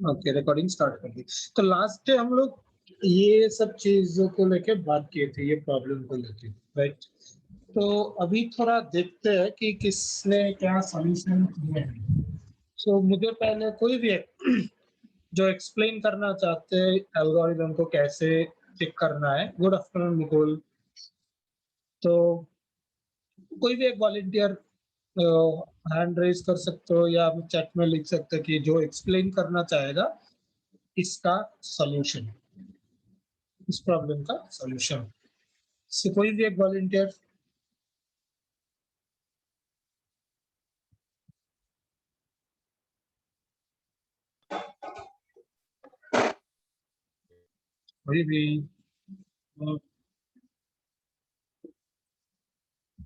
Okay, recording start कर दी। तो last day हम लोग ये सब चीजों को लेके बात किए थे, ये प्रॉब्लम को लेके, राइट? तो अभी थोड़ा देखते हैं कि किसने क्या सॉल्यूशन दिए हैं। सो मुझे पहले कोई भी जो एक्सप्लेन करना चाहते हैं एल्गोरिदम को कैसे चेक करना है। Good afternoon Mukul. तो कोई भी एक वॉलंटियर हैंड रेज कर सकते हो या आप चैट में लिख सकते हो कि जो एक्सप्लेन करना चाहेगा इसका सॉल्यूशन, इस प्रॉब्लम का सॉल्यूशन। से कोई भी एक वॉलंटियर। कोई भी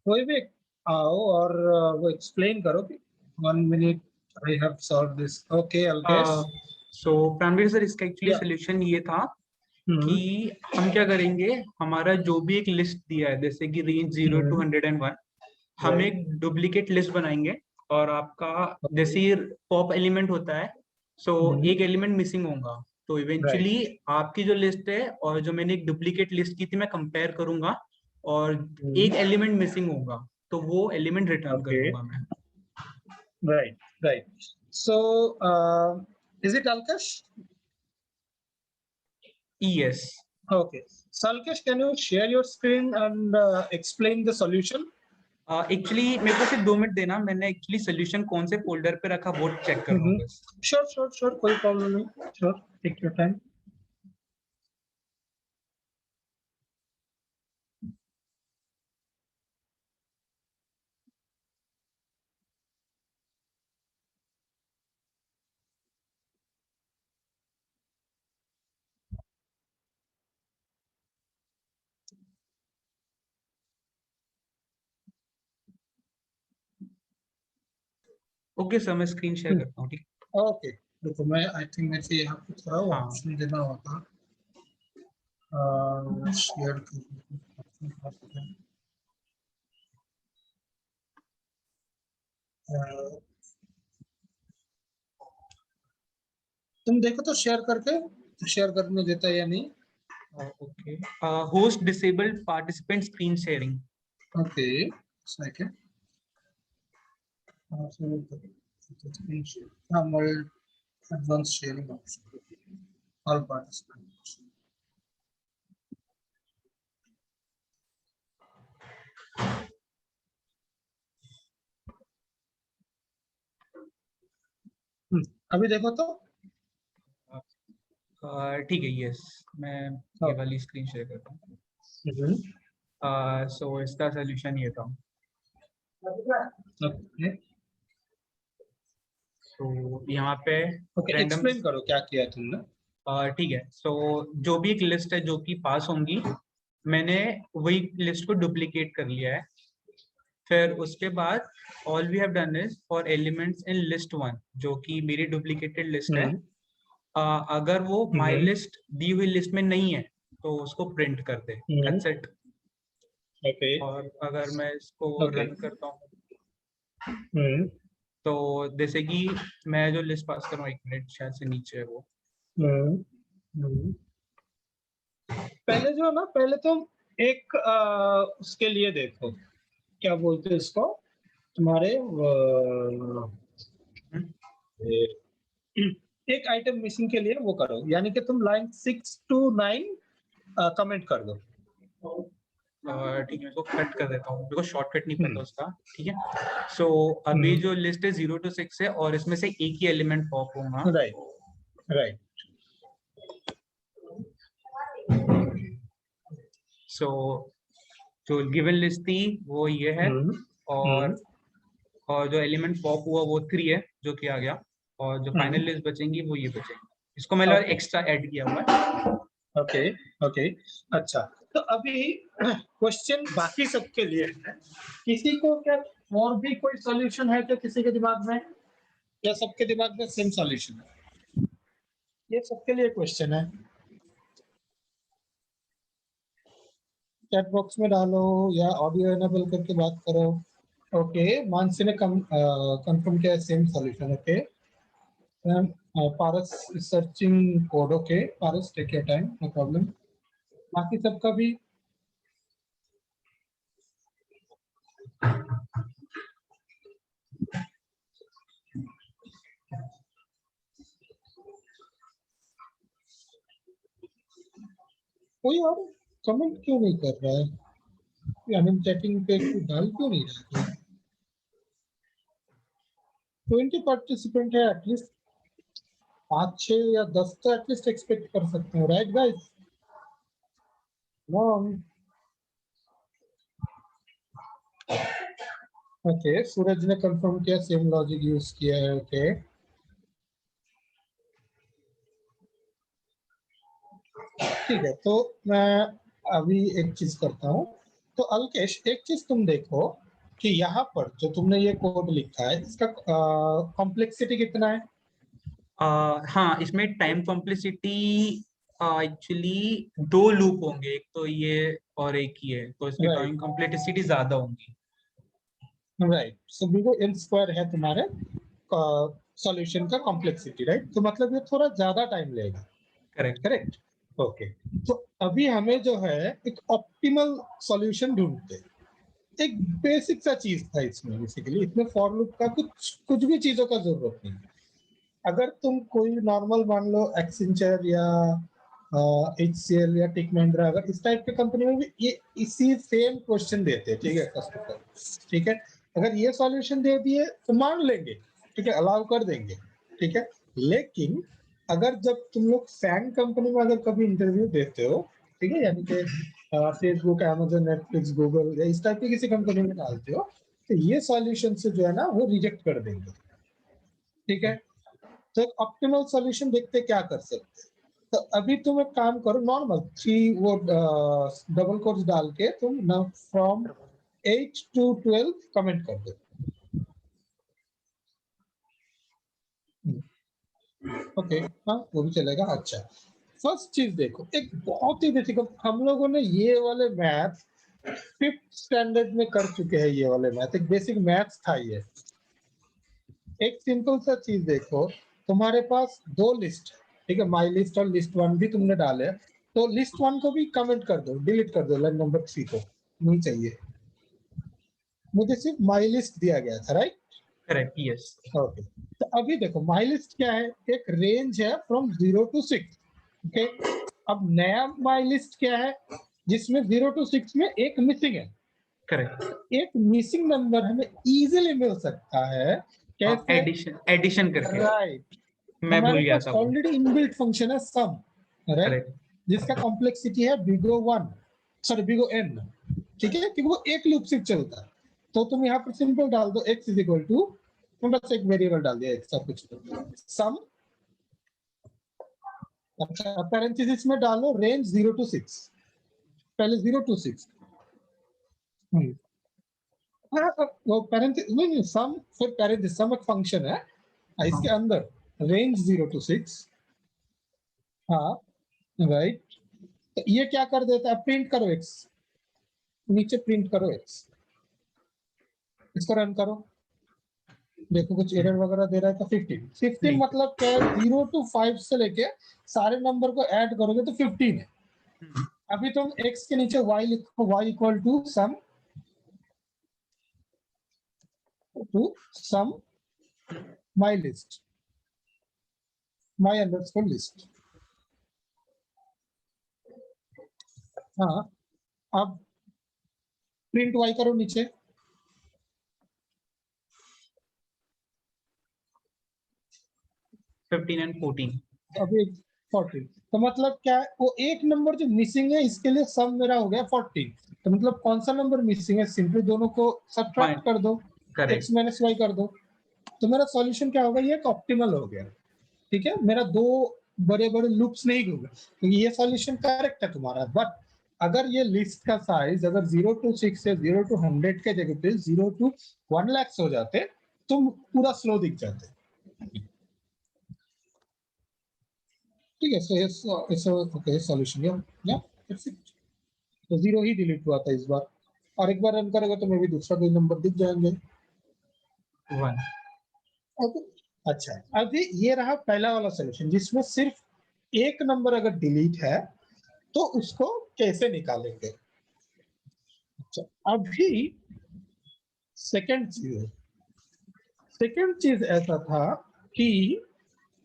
कोई भी आओ और वो एक्सप्लेन करो कि 1 minute I have solve this. Okay Alkesh. So primary sir, इसका एक्चुअली सोल्यूशन ये था कि हम क्या करेंगे, हमारा जो भी एक लिस्ट दिया है जैसे कि रेंज 0 to 101, हम एक डुप्लीकेट लिस्ट बनाएंगे और आपका जैसे पॉप एलिमेंट होता है, सो एक एलिमेंट मिसिंग होगा, तो इवेंचुअली आपकी जो लिस्ट है और जो मैंने एक डुप्लीकेट लिस्ट की थी मैं कंपेयर करूंगा और एक एलिमेंट मिसिंग होगा तो वो एलिमेंट रिटर्न कर दूंगा मैं। Right right. So is it Alkesh? Yes. Okay. So Alkesh, can you share your screen and explain the solution? Actually मेरे को सिर्फ 2 मिनट देना, मैंने एक्चुअली सोल्यूशन कौन से फोल्डर पे रखा वो चेक कर रहा हूँ बस। श्योर, कोई प्रॉब्लम नहीं। Sure, take your time. Okay sir, मैं स्क्रीन शेयर करता हूँ। ठीक। ओके, देखो मैं आई थिंक मेरे से यहाँ पे थोड़ा ऑप्शन देना होगा। शेयर तुम देखो तो शेयर करके, शेयर करने देता है या नहीं। Okay, host disabled participant screen sharing. Okay, second screen share, हाँ, advance sharing option, all participants. अभी देखो तो। ठीक है, यस, मैं ये वाली स्क्रीन शेयर करता हूँ। सो इसका सोल्यूशन ये था। ओके, तो यहाँ पे एक्सप्लेन करो क्या किया तुमने। ठीक है, सो जो भी एक लिस्ट है जो कि पास होंगी, मैंने वही लिस्ट को डुप्लीकेट कर लिया है। फिर उसके बाद all we have done is for elements in list 1 जो कि मेरी डुप्लीकेटेड लिस्ट है, अगर वो माई लिस्ट दी हुई लिस्ट में नहीं है तो उसको प्रिंट कर दे। That's it. ओके, और अगर मैं इसको रन करता हूँ तो जैसे कि मैं जो लिस्ट पास कर रहा हूँ, 1 मिनट, शायद से नीचे है वो। पहले जो है ना, पहले तो एक उसके लिए देखो, क्या बोलते हैं इसको, तुम्हारे एक आइटम मिसिंग के लिए वो करो, यानी कि तुम लाइन 6 to 9 कमेंट कर दो। ठीक है, इसको कट कर देता हूँ, मेरे को शॉर्टकट नहीं पता उसका। ठीक है, सो अभी जो लिस्ट है 0 to 6 है और इसमें से एक ही एलिमेंट पॉप होगा। राइट। सो जो गिवन लिस्ट थी वो ये है, और जो एलिमेंट पॉप हुआ वो 3 है जो कि आ गया, और जो फाइनल लिस्ट बचेंगी वो ये बचेंगी। इसको मैंने एक्स्ट्रा ऐड किया हुआ है। ओके, अच्छा। तो अभी क्वेश्चन बाकी सबके लिए है, किसी को क्या और भी कोई सॉल्यूशन है क्या किसी के दिमाग में, या सबके दिमाग में सेम सॉल्यूशन है? ये सबके लिए क्वेश्चन है, चैट बॉक्स में डालो या ऑडियो एनेबल करके बात करो। ओके, मानसी ने कंफर्म किया same solution. Okay, Paras searching code. Okay Paras, take your time, no problem. बाकी सबका भी कोई और कमेंट क्यों नहीं कर रहा है? आई मीन चैटिंग पे कोई डाल क्यों नहीं रहा है? 20 पार्टिसिपेंट है, एटलीस्ट 5-6 या 10 तो एटलीस्ट एक्सपेक्ट कर सकते हो, राइट गाइस? ओके, सूरज ने कंफर्म किया, सेम लॉजिक यूज किया है. ओके ठीक है, तो मैं अभी एक चीज करता हूँ. तो अल्केश, एक चीज तुम देखो कि यहाँ पर जो तुमने ये कोड लिखा है इसका कॉम्प्लेक्सिटी कितना है? हाँ, इसमें टाइम कॉम्प्लेक्सिटी एक्चुअली 2 लूप होंगे, एक तो ये और एक ही है, तो इसमें टाइम कॉम्प्लेक्सिटी ज्यादा होंगी. राइट, सो बिगो n स्क्वायर है तुम्हारे सॉल्यूशन का कॉम्प्लेक्सिटी, राइट? तो मतलब ये थोड़ा ज्यादा टाइम लेगा. करेक्ट. करेक्ट. ओके, तो अभी हमें जो है एक ऑप्टिमल सॉल्यूशन ढूंढते हैं. एक बेसिक सा चीज था इसमें, बेसिकली इसमें फॉर लूप का कुछ भी चीजों का जरूरत नहीं. अगर तुम कोई नॉर्मल मान लो एक्सेंचर या HCL या टेक महिंद्रा, अगर इस टाइप के कंपनी में भी ये इसी सेम क्वेश्चन देते हैं, ठीक है कस्टमर, ठीक है, अगर ये सॉल्यूशन दे दिए तो मान लेंगे, ठीक है, अलाउ कर देंगे, ठीक है. लेकिन अगर जब तुम लोग फैंग कंपनी में अगर कभी इंटरव्यू देते हो, ठीक है, यानी कि फेसबुक, अमेजन, नेटफ्लिक्स, गूगल या इस टाइप की किसी कंपनी में डालते हो, तो ये सॉल्यूशन से जो है ना वो रिजेक्ट कर देंगे, ठीक है. तो एक ऑप्टिमल सॉल्यूशन देखते क्या कर सकते हैं. तो अभी तुम एक काम करो, नॉर्मल 3 वो डबल कोट्स डाल के तुम ना फ्रॉम 8 to 12 कमेंट कर दो. ओके, हाँ वो भी चलेगा. अच्छा, फर्स्ट चीज देखो, एक बहुत ही बेसिक, हम लोगों ने ये वाले मैथ 5th स्टैंडर्ड में कर चुके हैं. ये वाले मैथ एक बेसिक मैथ्स था. ये एक सिंपल सा चीज देखो, तुम्हारे पास 2 लिस्ट, ठीक है, माई लिस्ट और लिस्ट 1 भी तुमने डाले, तो लिस्ट 1 को भी कमेंट कर दो, डिलीट कर दो, लाइन नंबर 3 को नहीं चाहिए. मुझे सिर्फ माई लिस्ट दिया गया था, राइट? Correct, yes. ओके, तो अभी देखो माई लिस्ट क्या है, एक रेंज है फ्रॉम 0 to 6. ओके, अब नया माई लिस्ट क्या है, जिसमें 0 to 6 में एक मिसिंग है. करेक्ट. एक मिसिंग नंबर हमें इजीली मिल सकता है. कैसे? एडिशन करके. राइट, मैं भूल हमारे गया पास था वो. ऑलरेडी इनबिल्ट फंक्शन है सम, राइट, करेक्ट. जिसका कॉम्प्लेक्सिटी है बिगो 1, सॉरी बिगो n, ठीक है, क्योंकि वो एक लूप सिर्फ चलता है. तो तुम यहाँ पर सिंपल डाल दो x इज इक्वल टू, तुम बस एक वेरिएबल डाल दिया x, सब कुछ सम. अच्छा, पैरेंथेसिस में डालो रेंज 0 to 6, पहले 0 to 6. वो पैरेंथेसिस नहीं, सम फिर पैरेंथेसिस, सम एक फंक्शन है. इसके अंदर रेंज 0 to 6. हाँ राइट, तो ये क्या कर देता है, प्रिंट करो x, नीचे प्रिंट करो x, इसको रन करो, देखो कुछ एरर वगैरह दे रहा है. तो 15 मतलब क्या है, 0 to 5 से लेके सारे नंबर को ऐड करोगे तो 15 है. अभी तुम x के नीचे y लिखो, y equal to sum my list, my underscore list. हाँ, अब प्रिंट y करो नीचे, 15 and 14. अभी 14. तो मतलब क्या है, वो एक नंबर जो मिसिंग है इसके लिए सम मेरा हो गया 14. तो मतलब कौन सा नंबर मिसिंग है, सिंपली दोनों को सब्ट्रैक्ट कर दो, करेक्ट. x माइनस वाई कर दो, तो मेरा सॉल्यूशन क्या होगा, ये एक ऑप्टिमल हो गया. ठीक है, मेरा 2 बड़े बड़े लूप्स नहीं होगा, क्योंकि ये सॉल्यूशन करेक्ट है तुम्हारा. बट अगर ये लिस्ट का साइज अगर 0 to 6 से 0 to 100 के जगह पे 0 to 1 लाख हो जाते तो पूरा स्लो दिख जाते. ठीक है, सो ओके सॉल्यूशन या इट्स इट. तो 0 ही डिलीट हुआ था इस बार, और एक बार रन करेगा तो मे भी दूसरा कोई नंबर दिख जाएंगे. 1. ओके, अच्छा, अभी ये रहा पहला वाला सॉल्यूशन जिसमें सिर्फ एक नंबर अगर डिलीट है तो उसको कैसे निकालेंगे। अच्छा, अभी सेकंड चीज ऐसा था कि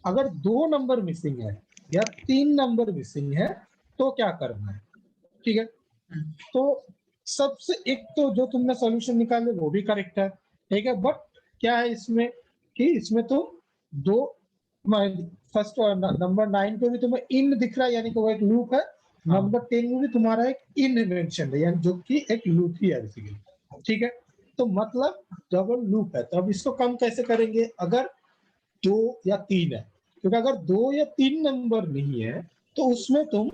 अगर 2 नंबर मिसिंग है या 3 नंबर मिसिंग है तो क्या करना है। ठीक है, तो सबसे एक तो जो तुमने सॉल्यूशन निकाले वो भी करेक्ट है, ठीक है, बट क्या है इसमें कि इसमें तो दो फर्स्ट नंबर 9 पे भी तुम्हें इन दिख रहा है यानी कि वो एक लूप है, नंबर 10 में भी तुम्हारा एक इन मेंशन है यानी जो कि एक लूप ही है बेसिकली। ठीक है, तो मतलब डबल लूप है, तो अब इसको कम कैसे करेंगे अगर 2 या 3 है, क्योंकि अगर 2 या 3 नंबर नहीं है तो उसमें तुम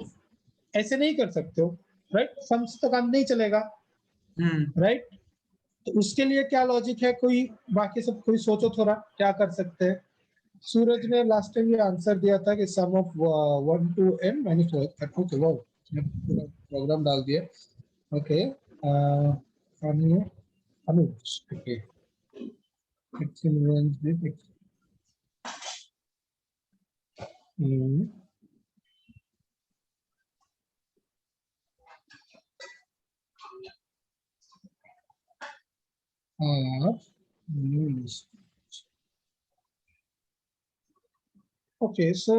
ऐसे नहीं कर सकते हो, राइट, सम से तो काम नहीं चलेगा, राइट। तो उसके लिए क्या लॉजिक है, कोई बाकी सब कोई सोचो थोड़ा क्या कर सकते हैं। सूरज ने लास्ट टाइम ये आंसर दिया था कि sum of 1 to n minus okay, wow, program डाल दिया। Okay, Anuj, okay, x in range with x, और new list। Okay, so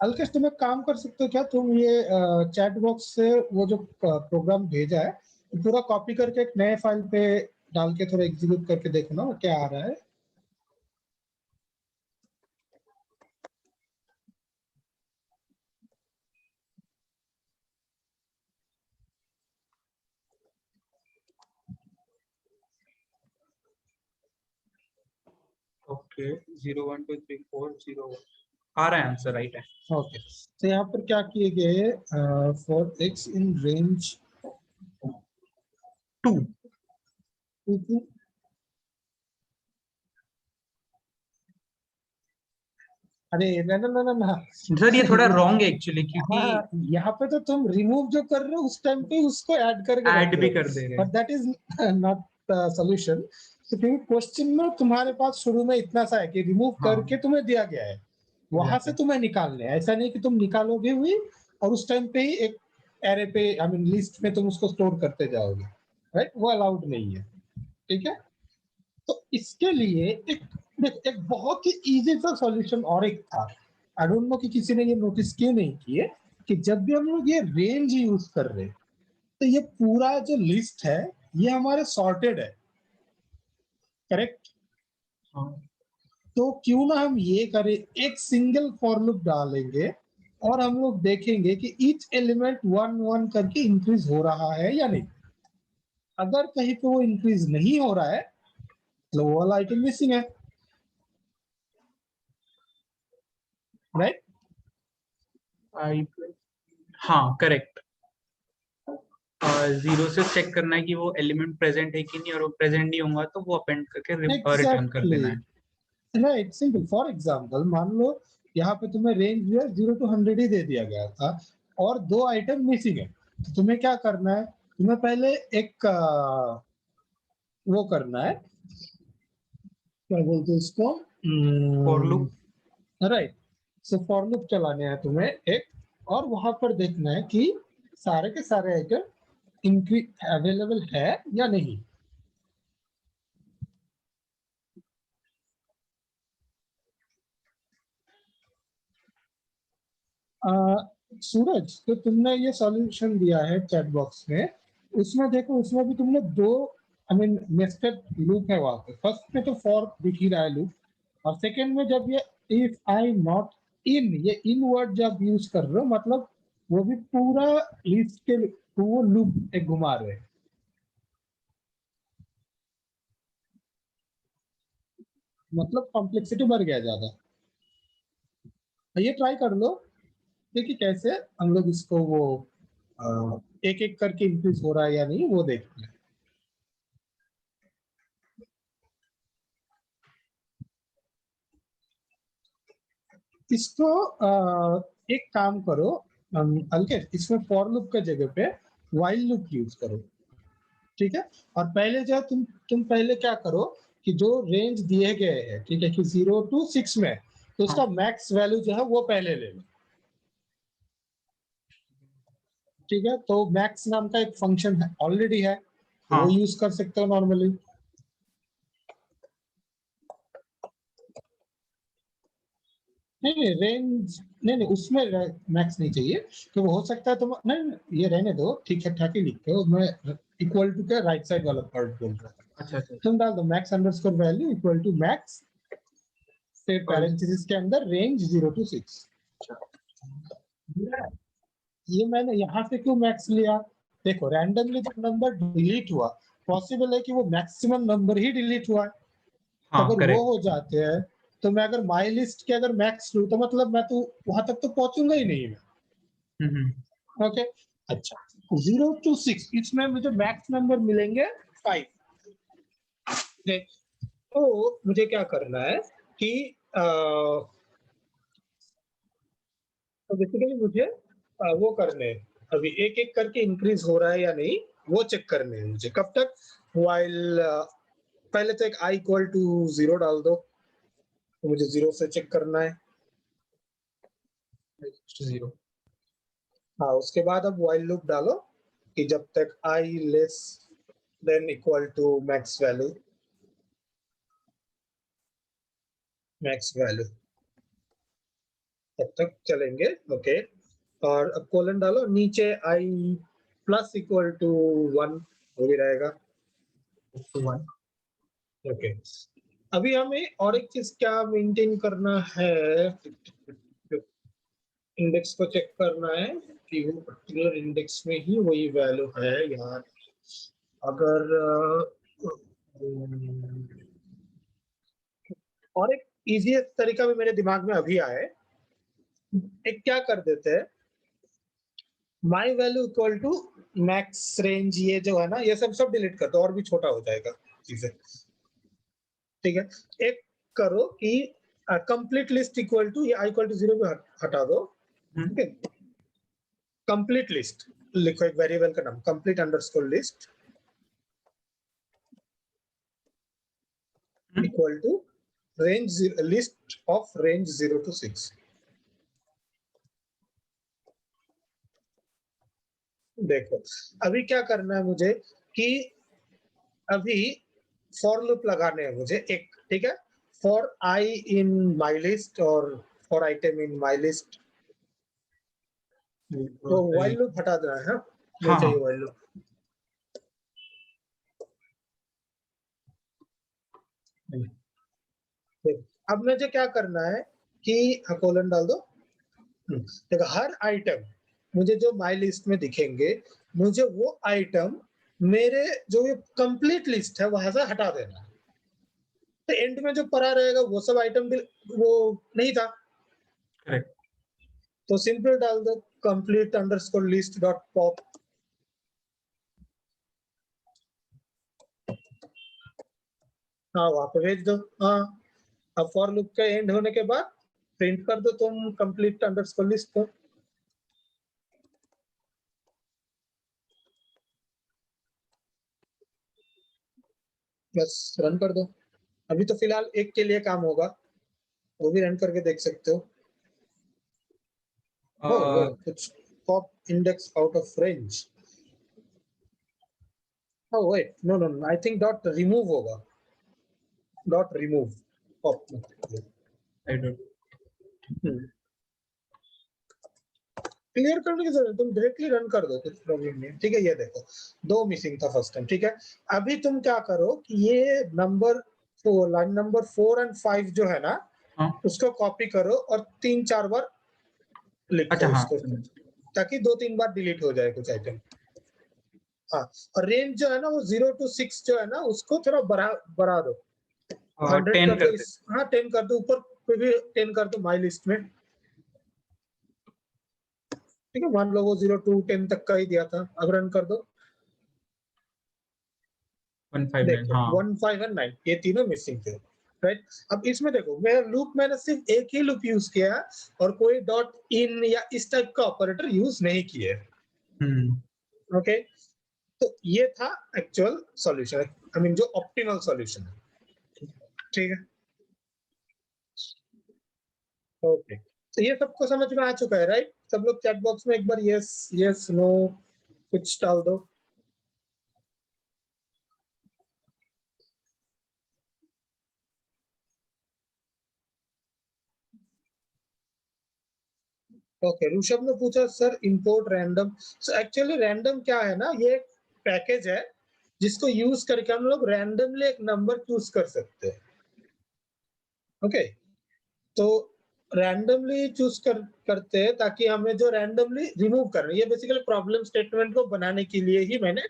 Alkesh तुम एक काम कर सकते हो क्या, तुम ये चैट बॉक्स से वो जो प्रोग्राम भेजा है पूरा कॉपी करके एक नए फाइल पे डाल के थोड़ा एग्जीक्यूट करके देखो ना क्या आ रहा है। ओके, 0 1 2 3 4 0 आ रहा है आंसर, राइट है। ओके, तो यहाँ पर क्या किए गए, फॉर एक्स इन रेंज 2। अरे ना ना ना ना ना सर ये थोड़ा रॉन्ग है एक्चुअली, क्योंकि हाँ, यहाँ पे तो तुम रिमूव जो कर रहे हो उस टाइम पे उसको ऐड करके रख ऐड रहे भी हो, कर दे रहे बट हैं। That is not solution. तो क्योंकि क्वेश्चन में तुम्हारे पास शुरू में इतना सा है कि रिमूव करके हाँ, तुम्हें दिया गया है, वहां से एग्जैक्टली। तुम्हें निकालने है, ऐसा नहीं कि तुम निकालोगे हुई और उस टाइम पे ही एक एरे पे आई मीन लिस्ट में तुम उसको स्टोर करते जाओगे, राइट, वो अलाउड नहीं है। ठीक है, तो इसके लिए एक बहुत ही इजी सा सॉल्यूशन और एक था, आई डोंट नो कि किसी ने ये नोटिस क्यों नहीं किए, कि जब भी हम लोग ये रेंज यूज कर रहे हैं तो ये पूरा जो लिस्ट है ये हमारे सॉर्टेड है, करेक्ट। हाँ, तो क्यों ना हम ये करें, एक सिंगल फॉर लूप डालेंगे और हम लोग देखेंगे कि ईच एलिमेंट 1 1 करके इंक्रीज हो रहा है या नहीं। अगर कहीं पे वो इंक्रीज नहीं हो रहा है तो वो वाला आइटम मिसिंग है, राइट। आई, हाँ करेक्ट। 0 से चेक करना है कि वो एलिमेंट प्रेजेंट है कि नहीं, और वो प्रेजेंट नहीं होगा तो वो अपेंड करके रिटर्न कर एग्जैक्टली, देना है। Right, simple. फॉर एग्जाम्पल मान लो यहाँ पे तुम्हें रेंज जो है 0 to 100 ही दे दिया गया था और 2 आइटम मिसिंग है, तो तुम्हें क्या करना है, तुम्हें पहले एक वो करना है, क्या बोलते हैं इसको, for loop. Right. So for loop चलाने हैं तुम्हें एक, और वहां पर देखना है कि सारे के सारे आइटम इंक्रीज अवेलेबल है या नहीं। सूरज, तो तुमने ये सॉल्यूशन दिया है चैट बॉक्स में, उसमें देखो उसमें भी तुमने दो आई मीन नेस्टेड लूप है वहां पे, फर्स्ट में तो फॉर दिख ही रहा है लूप, और सेकंड में जब ये इफ आई नॉट इन, ये इन वर्ड जब यूज कर रहे हो मतलब वो भी पूरा लिस्ट के वो लूप एक घुमा रहे हैं, मतलब कॉम्प्लेक्सिटी बढ़ गया ज्यादा। तो ये ट्राई कर लो, देखिए कैसे हम लोग इसको वो एक एक करके इंक्रीज हो रहा है या नहीं वो देखते हैं। इसको एक काम करो, अंकित, इसमें फॉर लूप के जगह पे वाइल लूप यूज करो, ठीक है। और पहले जो तुम पहले क्या करो कि जो रेंज दिए गए हैं, ठीक है, कि 0 to 6 में, तो उसका मैक्स वैल्यू जो है वो पहले ले लो। ठीक है, तो मैक्स नाम का एक फंक्शन है ऑलरेडी है, तो वो यूज कर सकते हो नॉर्मली। नहीं रेंज नहीं, उसमें मैक्स नहीं चाहिए, तो वो हो सकता है तुम नहीं ये रहने दो, ठीक है ठाक ही लिखते हो, मैं इक्वल टू के राइट साइड वाला पार्ट बोल रहा हूँ। अच्छा अच्छा तुम डाल दो max underscore value equal to max, फिर पैरेंथेसिस के अंदर रेंज 0 to 6। ये मैंने यहाँ से क्यों मैक्स लिया, देखो रैंडमली जब नंबर डिलीट हुआ, पॉसिबल है कि वो मैक्सिमम नंबर ही डिलीट हुआ है, तो हाँ अगर वो करेक्ट। हो जाते हैं तो मैं अगर माई लिस्ट के अगर मैक्स लूं तो मतलब मैं तो वहां तक तो पहुंचूंगा ही नहीं मैं। ओके, अच्छा 0 to 6 इसमें मुझे मैक्स नंबर मिलेंगे 5। तो मुझे क्या करना है कि तो बेसिकली मुझे वो करने हैं, अभी एक एक करके इंक्रीज हो रहा है या नहीं वो चेक करने हैं मुझे। कब तक, वाइल पहले तो एक आई इक्वल टू 0 डाल दो, तो मुझे 0 से चेक करना है। 0। हाँ, उसके बाद अब वाइल लूप डालो कि जब तक I less than equal to max value, max value तब तक चलेंगे। ओके, और अब कोलन डालो, नीचे आई प्लस इक्वल टू 1 वो भी रहेगा। ओके, अभी हमें और एक चीज क्या मेंटेन करना है, इंडेक्स को चेक करना है कि वो पर्टिकुलर इंडेक्स में ही वही वैल्यू है यार। अगर और एक इजीएस्ट तरीका भी मेरे दिमाग में अभी आया है, एक क्या कर देते हैं, my value equal to max range, ये जो है ना ये सब सब डिलीट कर दो और भी छोटा हो जाएगा चीजें। ठीक है, एक करो कि कंप्लीट लिस्ट इक्वल टू, ये आई इक्वल टू 0 पे हटा दो। ठीक है, कंप्लीट लिस्ट लिखो, एक वेरिएबल का नाम complete underscore list equal to range, list of range 0 to 6। देखो अभी क्या करना है मुझे कि अभी फॉर लूप लगाने हैं मुझे एक, ठीक है, for I in my list और for item in my list. तो व्हाइल लूप हटा देना है, नहीं चाहिए व्हाइल लूप। अब मुझे क्या करना है कि कोलन डाल दो। देखो हर आइटम मुझे जो माई लिस्ट में दिखेंगे, मुझे वो आइटम मेरे जो ये कंप्लीट लिस्ट है वहां से हटा देना है। तो एंड में जो पड़ा रहेगा वो सब आइटम वो नहीं था। करेक्ट। तो सिंपल डाल दो complete underscore list dot pop. हाँ वहां पे भेज दो। हाँ, अब फॉर लूप का एंड होने के बाद प्रिंट कर दो तुम कंप्लीट अंडरस्कोर लिस्ट को। बस रन कर दो। अभी तो फिलहाल एक के लिए काम होगा, वो भी रन करके देख सकते हो। वो कुछ pop index out of range. Oh wait, no, I think dot remove होगा, dot remove pop। I don't. Clear करने की जरूरत, तुम डायरेक्टली रन कर दो, कुछ प्रॉब्लम नहीं है। ठीक है, ये देखो 2 मिसिंग था फर्स्ट टाइम। ठीक है, अभी तुम क्या करो कि ये नंबर 4, लाइन नंबर 4 और 5 जो है ना, उसको कॉपी करो और 3-4 बार लिखो अच्छा हाँ उसको, ताकि 2-3 बार डिलीट हो जाए कुछ आइटम। हाँ, और रेंज जो है ना वो 0 to 6 जो है ना उसको थोड़ा बढ़ा दो, 100 10 कर दो। कर दे। हाँ 10 कर दो, ऊपर पे भी 10 कर दो माई लिस्ट में। ठीक है, मान लो वो 0 to 10 तक का ही दिया था, अब रन कर दो। 159 देखो हाँ 1, 5 और 9 ये तीनों मिसिंग थे। राइट, अब इसमें देखो मेरा लूप, मैंने सिर्फ एक ही लूप यूज किया और कोई डॉट इन या इस टाइप का ऑपरेटर यूज नहीं किए। ओके, तो ये था एक्चुअल सॉल्यूशन, आई मीन जो ऑप्टिमल सॉल्यूशन है। ठीक है, ओके। तो ये सबको समझ में आ चुका है, राइट? सब लोग चैट बॉक्स में एक बार यस यस नो कुछ डाल दो। ओके, ऋषभ ने पूछा sir import random. So actually random क्या है ना, ये एक पैकेज है जिसको यूज करके हम लोग रैंडमली एक नंबर चूज कर सकते हैं। ओके, तो रैंडमली चूज करते हैं ताकि हमें जो रैंडमली रिमूव करना है, ये बेसिकली प्रॉब्लम स्टेटमेंट को बनाने के लिए ही मैंने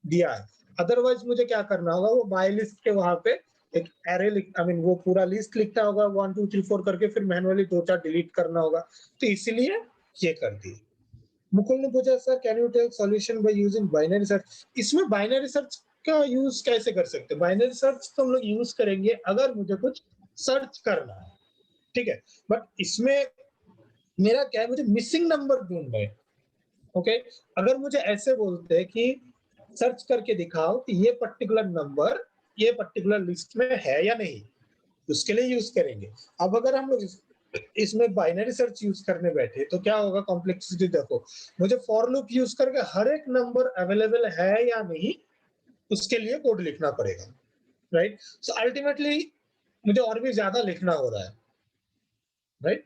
दिया है। अदरवाइज मुझे क्या करना होगा, वो बाय लिस्ट के वहां पे एक एरे आई मीन वो पूरा लिस्ट लिखना होगा 1 2 3 4 करके, फिर मैनुअली 2 4 डिलीट करना होगा। तो इसीलिए ये कर दिए। मुकुल ने पूछा sir can you take solution by using binary search. इसमें बाइनरी सर्च का यूज कैसे कर सकते हैं? बाइनरी सर्च तो हम लोग यूज करेंगे अगर मुझे कुछ सर्च करना है, ठीक है। बट इसमें मेरा क्या है, मुझे मिसिंग नंबर ढूंढना है। ओके, अगर मुझे ऐसे बोलते हैं कि सर्च करके दिखाओ कि ये पर्टिकुलर नंबर ये पर्टिकुलर लिस्ट में है या नहीं, उसके लिए यूज करेंगे। अब अगर हम लोग इसमें बाइनरी सर्च यूज करने बैठे तो क्या होगा, कॉम्प्लेक्सिटी देखो। मुझे फॉर लूप यूज करके हर एक नंबर अवेलेबल है या नहीं उसके लिए कोड लिखना पड़ेगा, राइट? सो अल्टीमेटली मुझे और भी ज्यादा लिखना हो रहा है, राइट?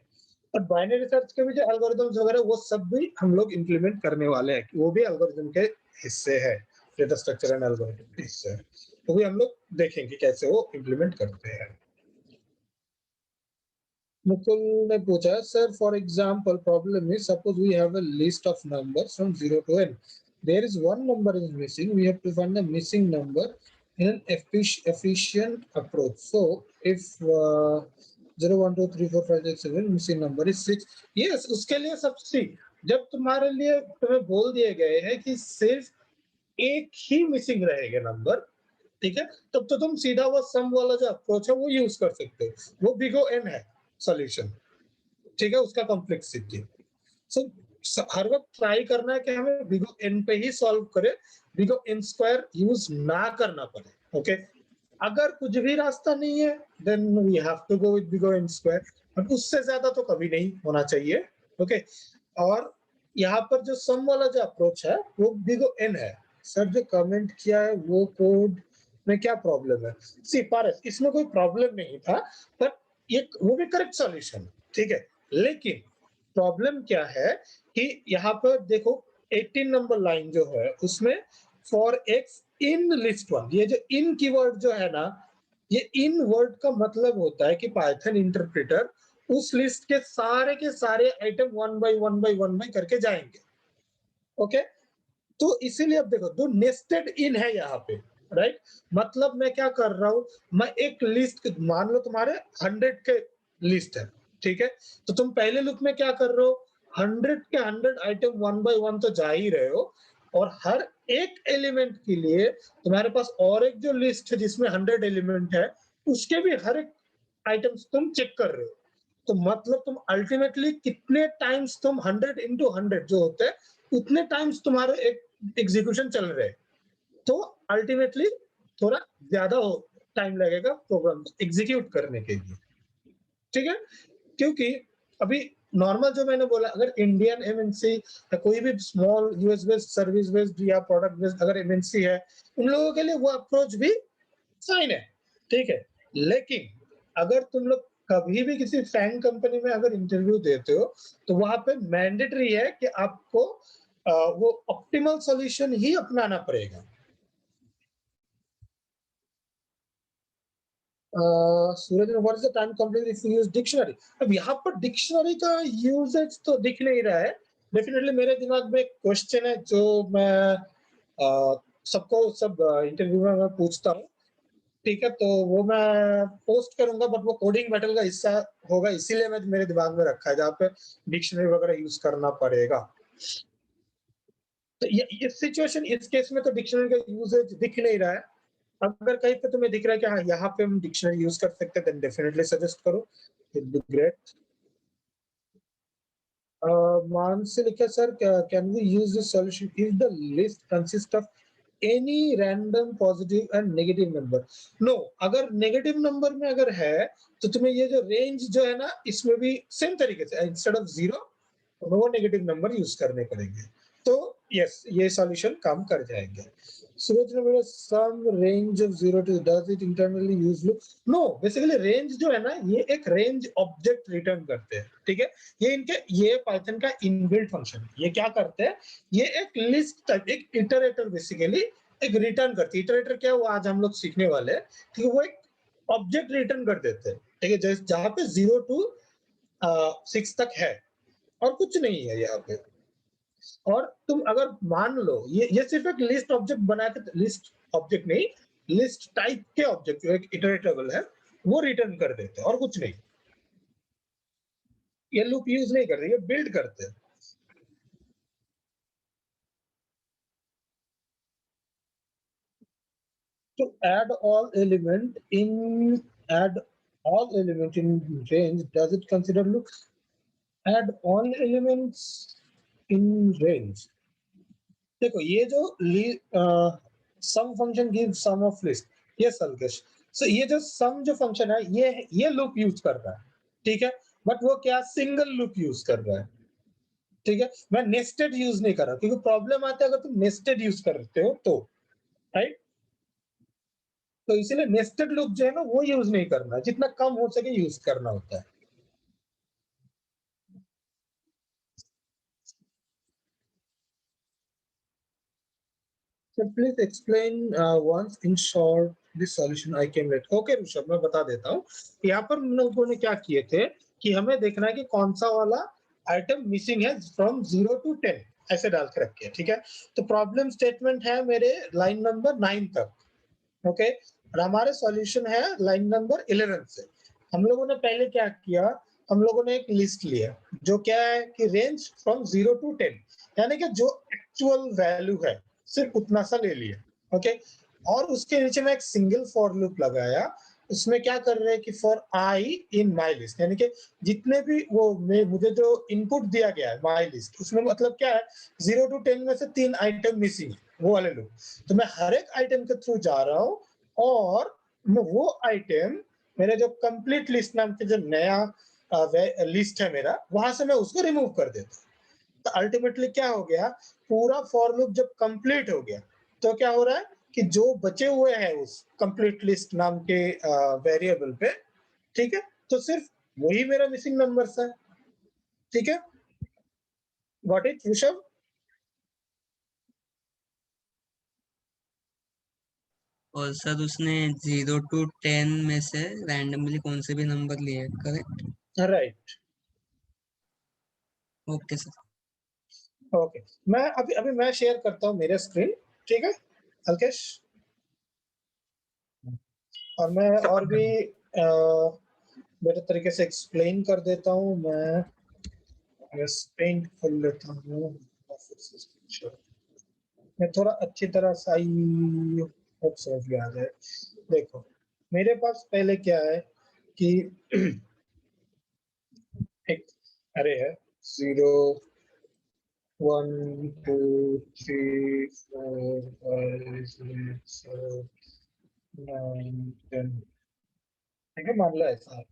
और बाइनरी सर्च के भी जो एल्गोरिथम्स वगैरह वो सब भी हम लोग इंप्लीमेंट करने वाले हैं, वो भी एल्गोरिथम के हिस्से है, डेटा स्ट्रक्चर एंड एल्गोरिथम के हिस्से है। वो भी हम लोग देखेंगे कैसे वो इंप्लीमेंट करते हैं। मुकुल ने पूछा sir for example problem is suppose we have a list of numbers from 0 to n, there is one number is missing, we have to find the missing number in an efficient approach. So if 0 1 2 3 4 5 6 7 missing number is 6, yes, उसके लिए सबसे जब तुम्हारे लिए तुम्हें बोल दिए गए हैं कि सिर्फ एक ही मिसिंग रहेगा नंबर, ठीक है, तब तो तुम सीधा वो सम वाला जो अप्रोच है वो यूज कर सकते हो। वो बिगो एन है सॉल्यूशन, ठीक है, उसका कॉम्प्लेक्सिटी। सो हर वक्त ट्राई करना है कि हमें बिगो एन पे ही सॉल्व करे, बिगो एन स्क्वायर यूज ना करना पड़े। ओके, अगर कुछ भी रास्ता नहीं है then we have to go with big O n square, but उससे ज्यादा तो कभी नहीं होना चाहिए। ओके, और यहाँ पर जो सम वाला जो अप्रोच है वो बिगो एन है। सर जो कमेंट किया है वो कोड में क्या प्रॉब्लम है? सी पारस, इसमें कोई प्रॉब्लम नहीं था, पर ये वो भी करेक्ट सॉल्यूशन, ठीक है। लेकिन प्रॉब्लम क्या है कि यहाँ पर देखो 18 नंबर लाइन जो है उसमें for x in list one, ये जो इन कीवर्ड जो है ना, ये इन वर्ड का मतलब होता है कि पाइथन इंटरप्रेटर उस लिस्ट के सारे आइटम वन बाय करके जाएंगे। ओके, तो इसीलिए अब देखो दो नेस्टेड इन है यहाँ पे, राइट? मतलब मैं क्या कर रहा हूं, मैं एक लिस्ट मान लो तुम्हारे 100 के लिस्ट है, ठीक है, तो तुम पहले लूप में क्या कर रहे हो, 100 के 100 आइटम वन बाय वन तो जा ही रहे हो, और हर एक एलिमेंट के लिए तुम्हारे पास और एक जो लिस्ट है जिसमें 100 एलिमेंट है उसके भी हर एक आइटम्स तुम चेक कर रहे हो। तो मतलब तुम अल्टीमेटली कितने टाइम्स तुम 100 into 100 जो होते हैं उतने टाइम्स तुम्हारे एक एग्जीक्यूशन चल रहे हैं। तो अल्टीमेटली थोड़ा ज्यादा टाइम लगेगा प्रोग्राम एग्जीक्यूट करने के लिए, ठीक है। क्योंकि अभी नॉर्मल जो मैंने बोला, अगर इंडियन एमएनसी या कोई भी small US based service based या प्रोडक्ट बेस्ड अगर एमएनसी है, उन लोगों के लिए वो अप्रोच भी फाइन है, ठीक है। लेकिन अगर तुम लोग कभी भी किसी फैंग कंपनी में अगर इंटरव्यू देते हो तो वहां पे मैंडेटरी है कि आपको वो ऑप्टिमल सॉल्यूशन ही अपनाना पड़ेगा। Suraj, what is the time complete if you use dictionary? अब यहाँ पर डिक्शनरी का यूजेज तो दिख नहीं रहा है। डेफिनेटली मेरे दिमाग में एक क्वेश्चन है जो मैं सबको सब इंटरव्यू में मैं पूछता हूँ, ठीक है, तो वो मैं पोस्ट करूंगा, बट वो कोडिंग बैटल का हिस्सा होगा, इसीलिए मैं मेरे दिमाग में रखा है जहाँ पे डिक्शनरी वगैरह यूज करना पड़ेगा। तो ये सिचुएशन इस केस में तो डिक्शनरी का यूजेज दिख नहीं रहा है। अगर कहीं पे तुम्हें दिख रहा है कि हाँ यहाँ पे हम डिक्शनरी यूज कर सकते हैं देन डेफिनेटली सजेस्ट करो, इट बी ग्रेट। मान से लिखा sir can we use this solution if the list consist of any random positive and negative number. No, अगर नेगेटिव नंबर में अगर है तो तुम्हें ये जो रेंज जो है ना, इसमें भी सेम तरीके से इंस्टेड ऑफ 0 वो नेगेटिव नंबर यूज करने पड़ेंगे। तो यस, ये सॉल्यूशन काम कर जाएंगे। सूरज ने बोला sum range of 0 to, does it internally use loop? No, basically range जो है ना, ये एक रेंज ऑब्जेक्ट रिटर्न करते हैं, ठीक है। ये पाइथन का इनबिल्ट फंक्शन है। ये क्या करते हैं, ये एक लिस्ट टाइप, एक इटरेटर बेसिकली एक रिटर्न करती है। इटरेटर क्या है वो आज हम लोग सीखने वाले हैं, ठीक है। वो एक ऑब्जेक्ट रिटर्न कर देते हैं, ठीक है, जहां पे 0 टू 6 तक है और कुछ नहीं है यहाँ पे। और तुम अगर मान लो ये सिर्फ एक लिस्ट ऑब्जेक्ट बना के, लिस्ट ऑब्जेक्ट नहीं, लिस्ट टाइप के ऑब्जेक्ट जो एक इटरेटेबल है वो रिटर्न कर देते हैं और कुछ नहीं। ये लूप यूज नहीं करते, ये बिल्ड करते हैं। तो add all element in range, does it consider loop? Add all elements in range, देखो ये जो sum function give sum of list, ये सलकेश। सो ये जो सम जो फंक्शन है ये लूप यूज कर रहा है, ठीक है। बट वो क्या सिंगल लूप यूज कर रहा है, ठीक है। मैं नेस्टेड यूज नहीं कर रहा, क्योंकि प्रॉब्लम आता है अगर तुम नेस्टेड यूज करते हो तो, राइट। तो इसीलिए नेस्टेड लूप जो है ना वो यूज नहीं करना, जितना कम हो सके यूज करना होता है। So please explain once in short this solution I came late. Okay Rishabh, मैं बता देता हूँ। यहाँ पर हम लोगों ने क्या किए थे कि हमें देखना है कि कौन सा वाला आइटम मिसिंग है फ्रॉम 0 to 10, ऐसे डाल के रखे, ठीक है। तो प्रॉब्लम स्टेटमेंट है मेरे लाइन नंबर 9 तक, ओके। और हमारे सॉल्यूशन है लाइन नंबर 11 से। हम लोगों ने पहले क्या किया, हम लोगों ने एक लिस्ट लिया जो क्या है कि रेंज फ्रॉम 0 to 10, यानी कि जो एक्चुअल वैल्यू है सिर्फ उतना सा ले लिया, ओके। और उसके नीचे में एक सिंगल फॉर लूप लगाया। उसमें क्या कर रहे हैं कि for I in my list, यानी कि जितने भी वो मुझे जो इनपुट दिया गया है माई लिस्ट, उसमें मतलब क्या है 0 to 10 में से 3 आइटम मिसिंग है, वो वाले लूप। तो मैं हर एक आइटम के थ्रू जा रहा हूँ और मैं वो आइटम मेरे जो कंप्लीट लिस्ट नाम के जो नया लिस्ट है मेरा, वहां से मैं उसको रिमूव कर देता हूँ। तो अल्टीमेटली क्या हो गया, पूरा फॉर लूप जब कंप्लीट हो गया तो क्या हो रहा है कि जो बचे हुए हैं उस कंप्लीट लिस्ट नाम के वेरिएबल पे, ठीक है, तो सिर्फ वही मेरा मिसिंग नंबर्स है, ठीक है। Got it Rishabh? और सर उसने 0 to 10 में से रैंडमली कौन से भी नंबर लिए, correct? Right, okay sir. Okay. मैं अभी अभी मैं शेयर करता हूँ मेरे स्क्रीन, ठीक है अल्केश। और मैं और भी बेटर तरीके से एक्सप्लेन कर देता हूँ। मैं पेंट खोल लेता हूँ, मैं थोड़ा अच्छी तरह से होप समझ में आ जाए। देखो मेरे पास पहले क्या है कि एक अरे है 0 1 2 3 4 5 6 7 9 10, ठीक है, मान लो ऐसा।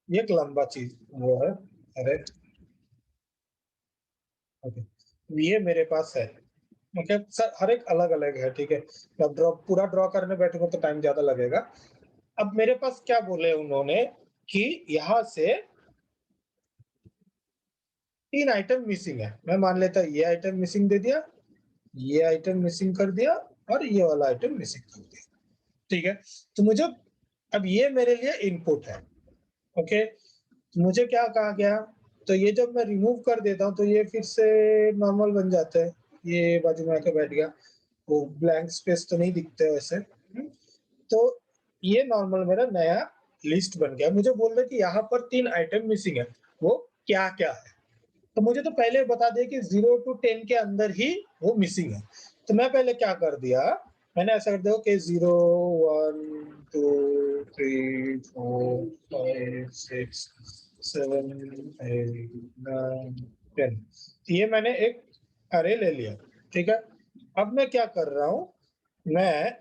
ये एक लंबा चीज वो है, अरे ओके, ये मेरे पास है, ओके सर। हर एक अलग अलग है, ठीक है। अब पूरा ड्रॉ करने बैठूंगा तो टाइम ज्यादा लगेगा। अब मेरे पास क्या बोले उन्होंने कि यहाँ से 3 आइटम मिसिंग है। मैं मान लेता ये आइटम मिसिंग दे दिया, ये आइटम मिसिंग कर दिया और ये वाला आइटम मिसिंग कर दिया, ठीक है। तो मुझे अब ये मेरे लिए इनपुट है, ओके। तो मुझे क्या कहा गया, तो ये जब मैं रिमूव कर देता हूँ तो ये फिर से नॉर्मल बन जाता है, ये बाजू में आके बैठ गया, वो ब्लैंक स्पेस तो नहीं दिखते वैसे। तो ये नॉर्मल मेरा नया लिस्ट बन गया। मुझे बोल रहे कि यहाँ पर 3 आइटम मिसिंग है, वो क्या क्या है। तो मुझे तो पहले बता दिया कि 0 to 10 के अंदर ही वो मिसिंग है। तो मैं पहले क्या कर दिया, मैंने ऐसा कर दिया कि 0 1 2 3 4 5 6 7 8 9 10, ये मैंने एक अरे ले लिया, ठीक है। अब मैं क्या कर रहा हूं, मैं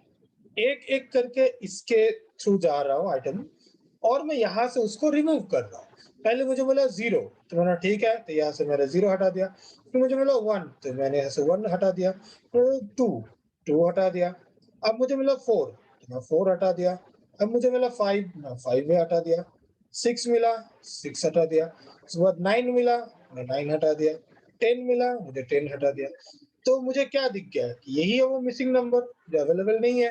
एक एक करके इसके थ्रू जा रहा हूं आइटम, और मैं यहां से उसको रिमूव कर रहा हूं। पहले मुझे बोला 0, तो मैंने ठीक है, तो यहां से मैंने 0 हटा दिया। फिर मुझे मिला 1, तो मैंने यहां से 1 हटा दिया। फिर 2 हटा दिया। अब मुझे मिला 4, तो मैं 4 हटा दिया। अब मुझे मिला 5, मैं 5 भी हटा दिया। 6 मिला, 6 हटा दिया। उसके बाद 9 मिला, मैं 9 हटा दिया। 10 मिला, मुझे 10 हटा दिया। तो मुझे क्या दिख गया कि यही है वो मिसिंग नंबर जो अवेलेबल नहीं है।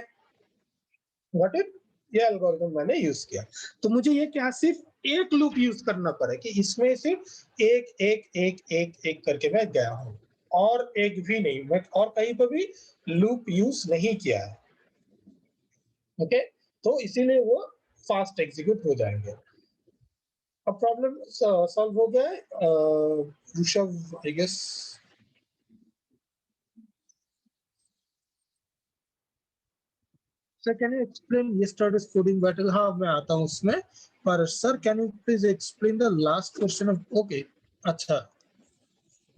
व्हाट इट, ये एल्गोरिथम मैंने यूज किया। तो मुझे ये क्या सिर्फ एक लूप यूज करना पड़ा कि इसमें सिर्फ एक एक एक एक एक करके मैं गया हूं, और एक भी नहीं, मैं और कहीं पर भी लूप यूज नहीं किया है। ओके, तो इसीलिए वो फास्ट एग्जीक्यूट हो जाएंगे। अब प्रॉब्लम सॉल्व हो गया है। Rishabh I guess. Sir can you explain yesterday's coding battle? हाँ मैं आता हूँ उसमें, पर sir can you please explain the last question of, okay अच्छा,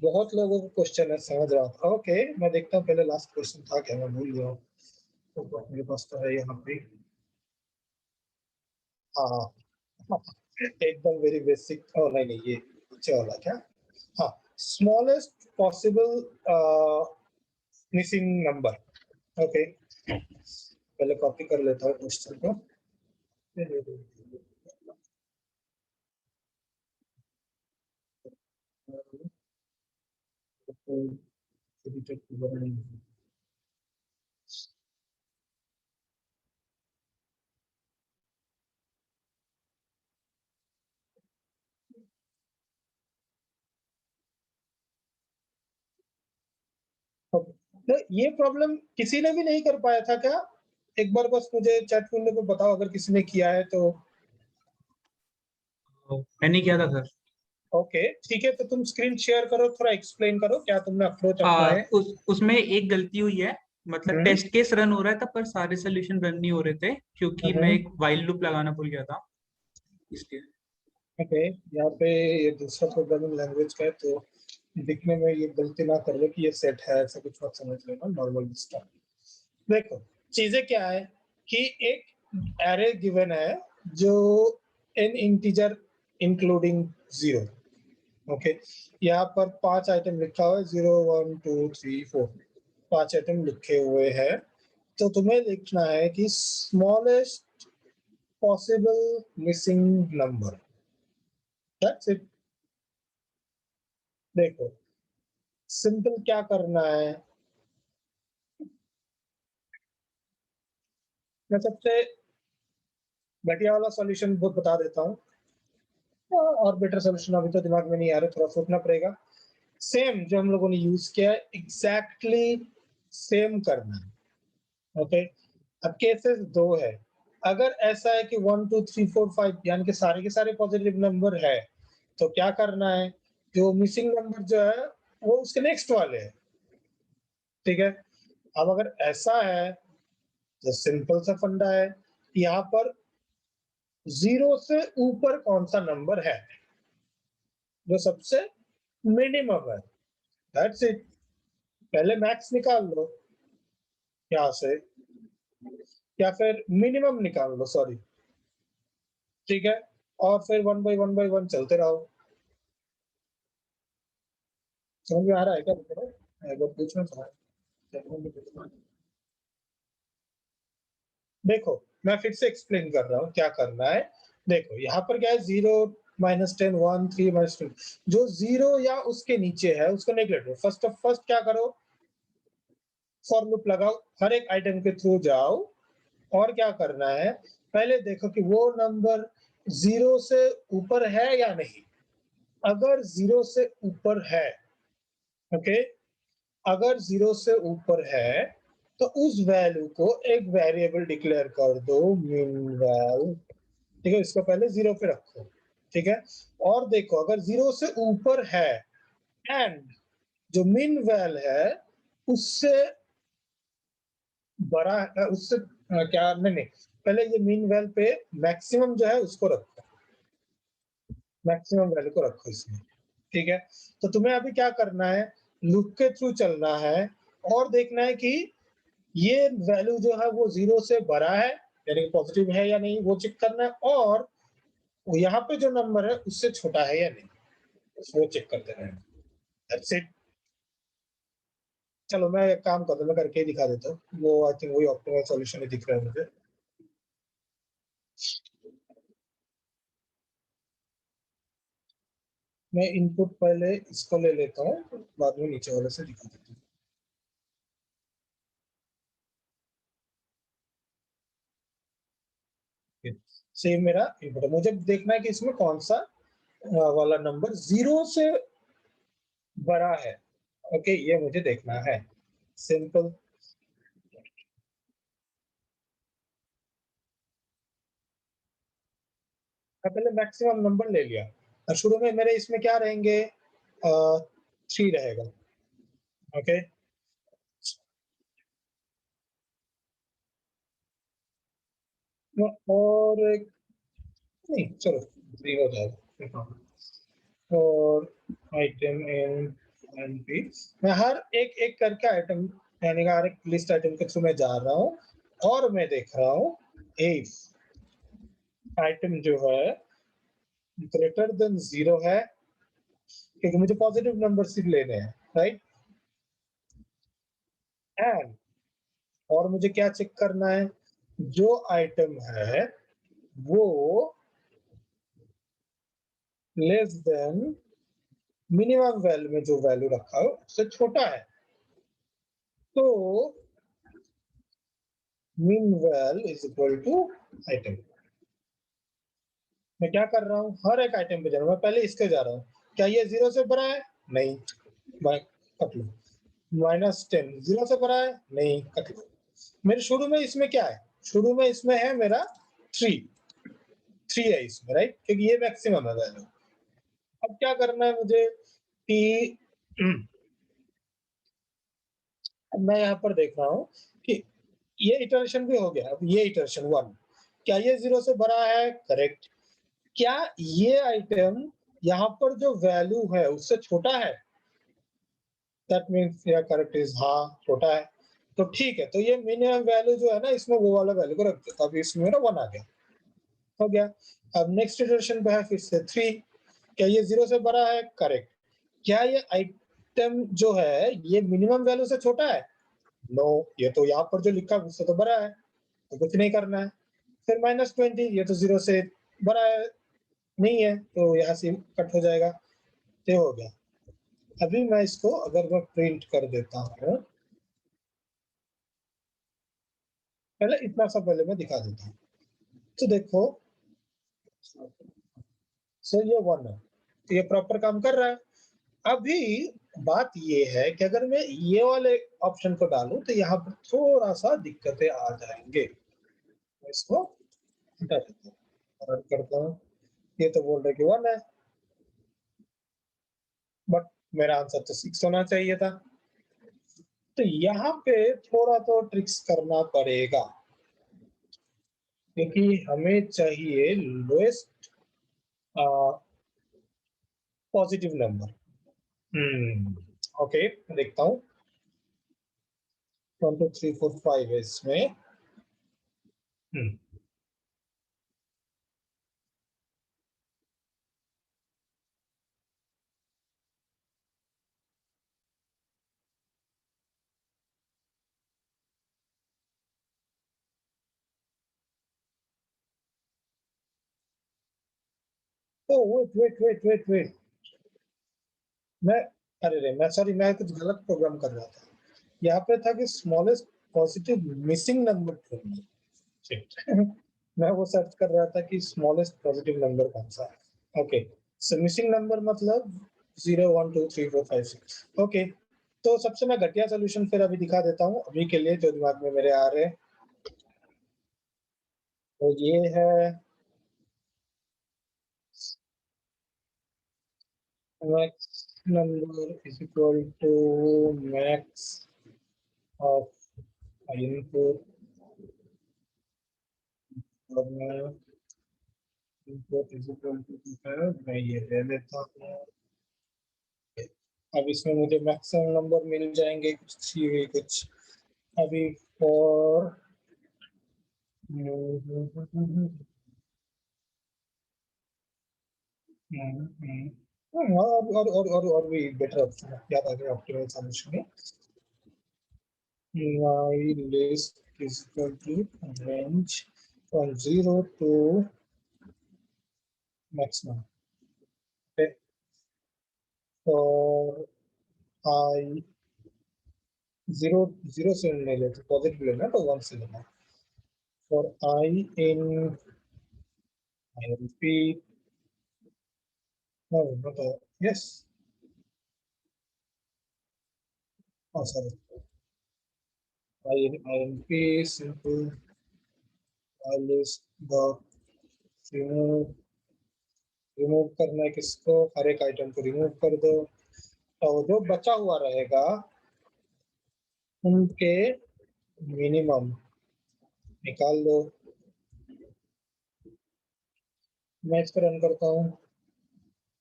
बहुत लोगों को क्वेश्चन है, समझ रहा था। ओके, मैं देखता हूँ पहले लास्ट क्वेश्चन था क्या, मैं भूल गया हूँ। तो मेरे पास तो है यहाँ पे। हाँ एकदम वेरी बेसिक। नहीं नहीं, ये नीचे वाला क्या? हाँ, smallest possible missing number. Okay, पहले कॉपी कर लेता हूँ क्वेश्चन को। तो ये प्रॉब्लम किसी ने भी नहीं कर पाया था क्या? एक बार बस मुझे चैट विंडो पे बताओ अगर किसी ने किया है तो। मैंने किया था सर। ओके ठीक है, तो तुम स्क्रीन शेयर करो, थोड़ा एक्सप्लेन करो क्या तुमने अप्रोच अपनाए। उसमें एक गलती हुई है, मतलब टेस्ट केस रन हो रहा था पर सारे सोल्यूशन रन नहीं हो रहे थे, क्योंकि मैं एक व्हाइल लूप लगाना भूल गया था इसलिए। ओके, यहाँ पे ये दूसरा प्रोग्रामिंग लैंग्वेज का है, तो दिखने में ये गलती ना कर लो कि ये सेट है, ऐसा कुछ मत समझ लेना, नॉर्मल स्टाफ। देखो चीजें क्या है कि एक एरे गिवन है जो n इंटीजर इंक्लूडिंग 0। ओके, यहाँ पर 5 आइटम लिखा हुआ है, 0 1 2 3 4, 5 आइटम लिखे हुए हैं। तो तुम्हें लिखना है कि smallest possible missing number, that's it. देखो सिंपल क्या करना है, मैं सबसे घटिया वाला सॉल्यूशन बहुत बता देता हूँ, और बेटर सॉल्यूशन अभी तो दिमाग में नहीं आ रहा, थोड़ा सोचना पड़ेगा। सेम जो हम लोगों ने यूज किया है एग्जैक्टली सेम करना है। ओके, अब केसेस दो है। अगर ऐसा है कि 1 2 3 4 5 यानी कि सारे के सारे पॉजिटिव नंबर है, तो क्या करना है, जो मिसिंग नंबर जो है वो उसके नेक्स्ट वाले है। ठीक है, अब अगर ऐसा है तो सिंपल सा फंडा है, यहाँ पर 0 से ऊपर कौन सा नंबर है जो सबसे मिनिमम है, दैट्स इट। पहले मैक्स निकाल लो यहाँ से, या फिर मिनिमम निकाल लो, सॉरी। ठीक है, और फिर 1 बाई 1 चलते रहो। समझ में आ रहा है क्या? अगर पूछना चाहे देखो, मैं फिर से एक्सप्लेन कर रहा हूँ क्या करना है। देखो यहाँ पर क्या है, 0 -10 1 3 -2, जो 0 या उसके नीचे है उसको नेगलेक्ट करो। फर्स्ट क्या करो, फॉर लूप लगाओ, हर एक आइटम के थ्रू जाओ, और क्या करना है, पहले देखो कि वो नंबर 0 से ऊपर है या नहीं। अगर 0 से ऊपर है, ओके, अगर 0 से ऊपर है तो उस वैल्यू को एक वेरिएबल डिक्लेयर कर दो, min val। ठीक है, इसको पहले 0 पे रखो। ठीक है, और देखो अगर 0 से ऊपर है एंड जो min val है उससे बड़ा, उससे क्या, नहीं, पहले ये min val पे मैक्सिमम जो है उसको रखो, मैक्सिमम वैल्यू को रखो इसमें। ठीक है, तो तुम्हें अभी क्या करना है, लूप के थ्रू चलना है, और देखना है कि ये वैल्यू जो है वो 0 से बड़ा है यानी पॉजिटिव है या नहीं वो चेक करना है, और यहाँ पे जो नंबर है उससे छोटा है या नहीं वो चेक करते रहना है। That's it. चलो मैं एक काम करता हूँ, मैं करके ही दिखा देता हूँ। वो आई थिंक वही ऑप्टिमल सॉल्यूशन ही दिख रहा है मुझे। मैं इनपुट पहले इसको ले लेता हूँ, बाद में नीचे वाले से दिखा देता हूँ। सेम मेरा इनपुट है, मुझे देखना है कि इसमें कौन सा वाला नंबर 0 से बड़ा है। ओके, ये मुझे देखना है। सिंपल। मैं पहले मैक्सिमम नंबर ले लिया और शुरू में मेरे इसमें क्या रहेंगे, 3 रहेगा। ओके, और नहीं चलो 3 हो जाएगा। और आइटम इन एनपी, मैं हर एक एक करके आइटम यानी हर एक लिस्ट आइटम के थ्रू मैं जा रहा हूँ और मैं देख रहा हूँ इफ आइटम जो है ग्रेटर देन 0 है, क्योंकि मुझे पॉजिटिव नंबर सिर्फ लेने हैं, राइट। एंड और मुझे क्या चेक करना है, जो आइटम है वो लेस देन मिनिमम वैल्यू में जो वैल्यू रखा है उससे छोटा है। तो min val is equal to item. मैं क्या कर रहा हूँ, हर एक आइटम पे जा रहा हूँ। मैं पहले इसके जा रहा हूँ, क्या ये 0 से बड़ा है, नहीं, कट लो। -10 0 से बड़ा है, नहीं, कट लो। मेरे शुरू में इसमें क्या है, शुरू में इसमें है मेरा 3 है इसमें, राइट, क्योंकि ये मैक्सिमम है वैल्यू। अब क्या करना है मुझे कि मैं यहाँ पर देख रहा हूँ कि ये इटरेशन भी हो गया। अब ये इटरेशन 1, क्या ये 0 से बड़ा है, करेक्ट। क्या ये आइटम यहाँ पर जो वैल्यू है उससे छोटा है, दैट मींस या करेक्ट इज हाँ छोटा है। तो ठीक है, तो ये मिनिमम वैल्यू जो है ना इसमें वो वाला वैल्यू को रख दो। अब इसमें मेरा 1 आ गया, हो गया। अब नेक्स्ट इटरेशन पे है फिर से 3, क्या ये 0 से बड़ा है, करेक्ट। क्या ये आइटम जो है ये मिनिमम वैल्यू से छोटा है, नो, ये तो यहाँ पर जो लिखा है उससे तो बड़ा है, तो कुछ नहीं करना है। फिर -20, ये तो 0 से बड़ा है, नहीं है, तो यहाँ से कट हो जाएगा। ये हो गया। अभी मैं इसको अगर मैं प्रिंट कर देता हूँ, पहले इतना सा पहले मैं दिखा देता हूँ। तो देखो, सो ये 1 है, तो ये प्रॉपर काम कर रहा है। अभी बात ये है कि अगर मैं ये वाले ऑप्शन को डालूं तो यहाँ पर थोड़ा सा दिक्कतें आ जाएंगे। मैं इसको हटा देता हूँ, रन करता हूँ। ये तो बोल रहे कि 1 है, बट मेरा आंसर तो 6 होना चाहिए था। तो यहाँ पे थोड़ा तो ट्रिक्स करना पड़ेगा, क्योंकि हमें चाहिए लोएस्ट पॉजिटिव नंबर। ओके, देखता हूँ। 1 2 3 4 5 है इसमें। Hmm wait wait wait wait wait, मैं अरे रे मैं सॉरी, मैं कुछ गलत प्रोग्राम कर रहा था। यहाँ पे था कि स्मॉलेस्ट पॉजिटिव मिसिंग नंबर ढूंढना। शिट। मैं वो सर्च कर रहा था कि स्मॉलेस्ट पॉजिटिव नंबर कौन सा है। ओके, सो मिसिंग नंबर मतलब 0 1 2 3 4 5 6। ओके, तो सबसे मैं घटिया सोल्यूशन फिर अभी दिखा देता हूँ अभी के लिए जो दिमाग में मेरे आ रहे हैं। तो ये है max number is equal to max of input, और मैं input is equal to जो है मैं ये ले लेता हूँ। अब इसमें मुझे मैक्सिमम नंबर मिल जाएंगे कुछ अभी फॉर और भी बेटर ऑप्शन याद आ गया ऑप्टिमल सॉल्यूशन में my list is equal to range from 0 to maximum. Okay. For I 0 से नहीं लेते पॉजिटिव लेना तो 1 से लेना. For I in I repeat no not a, yes oh sorry I simple I list the remove करना है किसको हर एक आइटम को रिमूव कर दो और जो बचा हुआ रहेगा उनके मिनिमम निकाल दो. मैं इसको रन करता हूँ.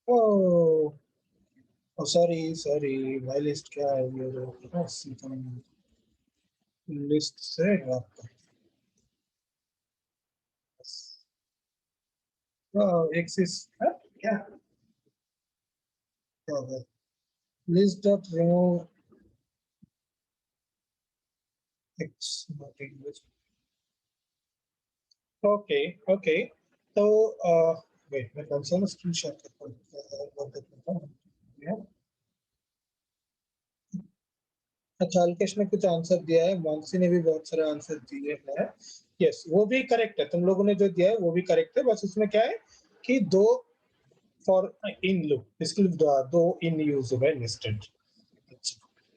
ओ सॉरी माय लिस्ट क्या है ये लिस्ट से ड्रॉप कर. एक्सिस क्या होगा list dot remove x not English. Okay तो वेट मैं कौन सा स्क्रीनशॉट करता हूँ. अच्छा अल्केश ने कुछ आंसर दिया है मानसी ने भी बहुत सारे आंसर दिए हैं. यस वो भी करेक्ट है तुम लोगों ने जो दिया है वो भी करेक्ट है बस उसमें क्या है कि दो फॉर इन लूप इसके लिए दो इन यूज हुए लिस्टेड.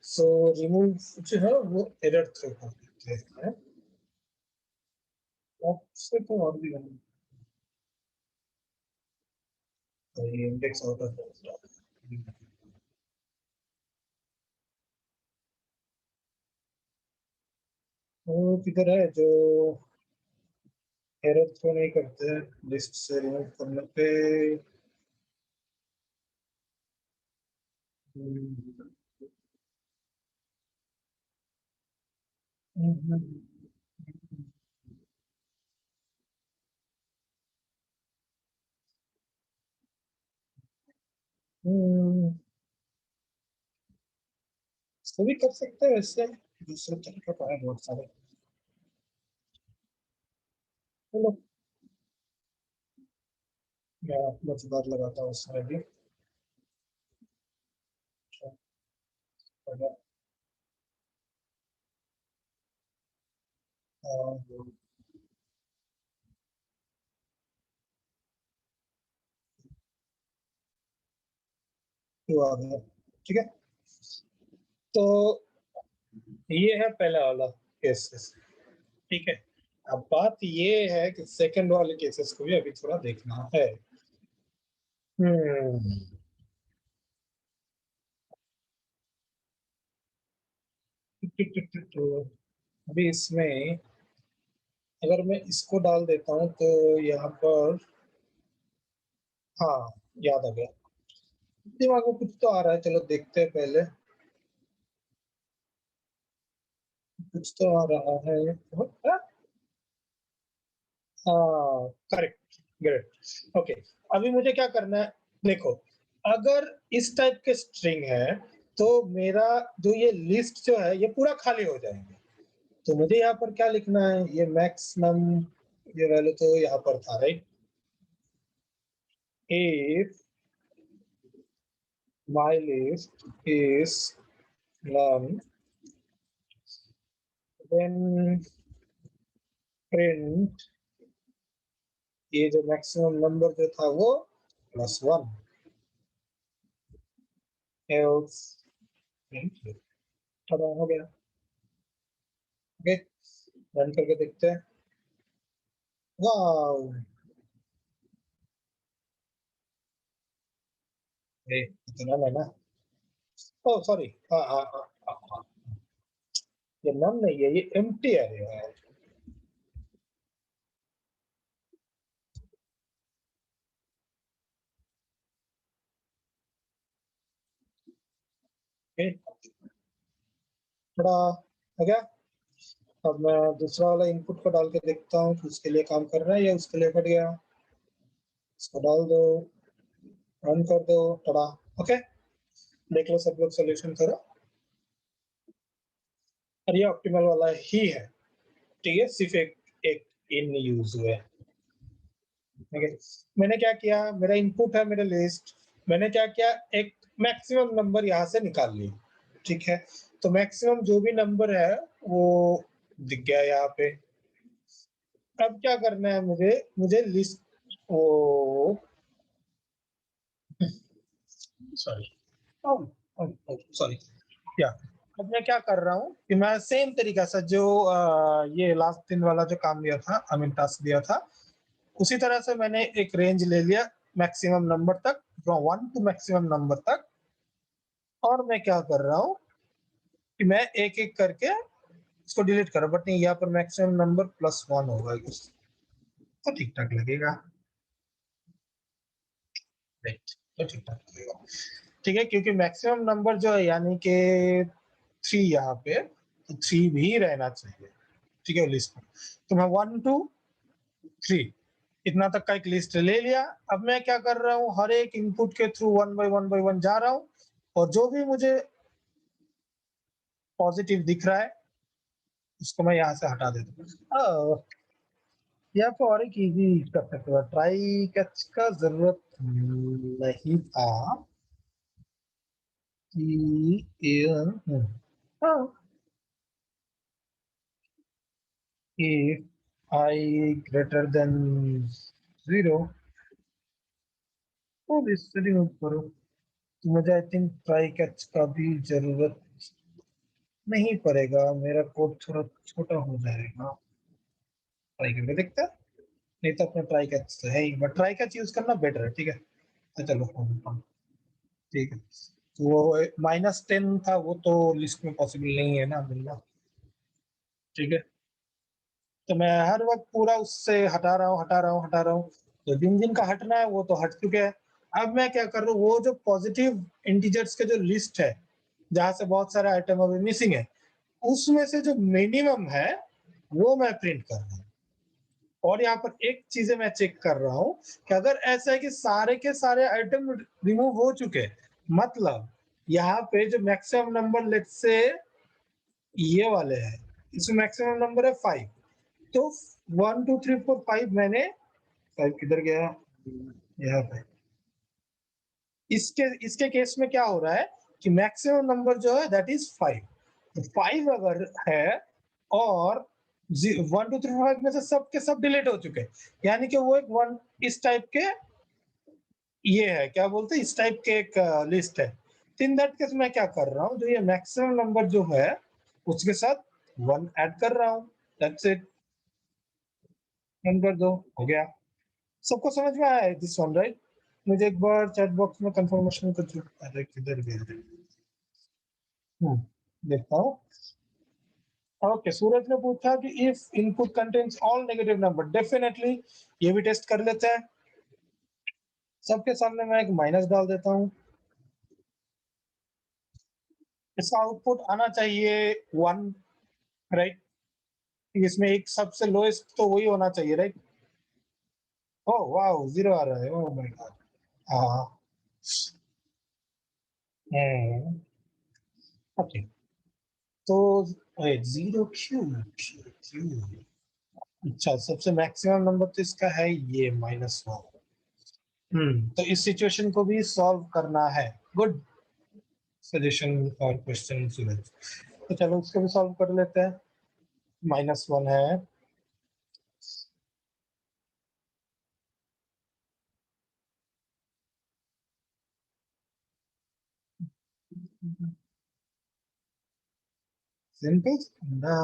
सो रिमूव जो है वो एरर थ्रो कर देते हैं से तो और भी तो ये इंडेक्स आउट ऑफ वो किधर है जो एरर थ्रो नहीं करते लिस्ट से रिमूव करने पे. सभी कर सकते हैं वैसे दूसरे तरीके तो है बहुत सारे. चलो मैं अपना जुगाड़ लगाता हूँ उसमें भी. आ गया ठीक है. तो ये है पहला वाला केसेस ठीक है. अब बात ये है कि सेकंड वाले केसेस को भी अभी थोड़ा देखना है. अभी इसमें अगर मैं इसको डाल देता हूँ तो यहाँ पर हाँ याद आ गया दिमाग में कुछ तो आ रहा है. चलो देखते हैं पहले कुछ तो आ रहा है. हाँ करेक्ट ग्रेट ओके. अभी मुझे क्या करना है देखो अगर इस टाइप के स्ट्रिंग है तो मेरा जो ये लिस्ट जो है ये पूरा खाली हो जाएंगे. तो मुझे यहाँ पर क्या लिखना है ये मैक्सिमम ये वैल्यू तो यहाँ पर था right. If my list is none then print ये जो मैक्सिमम नंबर जो था वो +1 else print खत्म हो गया. ओके रन करके देखते हैं. वाओ इतना लेना. ओह सॉरी हाँ हाँ हाँ हाँ ये नम नहीं है ये एम्प्टी है. ओके, थोड़ा हो गया। अब मैं दूसरा वाला इनपुट को डाल के देखता हूँ कि उसके लिए काम कर रहा है या उसके लिए कट गया। इसको डाल दो, रन कर दो, थोड़ा। ओके, देख लो सब लोग सोल्यूशन करो, और ये ऑप्टिमल वाला ही है, ठीक है, सिर्फ एक इन यूज हुआ है। ठीक है, मैंने क्या किया, मेरा इनपुट है मेरा लिस्ट, मैंने क्या किया, एक मैक्सिमम नंबर यहाँ से निकाल लिया। ठीक है, तो मैक्सिमम जो भी नंबर है वो दिख गया यहाँ पे। अब क्या करना है मुझे, मुझे लिस्ट, ओ सॉरी, सॉरी, क्या, अब मैं क्या कर रहा हूँ कि मैं सेम तरीका से जो ये लास्ट दिन वाला जो काम दिया था, आई मीन टास्क दिया था, उसी तरह से मैंने एक रेंज ले लिया मैक्सिमम नंबर तक, फ्रॉम 1 टू मैक्सिमम नंबर तक, और मैं क्या कर रहा हूँ कि मैं एक एक करके इसको डिलीट कर रहा हूँ, बट नहीं, यहाँ पर मैक्सिमम नंबर +1 होगा, तो ठीक ठाक लगेगा, राइट, तो ठीक ठाक लगेगा। ठीक है, क्योंकि मैक्सिमम नंबर जो है यानी कि 3 यहाँ पे, तो 3 भी रहना चाहिए। ठीक है, लिस्ट में तो मैं 1 2 3 इतना तक का एक लिस्ट ले लिया। अब मैं क्या कर रहा हूँ, हर एक इनपुट के थ्रू 1 बाय 1 जा रहा हूँ, और जो भी मुझे पॉजिटिव दिख रहा है उसको मैं यहाँ से हटा देता हूँ। यहाँ पे और एक इजी कर सकते हो, ट्राई कैच का जरूरत नहीं था कि हाँ, if I greater than 0 तो इस रिमूव करो, तो मुझे आई थिंक ट्राई कैच का भी जरूरत नहीं पड़ेगा, मेरा कोड थोड़ा छोटा हो जाएगा। ट्राई करके देखते हैं, नहीं तो अपना ट्राई कैच तो है ही, बट ट्राई कैच यूज करना बेटर है। ठीक है, तो चलो ठीक है, तो वो -10 था, वो तो लिस्ट में पॉसिबल नहीं है ना मिलना। ठीक है, तो मैं हर वक्त पूरा उससे हटा रहा हूँ, तो जिन जिन का हटना है वो तो हट चुके हैं। अब मैं क्या कर रहा हूँ, वो जो पॉजिटिव इंटीजर्स के जो लिस्ट है जहां से बहुत सारे आइटम अभी मिसिंग है, उसमें से जो मिनिमम है वो मैं प्रिंट कर रहा हूँ। और यहाँ पर एक चीजें मैं चेक कर रहा हूँ कि अगर ऐसा है कि सारे के सारे आइटम रिमूव हो चुके, मतलब यहाँ पे जो मैक्सिमम नंबर लेट से ये वाले हैं, इसमें मैक्सिमम नंबर है 5, तो 1 2 3 4 5 मैंने 5 किधर गया, यहाँ पे इसके इसके केस में क्या हो रहा है कि मैक्सिमम नंबर जो है दैट इज 5, तो 5 अगर है और 1 2 3 4 5 में से सब के सब डिलीट हो चुके, यानी कि वो एक वन इस टाइप के, ये है क्या बोलते हैं, इस टाइप के एक लिस्ट है। इन दैट केस मैं क्या कर रहा हूँ, जो ये मैक्सिमम नंबर जो है उसके साथ 1 ऐड कर रहा हूँ, दैट्स इट, नंबर 2 हो गया। सबको समझ में आया है दिस वन, राइट? मुझे एक बार चैट बॉक्स में कंफर्मेशन कुछ, अरे किधर गया, देखता हूँ। ओके, सूरज ने पूछा कि if input contains all negative number, definitely ये भी टेस्ट कर लेते हैं। सबके सामने मैं एक माइनस डाल देता हूँ, इसका आउटपुट आना चाहिए 1, राइट? इसमें एक सबसे लोएस्ट तो वही होना चाहिए, राइट? ओह वाओ, 0 आ रहा है, ओह माय गॉड। हाँ, ओके, तो 0 क्यों, अच्छा, सबसे मैक्सिमम नंबर तो इसका है ये -1। तो इस सिचुएशन को भी सॉल्व करना है। गुड सजेशन और क्वेश्चन सूरज, तो चलो उसको भी सॉल्व कर लेते हैं। -1 है, सिंपल ना,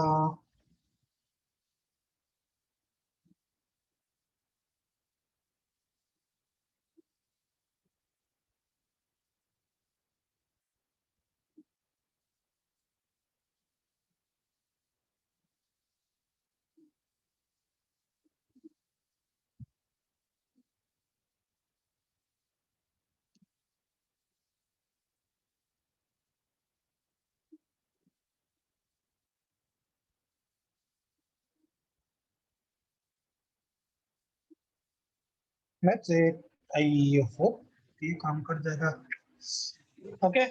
लेट्स आई होप ये काम कर जाएगा। Okay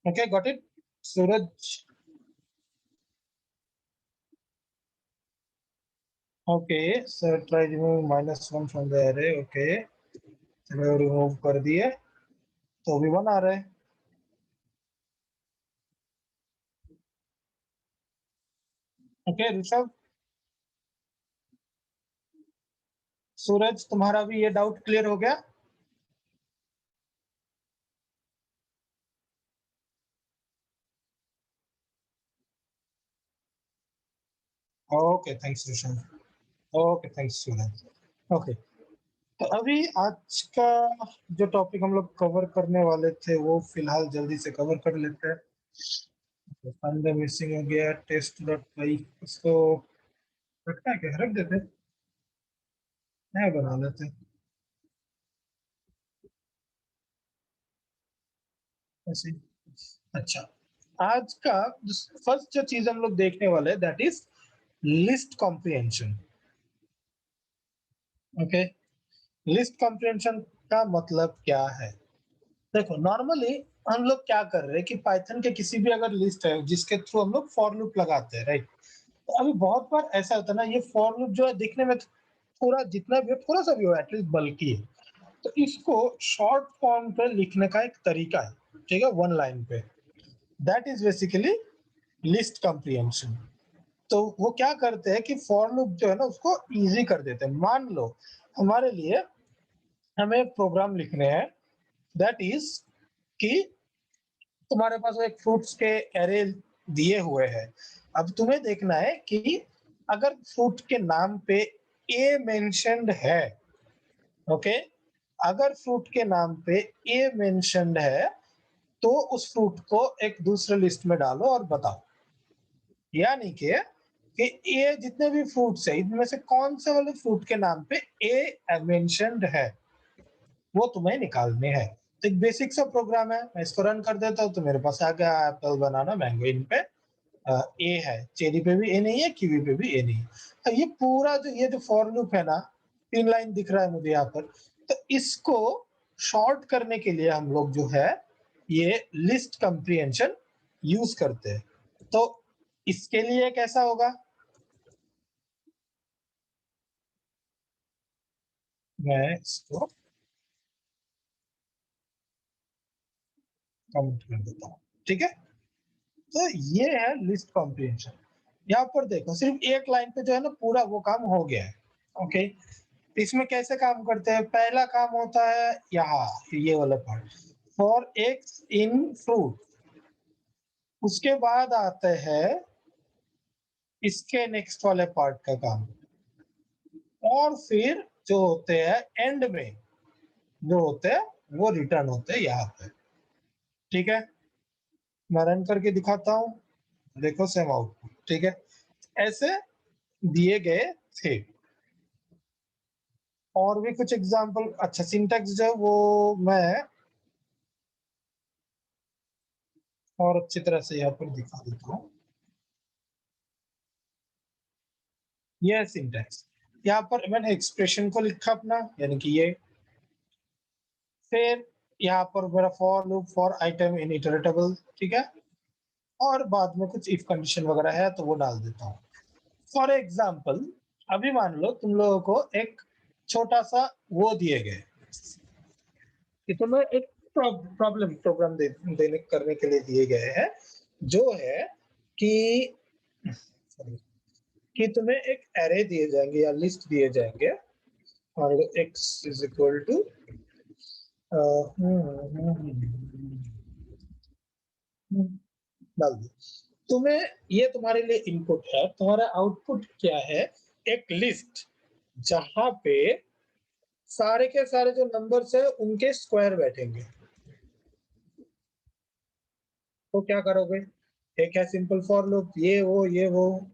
okay got it Suraj. Okay sir try remove -1 from the array. Okay चलो रिमूव कर दिए तो भी 1 आ रहा है। ओके ऋषभ सूरज तुम्हारा भी ये डाउट क्लियर हो गया? Okay thanks Rishabh. Okay thanks Suraj. Okay तो अभी आज का जो टॉपिक हम लोग कवर करने वाले थे वो फिलहाल जल्दी से कवर कर लेते हैं। फंडे मिसिंग हो गया टेस्ट डॉट पाई, इसको रखना है क्या? रख देते हैं, नया बना लेते हैं ऐसे ही। अच्छा आज का फर्स्ट जो चीज हम लोग देखने वाले हैं that is list comprehension. Okay list comprehension का मतलब क्या है? देखो नॉर्मली हम लोग क्या कर रहे हैं कि पाइथन के किसी भी अगर लिस्ट है जिसके थ्रू हम लोग फॉर लूप लगाते हैं, राइट? तो अभी बहुत बार ऐसा होता है ना, ये फॉर लूप जो है दिखने में थोड़ा जितना भी हो थोड़ा सा भी हो एटलीस्ट बल्कि है, तो इसको शॉर्ट फॉर्म पे लिखने का एक तरीका है, ठीक है, 1 लाइन पे। That is basically list comprehension. तो वो क्या करते हैं कि फॉर लूप जो है ना उसको इजी कर देते हैं। मान लो हमारे लिए हमें एक प्रोग्राम लिखने हैं दैट इज कि तुम्हारे पास एक फ्रूट्स के एरे दिए हुए हैं। अब तुम्हें देखना है कि अगर फ्रूट के नाम पे ए मेंशन्ड है, ओके, अगर फ्रूट के नाम पे ए मेंशन्ड है तो उस फ्रूट को एक दूसरे लिस्ट में डालो और बताओ। यानी कि ये जितने भी फ्रूट्स है इनमें से कौन से वाले फ्रूट के नाम पे ए मेंशन्ड है वो तुम्हें निकालने हैं। तो एक बेसिक सा प्रोग्राम है, मैं इसको रन कर देता हूँ तो मेरे पास आ गया एप्पल बनाना मैंगो। इन पे ए है, चेरी पे भी ए नहीं है, कीवी पे भी ए नहीं है। तो ये पूरा जो ये जो फॉर लूप है ना, 3 लाइन दिख रहा है मुझे यहाँ पर, तो इसको शॉर्ट करने के लिए हम लोग जो है ये लिस्ट कंप्रीहेंशन यूज करते हैं। तो इसके लिए कैसा होगा, मैं इसको कमेंट कर देता हूँ, ठीक है। तो ये है लिस्ट कॉम्प्रिहेंशन। यहाँ पर देखो सिर्फ 1 लाइन पे जो है ना पूरा वो काम हो गया है। ओके इसमें कैसे काम करते हैं? पहला काम होता है यहाँ ये वाला part, for x in fruit. उसके बाद आते हैं इसके नेक्स्ट वाले पार्ट का काम, और फिर जो होते हैं एंड में जो होते हैं वो रिटर्न होते हैं यहाँ पे, ठीक है। मैं रन करके दिखाता हूँ, देखो सेम आउटपुट, ठीक है। ऐसे दिए गए थे। और भी कुछ एग्जांपल, अच्छा सिंटैक्स जो है वो मैं और अच्छी तरह से यहाँ पर दिखा देता हूँ। ये सिंटैक्स, यहाँ पर मैंने एक्सप्रेशन को लिखा अपना, यानी कि ये। फिर यहाँ पर मेरा for loop for item in iterable, ठीक है। और बाद में कुछ इफ कंडीशन वगैरह है तो वो डाल देता हूँ। फॉर एग्जाम्पल अभी मान लो तुम लोगों को एक छोटा सा वो दिए गए कि तुम्हें एक प्रॉब्लम प्रोग्राम देने करने के लिए दिए गए हैं, जो है कि तुम्हें एक एरे दिए जाएंगे या लिस्ट दिए जाएंगे और x इज इक्वल टू डाल दो। तुम्हें ये तुम्हारे लिए इनपुट है, तुम्हारा आउटपुट क्या है? एक लिस्ट जहां पे सारे के सारे जो नंबर्स है उनके स्क्वायर बैठेंगे। तो क्या करोगे? एक है सिंपल फॉर लूप, ये वो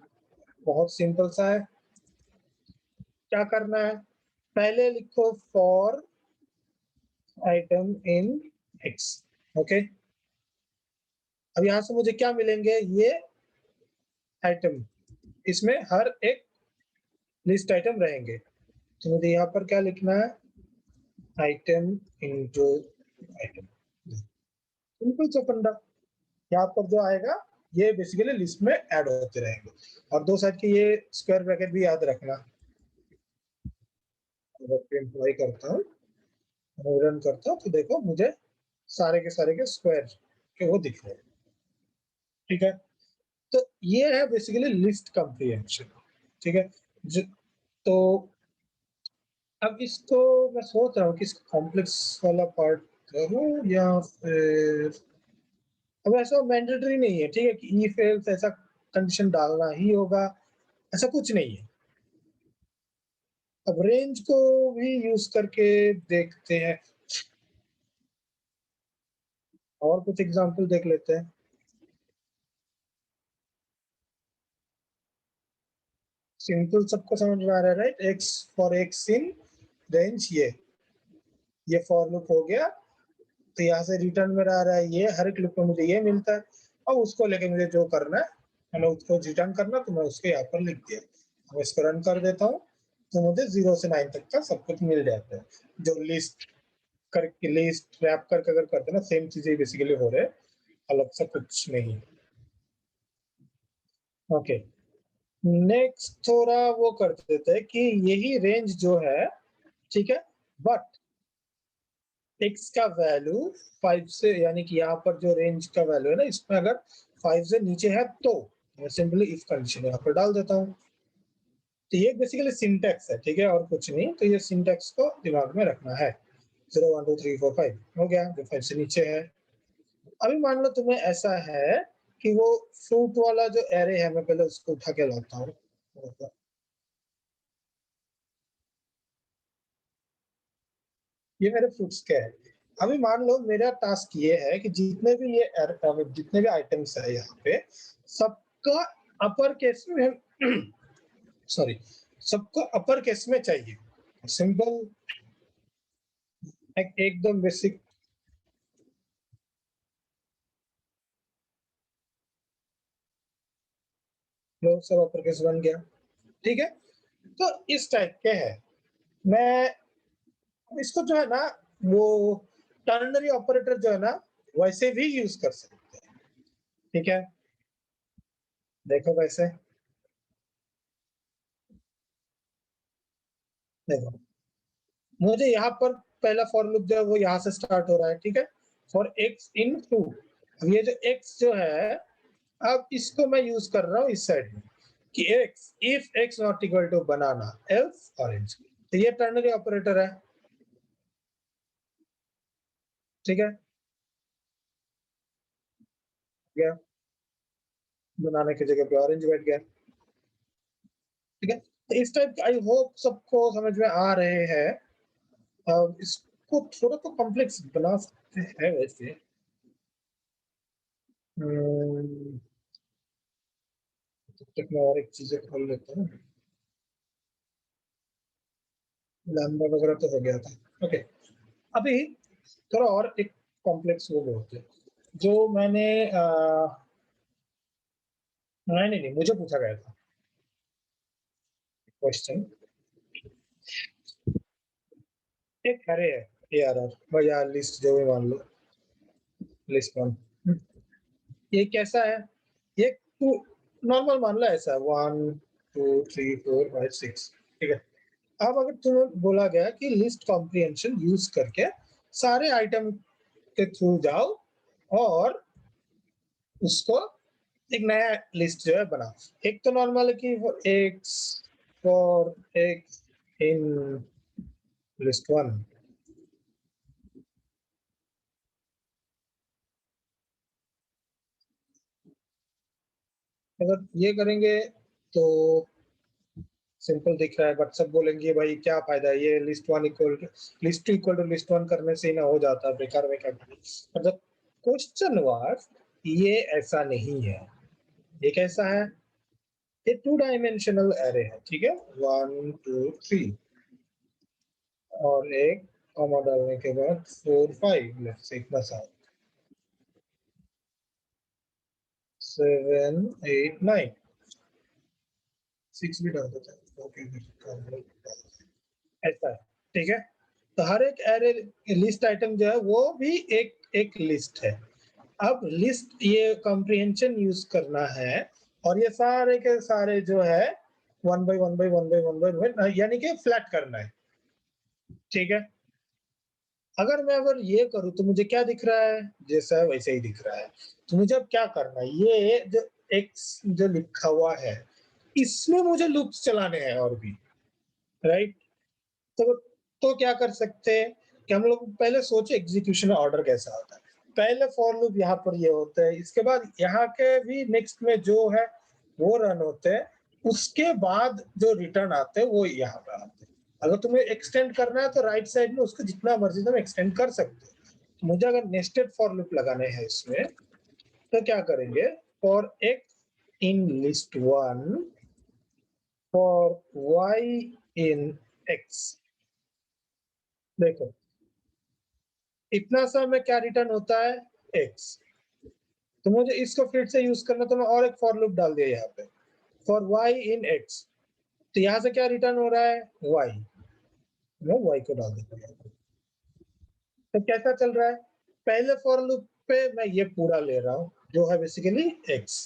बहुत सिंपल सा है। क्या करना है, पहले लिखो for item in x, okay. अब यहां से मुझे क्या मिलेंगे, ये आइटम, इसमें हर एक लिस्ट आइटम रहेंगे, तो मुझे यहाँ पर क्या लिखना है, आइटम इनटू आइटम, सिंपल सा फंडा। यहाँ पर जो आएगा ये बेसिकली लिस्ट में ऐड होते रहेंगे, और दो साइड के ये स्क्वायर ब्रैकेट भी याद रखना। अगर एम्प्लॉय करता हूँ, रन करता हूँ, तो देखो मुझे सारे के स्क्वायर के वो दिख रहे हैं, ठीक है। तो ये है बेसिकली लिस्ट कंप्रीहेंशन, ठीक है। तो अब इसको मैं सोच रहा हूँ कि इसको कॉम्प्लेक्स वाला पार्ट करूँ या फिर, अब ऐसा मैंडेटरी नहीं है, ठीक है, कि इफ एल्स ऐसा कंडीशन डालना ही होगा, ऐसा कुछ नहीं है। अब रेंज को भी यूज करके देखते हैं, और कुछ एग्जांपल देख लेते हैं। सिंपल सबको समझ में आ रहा है, right? X for x in range, ये फॉर लूप हो गया। तो यहाँ से रिटर्न में आ रहा है ये, हर एक लूप में मुझे ये मिलता है। अब उसको लेके मुझे जो करना है, मैंने उसको रिटर्न करना, तो मैं उसको यहाँ पर लिख दिया। अब इसको रन कर देता हूँ, तो मुझे 0 से 9 तक का सब कुछ मिल जाता है। जो लिस्ट करके, लिस्ट रैप करके अगर करते हैं ना, सेम चीजें बेसिकली हो रहे हैं, अलग से कुछ नहीं। ओके, नेक्स्ट थोड़ा वो कर देते हैं कि यही रेंज जो है, ठीक है, बट x का वैल्यू 5 से, यानी कि यहाँ पर जो रेंज का वैल्यू है ना, इसमें अगर 5 से नीचे है तो मैं सिंपली इफ कंडीशन यहाँ पर डाल देता हूँ। तो ये बेसिकली सिंटैक्स है, ठीक है, और कुछ नहीं। तो ये सिंटैक्स को दिमाग में रखना है। 0 1 2 3 4 5 हो गया, जो 5 से नीचे है। अभी मान लो तुम्हें ऐसा है कि वो फ्रूट वाला जो एरे है, मैं पहले उसको उठा के लाता हूँ। ये मेरे फ्रूट्स के है। अभी मान लो मेरा टास्क ये है कि जितने भी जितने भी आइटम्स है यहाँ पे, सबका अपर केस में सॉरी, सबको अपर केस में चाहिए। सिंपल, एकदम बेसिक। लो, सब अपर केस बन गया, ठीक है। तो इस टाइप के है। मैं इसको जो है ना, वो टर्नरी ऑपरेटर जो है ना, वैसे भी यूज कर सकते हैं, ठीक है। देखो कैसे, देखो मुझे यहाँ पर पहला फॉर लूप जो है वो यहाँ से स्टार्ट हो रहा है, ठीक है, फॉर एक्स इन टू। अब ये जो एक्स जो है, अब इसको मैं यूज कर रहा हूँ इस साइड में, कि x, if x not equal to banana else orange. तो ये टर्नरी ऑपरेटर है, ठीक है, गया, बनाने की जगह पे ऑरेंज बैठ गया, ठीक है। तो इस टाइप, आई होप सबको समझ में आ रहे हैं। अब इसको थोड़ा तो कॉम्प्लेक्स बना सकते हैं वैसे। तब तक मैं और एक चीजें खोल लेता हूँ। लैम्बा वगैरह तो हो गया था, ओके। अभी थोड़ा और एक कॉम्प्लेक्स वो होते हैं, जो मैंने नहीं नहीं नहीं, मुझे पूछा गया था क्वेश्चन। एक अरे है, ARR या लिस्ट, जो भी मान लो, लिस्ट वन। ये कैसा है, ये नॉर्मल मान लो, ऐसा 1 2 3 4 5 6, ठीक है। अब अगर तुम्हें बोला गया कि लिस्ट कॉम्प्रिहेंशन यूज करके सारे आइटम के थ्रू जाओ और उसको एक नया लिस्ट जो है बनाओ। एक तो नॉर्मल है कि for x in list one, अगर ये करेंगे तो सिंपल दिख रहा है, बट सब बोलेंगे भाई क्या फायदा है, ये list one equal to list one करने से ही ना हो जाता, बेकार में क्या करें। मतलब क्वेश्चन वाज, ये ऐसा नहीं है। ये कैसा है, ये 2 डायमेंशनल एरे है, ठीक है, 1 2 3 और एक कॉमा डालने के बाद 4 5 लेफ्ट से इतना सा 7 8 9 6 भी डाल देता है, ओके ऐसा है, ठीक है। तो हर एक एरे लिस्ट आइटम जो है वो भी एक एक लिस्ट है। अब लिस्ट ये कॉम्प्रिहेंशन यूज करना है और ये सारे के सारे जो है 1 बाय 1 बाय 1 बाय 1 बाय 1 यानी कि फ्लैट करना है, ठीक है। अगर ये करूँ तो मुझे क्या दिख रहा है, जैसा है वैसे ही दिख रहा है। तो मुझे अब क्या करना है, ये जो एक्स जो लिखा हुआ है इसमें मुझे लूप्स चलाने हैं और भी, राइट। तो क्या कर सकते हैं कि हम लोग पहले सोचे एग्जीक्यूशन ऑर्डर कैसा होता है। पहले फॉर लूप यहाँ पर ये होता है, इसके बाद यहाँ के भी नेक्स्ट में जो है वो रन होते हैं, उसके बाद जो रिटर्न आते हैं वो यहाँ पर आते हैं। अगर तुम्हें एक्सटेंड करना है तो राइट साइड में उसको जितना मर्जी तुम एक्सटेंड कर सकते हो। मुझे अगर नेस्टेड फॉर लूप लगाने हैं इसमें तो क्या करेंगे, for x in list 1 for y in x. देखो इतना सा में क्या रिटर्न होता है, x। तो मुझे इसको फिर से यूज करना, तो मैं और एक फॉर लूप डाल दिया यहाँ पे, फॉर y इन x। तो यहाँ से क्या रिटर्न हो रहा है, y। मैं y को डाल देता हूँ। तो कैसा चल रहा है, पहले फॉर लूप पे मैं ये पूरा ले रहा हूँ जो है बेसिकली x।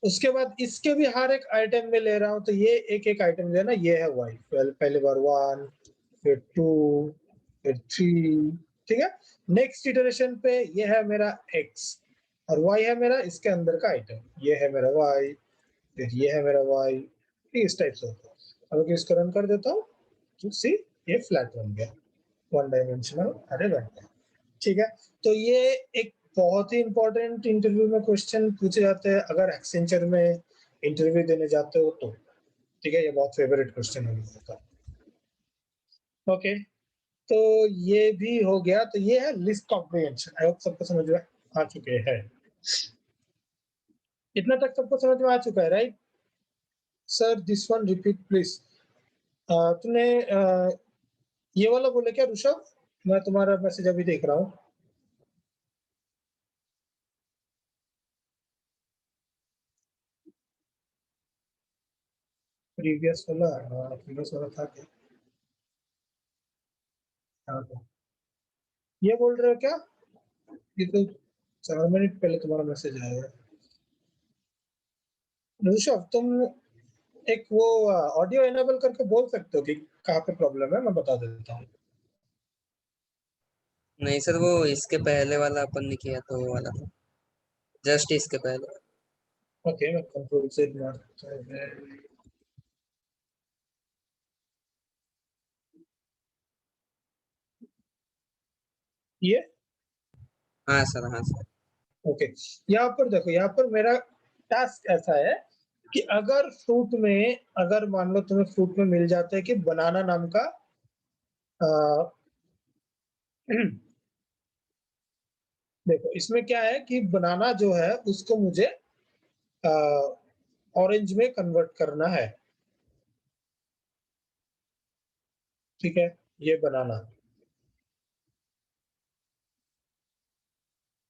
उसके बाद इसके भी हर एक आइटम में ले रहा हूँ, तो ये एक एक आइटम जो है ना ये है y। पहले बार 1 फिर 2 फिर 3, ठीक है। नेक्स्ट इटरेशन पे ये है मेरा x और y है मेरा इसके अंदर का आइटम, ये है मेरा y फिर ये है मेरा y, इस टाइप से होता है। अब इसको रन कर देता हूँ तो सी ये फ्लैट बन गया, 1 डायमेंशनल अरे बन गया, ठीक है। तो ये एक बहुत ही इंपॉर्टेंट इंटरव्यू में क्वेश्चन पूछे जाते हैं अगर एक्सेंचर में इंटरव्यू देने जाते हो तो, ठीक है। ये बहुत फेवरेट क्वेश्चन है मेरा। ओके तो ये भी हो गया, तो ये है लिस्ट कॉम्प्रिहेंशन। आई होप सबको समझ में आ चुके हैं, इतना तक सबको समझ में आ चुका है, right. Sir this one repeat please. तुमने ये वाला बोले क्या ऋषभ, मैं तुम्हारा मैसेज अभी देख रहा हूँ। प्रीवियस वाला था क्या, हाँ, ये बोल रहे हो क्या, ये तो 4 मिनट पहले तुम्हारा मैसेज आया है। ऋषभ तुम एक वो ऑडियो एनेबल करके बोल सकते हो कि कहाँ पे प्रॉब्लम है, मैं बता देता हूँ। नहीं सर, वो इसके पहले वाला अपन ने किया तो वो वाला था, जस्ट इसके पहले। ओके मैं कंट्रोल से ये हाँ सर, हाँ सर। ओके। यहाँ पर देखो, यहाँ पर मेरा टास्क ऐसा है कि अगर फ्रूट में, अगर मान लो तुम्हें फ्रूट में मिल जाता है कि बनाना नाम का देखो इसमें क्या है कि बनाना जो है उसको मुझे ऑरेंज में कन्वर्ट करना है, ठीक है। ये बनाना,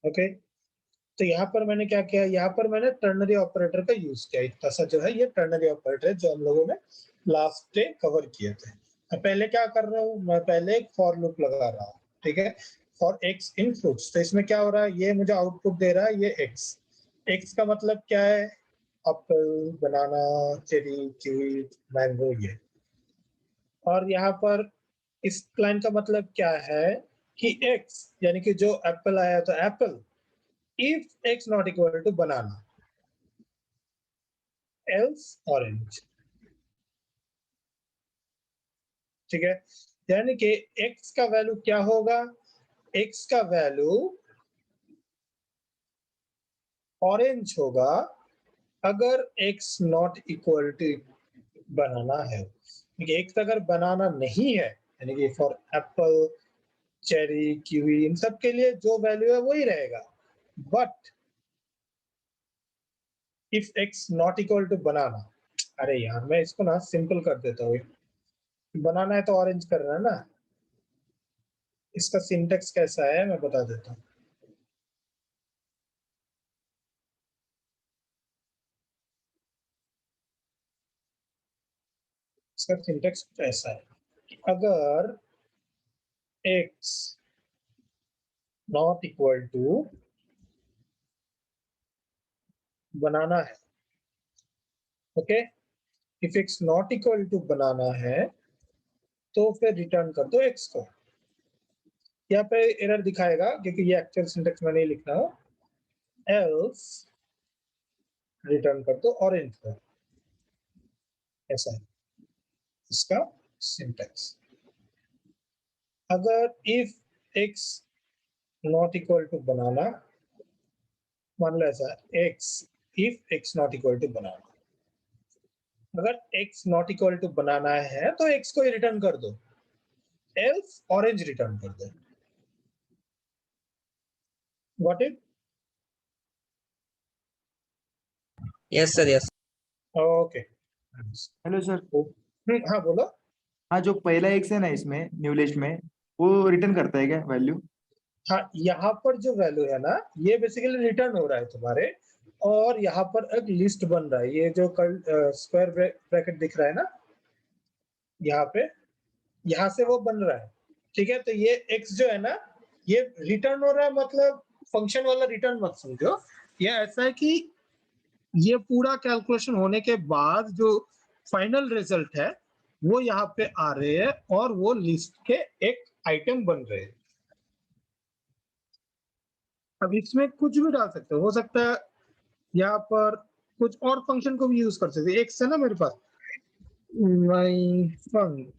ओके। तो यहाँ पर मैंने क्या किया, यहाँ पर मैंने टर्नरी ऑपरेटर का यूज किया। इतना सा जो है ये टर्नरी ऑपरेटर है जो हम लोगों ने लास्ट डे कवर किए थे। मैं पहले क्या कर रहा हूँ, मैं पहले एक फॉर लूप लगा रहा हूँ, ठीक है। फॉर एक्स इन फ्रूट्स, तो इसमें क्या हो रहा है, ये मुझे आउटपुट दे रहा है ये एक्स। एक्स का मतलब क्या है, apple banana cherry kiwi mango ये। और यहाँ पर इस लाइन का मतलब क्या है कि एक्स यानी कि जो एप्पल आया तो Apple, if x not equal to banana else orange, ठीक है। यानी कि x का वैल्यू क्या होगा, x का वैल्यू ऑरेंज होगा अगर x not equal to banana है। x अगर बनाना नहीं है यानी कि फॉर एप्पल चेरी कीवी इन सब के लिए जो वैल्यू है वही रहेगा, but if x not equal to banana अरे यार मैं इसको ना सिंपल कर देता हूँ, बनाना है तो ऑरेंज करना है ना। इसका सिंटेक्स कैसा है मैं बता देता हूँ। इसका सिंटेक्स ऐसा है, अगर x not equal to banana है, okay, if x not equal to banana है तो फिर रिटर्न कर दो x को। यहाँ पे एरर दिखाएगा क्योंकि ये एक्चुअल सिंटेक्स में नहीं लिखना हो, एल्स रिटर्न कर दो ऑरेंज को। ऐसा है इसका सिंटेक्स। अगर if x not equal to banana, मान लो ऐसा x, if x not equal to banana, अगर x not equal to banana है तो x को ही रिटर्न कर दो, एल्स ऑरेंज रिटर्न कर दो। Got it? Yes sir yes. Okay. Hello sir. हाँ बोलो। हाँ, जो पहला एक्स है ना इसमें न्यू लिस्ट में, वो रिटर्न करता है क्या वैल्यू? हाँ, यहाँ पर जो वैल्यू है ना ये बेसिकली रिटर्न हो रहा है तुम्हारे, और यहाँ पर एक लिस्ट बन रहा है, ये जो स्क्वायर ब्रैकेट दिख रहा है ना यहाँ पे, यहाँ से वो बन रहा है। ठीक है, तो ये x जो है ना ये रिटर्न हो रहा है, मतलब फंक्शन वाला रिटर्न मत समझो, ये ऐसा है कि ये पूरा कैलकुलेशन होने के बाद जो फाइनल रिजल्ट है वो यहाँ पे आ रहे हैं और वो लिस्ट के एक आइटम बन रहे हैं। अब इसमें कुछ भी डाल सकते हो सकता है यहाँ पर कुछ और फंक्शन को भी यूज कर सकते हैं। एक्स है ना मेरे पास, माई फंक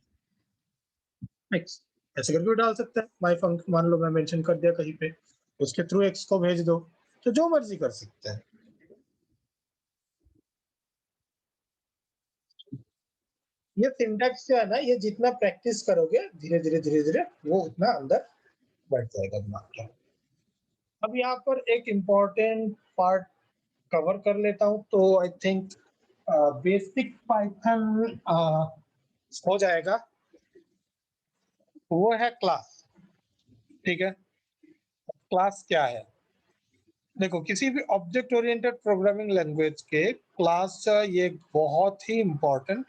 एक्स, ऐसे करके भी डाल सकता है। माई फंक मान लो मैं मेंशन कर दिया कहीं पे, उसके थ्रू एक्स को भेज दो, तो जो मर्जी कर सकते हैं। ये सिंटैक्स जो है ना ये जितना प्रैक्टिस करोगे धीरे धीरे धीरे धीरे वो उतना अंदर बैठ जाएगा दिमाग के। अब यहाँ पर एक इम्पोर्टेंट पार्ट कवर कर लेता हूँ, तो आई थिंक बेसिक पाइथन हो जाएगा। वो है क्लास। ठीक है, क्लास क्या है? देखो किसी भी ऑब्जेक्ट ओरिएंटेड प्रोग्रामिंग लैंग्वेज के क्लास ये बहुत ही इम्पोर्टेंट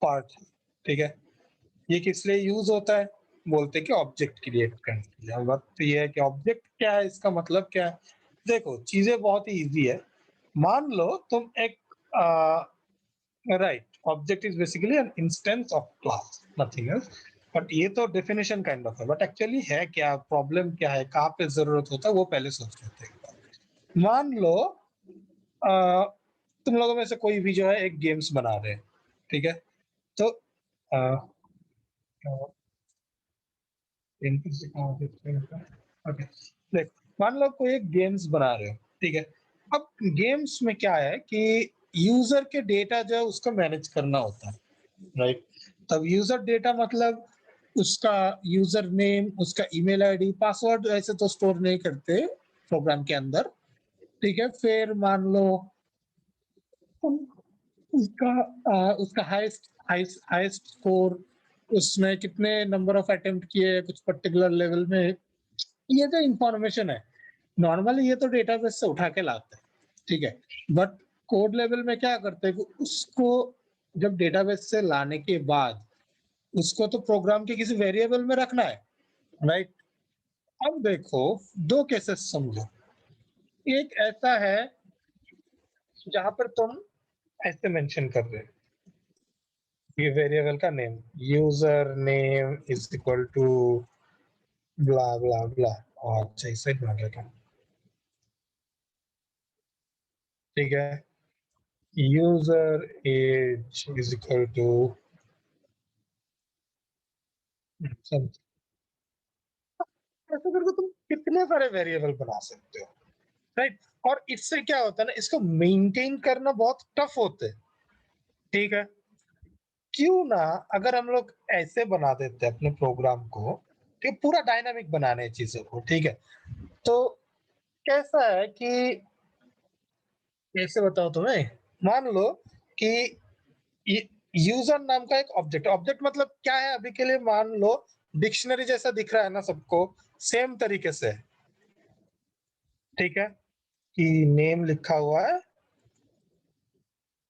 पार्ट है। ठीक है, ये किस लिए यूज होता है? बोलते कि ऑब्जेक्ट क्रिएट करने के लिए। अब बात ये है कि ऑब्जेक्ट क्या है, इसका मतलब क्या है। देखो चीजें बहुत ही इजी है। मान लो तुम एक right, object is basically an instance of class, nothing else. But ये तो डेफिनेशन काइंड ऑफ है, बट एक्चुअली है क्या, प्रॉब्लम क्या है, कहाँ पे जरूरत होता है वो पहले सोच लेते हैं। मान लो तुम लोगों में से कोई भी जो है एक गेम्स बना रहे हैं, ठीक है, तो ओके, देख मान लो कोई एक गेम्स बना रहे हो, ठीक है। अब गेम्स में क्या है कि यूजर के डेटा जो है उसको मैनेज करना होता है, राइट। तब यूजर डेटा मतलब उसका यूजर नेम, उसका ईमेल आईडी, पासवर्ड ऐसे तो स्टोर नहीं करते प्रोग्राम के अंदर, ठीक है। फिर मान लो उसका हाईएस्ट हाईएस्ट स्कोर, उसने कितने नंबर ऑफ अटेम्प्ट किए कुछ पर्टिकुलर लेवल में, ये जो इंफॉर्मेशन है नॉर्मली ये तो डेटाबेस से उठा के लाते हैं, ठीक है। बट कोड लेवल में क्या करते हैं कि उसको जब डेटाबेस से लाने के बाद उसको तो प्रोग्राम के किसी वेरिएबल में रखना है, राइट। अब देखो दो केसेस समझो। एक ऐसा है जहां पर तुम ऐसे मेंशन कर रहे हो ये वेरिएबल का name, user name is equal to blah blah blah, और अच्छा इसे बना लेता हूं, ठीक है। User age is equal to, ऐसे करके तुम कितने सारे वेरिएबल बना सकते हो, राइट। और इससे क्या होता है ना, इसको मेंटेन करना बहुत टफ होता है, ठीक है। क्यों ना अगर हम लोग ऐसे बना देते हैं अपने प्रोग्राम को, ठीक, पूरा डायनामिक बनाने चीजों को, ठीक है। तो कैसा है कि कैसे बताओ तुम्हें, मान लो कि यूजर नाम का एक ऑब्जेक्ट, ऑब्जेक्ट मतलब क्या है अभी के लिए, मान लो डिक्शनरी जैसा दिख रहा है ना सबको, सेम तरीके से, ठीक है, कि नेम लिखा हुआ है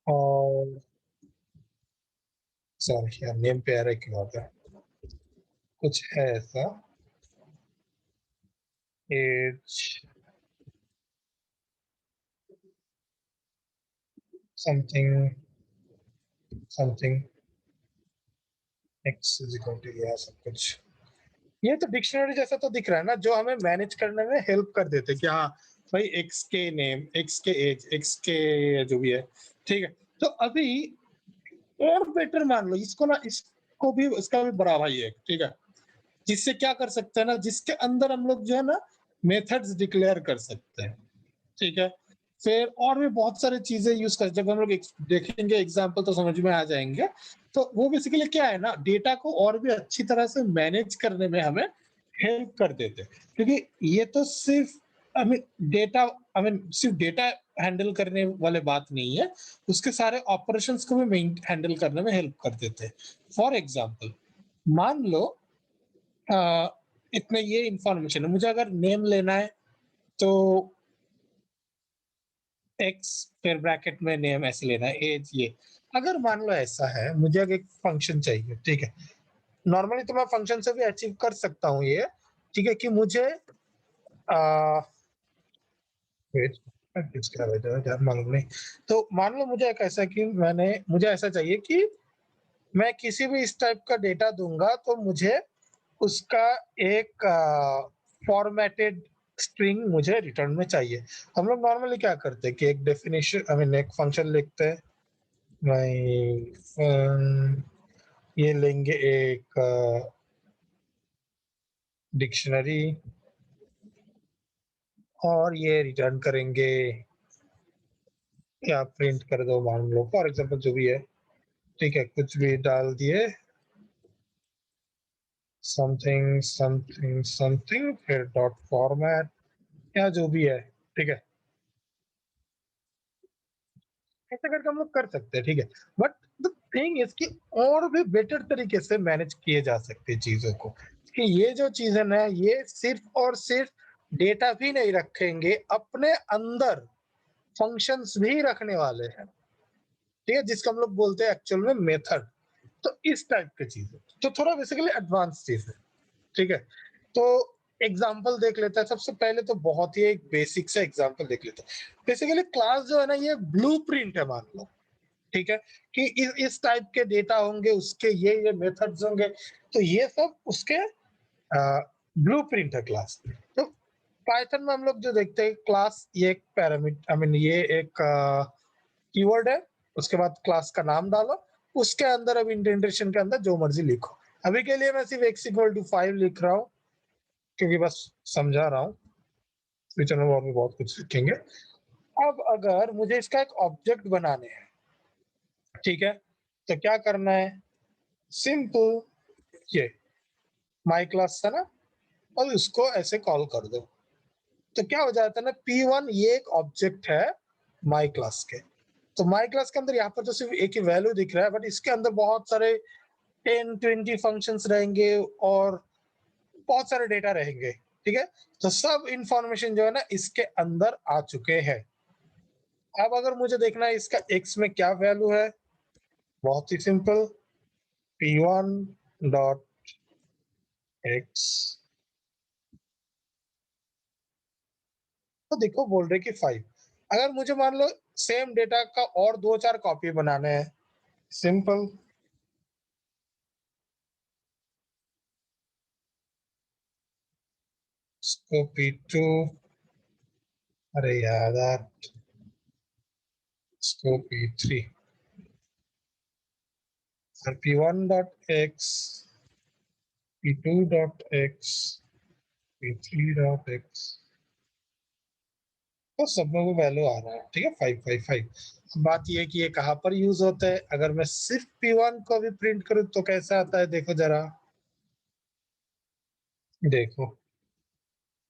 और सॉरी यार नेम पे एरर क्यों आता है, कुछ है ऐसा, as something something x is equal to या सब कुछ, ये तो डिक्शनरी जैसा तो दिख रहा है ना, जो हमें मैनेज करने में हेल्प कर देते कि हाँ भाई एक्स के नेम, एक्स के एज, एक्स के जो भी है, ठीक है। तो अभी और बेटर मान लो इसको ना, इसको भी, इसका भी बड़ा भाई है, ठीक है, जिससे क्या कर सकते हैं ना, जिसके अंदर हम लोग जो है ना मेथड्स डिक्लेयर कर सकते हैं, ठीक है। फिर और भी बहुत सारी चीजें यूज कर, जब हम लोग देखेंगे एग्जांपल तो समझ में आ जाएंगे। तो वो बेसिकली क्या है ना, डेटा को और भी अच्छी तरह से मैनेज करने में हमें हेल्प कर देते हैं, क्योंकि ये तो सिर्फ डेटा, सिर्फ डेटा हैंडल करने वाले बात नहीं है, उसके सारे ऑपरेशंस को भी हैंडल करने में हेल्प कर देते हैं। फॉर एग्जाम्पल मान लो इतने ये इंफॉर्मेशन है, मुझे अगर नेम लेना है तो एक्स फिर ब्रैकेट में नेम ऐसे लेना है, एज ये, अगर मान लो ऐसा है, मुझे अगर एक फंक्शन चाहिए, ठीक है, नॉर्मली तो मैं फंक्शन से भी अचीव कर सकता हूँ ये, ठीक है, कि मुझे मालूम नहीं, तो मान लो मुझे एक ऐसा कि मुझे ऐसा चाहिए कि मैं किसी भी इस टाइप का डेटा दूंगा तो मुझे उसका एक फॉर्मेटेड स्ट्रिंग मुझे रिटर्न में चाहिए। हम लोग नॉर्मली क्या करते हैं कि एक डेफिनेशन एक फंक्शन लिखते हैं, ये लेंगे एक डिक्शनरी और ये रिटर्न करेंगे, या प्रिंट कर दो मान लो फॉर एग्जांपल जो भी है, ठीक है, कुछ भी डाल दिए, समथिंग समथिंग समथिंग फिर डॉट फॉर्मेट या जो भी है, ठीक है, ऐसा करके हम लोग कर सकते हैं, ठीक है। बट द थिंग इसकी और भी बेटर तरीके से मैनेज किए जा सकते हैं चीजों को, कि ये जो चीज है ना, ये सिर्फ और सिर्फ डेटा भी नहीं रखेंगे, अपने अंदर फंक्शंस भी रखने वाले हैं, ठीक है, जिसको हम लोग बोलते हैं एक्चुअल में मेथड। तो इस टाइप की चीज है, तो थोड़ा बेसिकली एडवांस चीज है, ठीक है। तो एग्जाम्पल देख लेते हैं, सबसे पहले तो बहुत ही एक बेसिक से एग्जाम्पल देख लेते हैं। बेसिकली क्लास जो है ना, ये ब्लूप्रिंट है मान लो, ठीक है, कि इस टाइप के डेटा होंगे, उसके ये मेथड्स होंगे, तो ये सब उसके ब्लूप्रिंट है क्लास। तो पाइथन में हम लोग जो देखते हैं क्लास, ये एक पैरामीटर, ये एक कीवर्ड है, उसके बाद क्लास का नाम डालो, उसके अंदर अब इंडेंटेशन के अंदर जो मर्जी लिखो। अभी के लिए मैं सिर्फ x=5 लिख रहा हूँ, क्योंकि बस समझा रहा हूँ, फ्यूचर में और भी बहुत कुछ लिखेंगे। अब अगर मुझे इसका एक ऑब्जेक्ट बनाने हैं, ठीक है, तो क्या करना है, सिंपल, ये माई क्लास था ना, और उसको ऐसे कॉल कर दो, तो क्या हो जाता है ना, P1 ये एक ऑब्जेक्ट है माई क्लास के। तो माई क्लास के अंदर यहाँ पर तो सिर्फ एक ही वैल्यू दिख रहा है, बट इसके अंदर बहुत सारे 10-20 फंक्शंस रहेंगे और बहुत सारे डेटा रहेंगे, ठीक है। तो सब इंफॉर्मेशन जो है ना इसके अंदर आ चुके हैं। अब अगर मुझे देखना है इसका x में क्या वैल्यू है, बहुत ही सिंपल, p1 डॉट x, तो देखो बोल रहे कि 5। अगर मुझे मान लो सेम डेटा का और 2-4 कॉपी बनाने हैं, सिंपल, इसको p2, अरे यार इसको p3 और p1 dot x, p2 dot x, p3 dot x, तो सब में वो वैल्यू आ रहा है, ठीक है, 555। बात ये है कि ये कहाँ पर यूज होता है, अगर मैं सिर्फ p1 को भी प्रिंट करूँ तो कैसा आता है, देखो जरा, देखो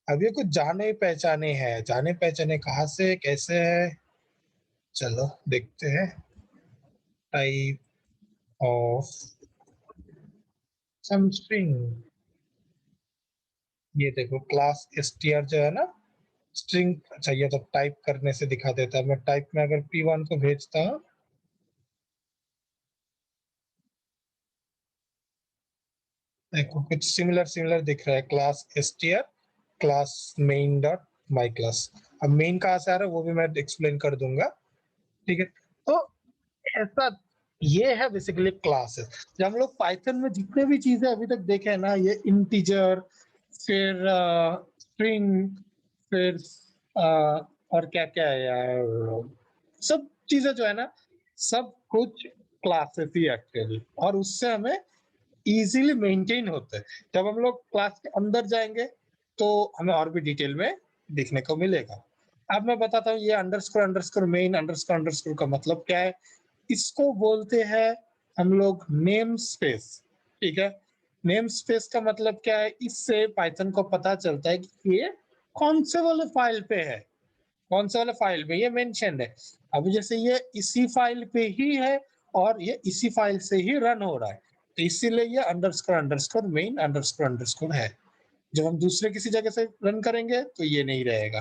अब ये कुछ जाने पहचाने हैं, जाने पहचाने कहाँ से कैसे है, चलो देखते हैं, टाइप ऑफ सम स्ट्रिंग। ये देखो क्लास str जो है ना स्ट्रिंग, अच्छा ये तो टाइप करने से दिखा देता है। मैं टाइप में अगर p1 को भेजता हूँ, देखो कुछ सिमिलर दिख रहा है, class str class main dot my class. अब मेन कहाँ से आ रहा है वो भी मैं एक्सप्लेन कर दूंगा, ठीक है। तो ऐसा ये है बेसिकली क्लासेस। जब हम लोग पाइथन में जितने भी चीजें अभी तक देखे हैं ना, ये इंटीजर, फिर स्ट्रिंग, फिर और क्या क्या है यार, सब चीजें जो है ना, सब कुछ क्लासेस ही एक्चुअली, और उससे हमें इजीली मेंटेन होते हैं। जब हम लोग क्लास के अंदर जाएंगे तो हमें और भी डिटेल में देखने को मिलेगा। अब मैं बताता हूँ ये underscore underscore main underscore underscore का मतलब क्या है। इसको बोलते हैं हम लोग नेम स्पेस, ठीक है। नेम स्पेस का मतलब क्या है, इससे पाइथन को पता चलता है कि ये कौन से वाले फाइल पे है, कौन से वाले फाइल पे ये मेंशन है। अभी जैसे ये इसी फाइल पे ही है और ये इसी फाइल से ही रन हो रहा है, तो इसीलिए ये underscore underscore main underscore underscore है। जब हम दूसरे किसी जगह से रन करेंगे तो ये नहीं रहेगा,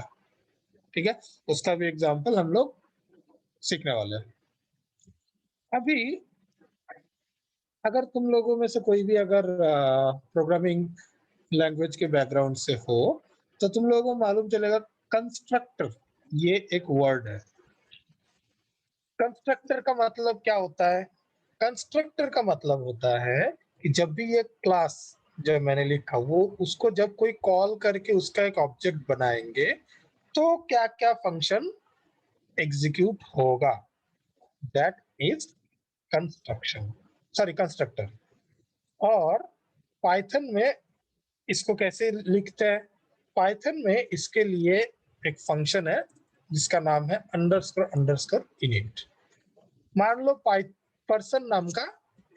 ठीक है। उसका भी एग्जांपल हम लोग सीखने वाले हैं अभी। अगर तुम लोगों में से कोई भी अगर प्रोग्रामिंग लैंग्वेज के बैकग्राउंड से हो तो तुम लोगों को मालूम चलेगा कंस्ट्रक्टर ये एक वर्ड है। कंस्ट्रक्टर का मतलब क्या होता है? कंस्ट्रक्टर का मतलब होता है कि जब भी ये क्लास जो मैंने लिखा वो उसको जब कोई कॉल करके उसका एक ऑब्जेक्ट बनाएंगे तो क्या क्या फंक्शन एग्जीक्यूट होगा, that is construction, sorry constructor. और पाइथन में इसको कैसे लिखते हैं? पाइथन में इसके लिए एक फंक्शन है जिसका नाम है अंडरस्कोर अंडरस्कोर इनिट। मान लो पर्सन नाम का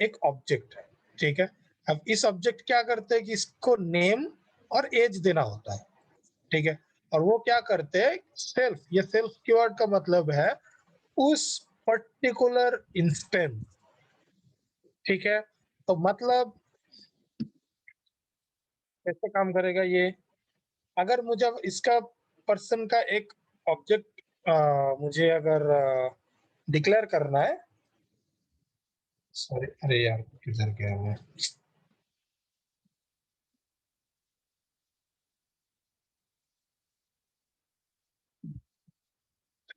एक ऑब्जेक्ट है, ठीक है। अब इस ऑब्जेक्ट क्या करते हैं कि इसको नेम और एज देना होता है, ठीक है। और वो क्या करते हैं, सेल्फ, ये सेल्फ कीवर्ड का मतलब है उस पर्टिकुलर इंस्टेंस, ठीक है। तो मतलब कैसे काम करेगा ये, अगर मुझे अब इसका पर्सन का एक ऑब्जेक्ट मुझे अगर डिक्लेयर करना है, सॉरी अरे यार किधर गया मैं,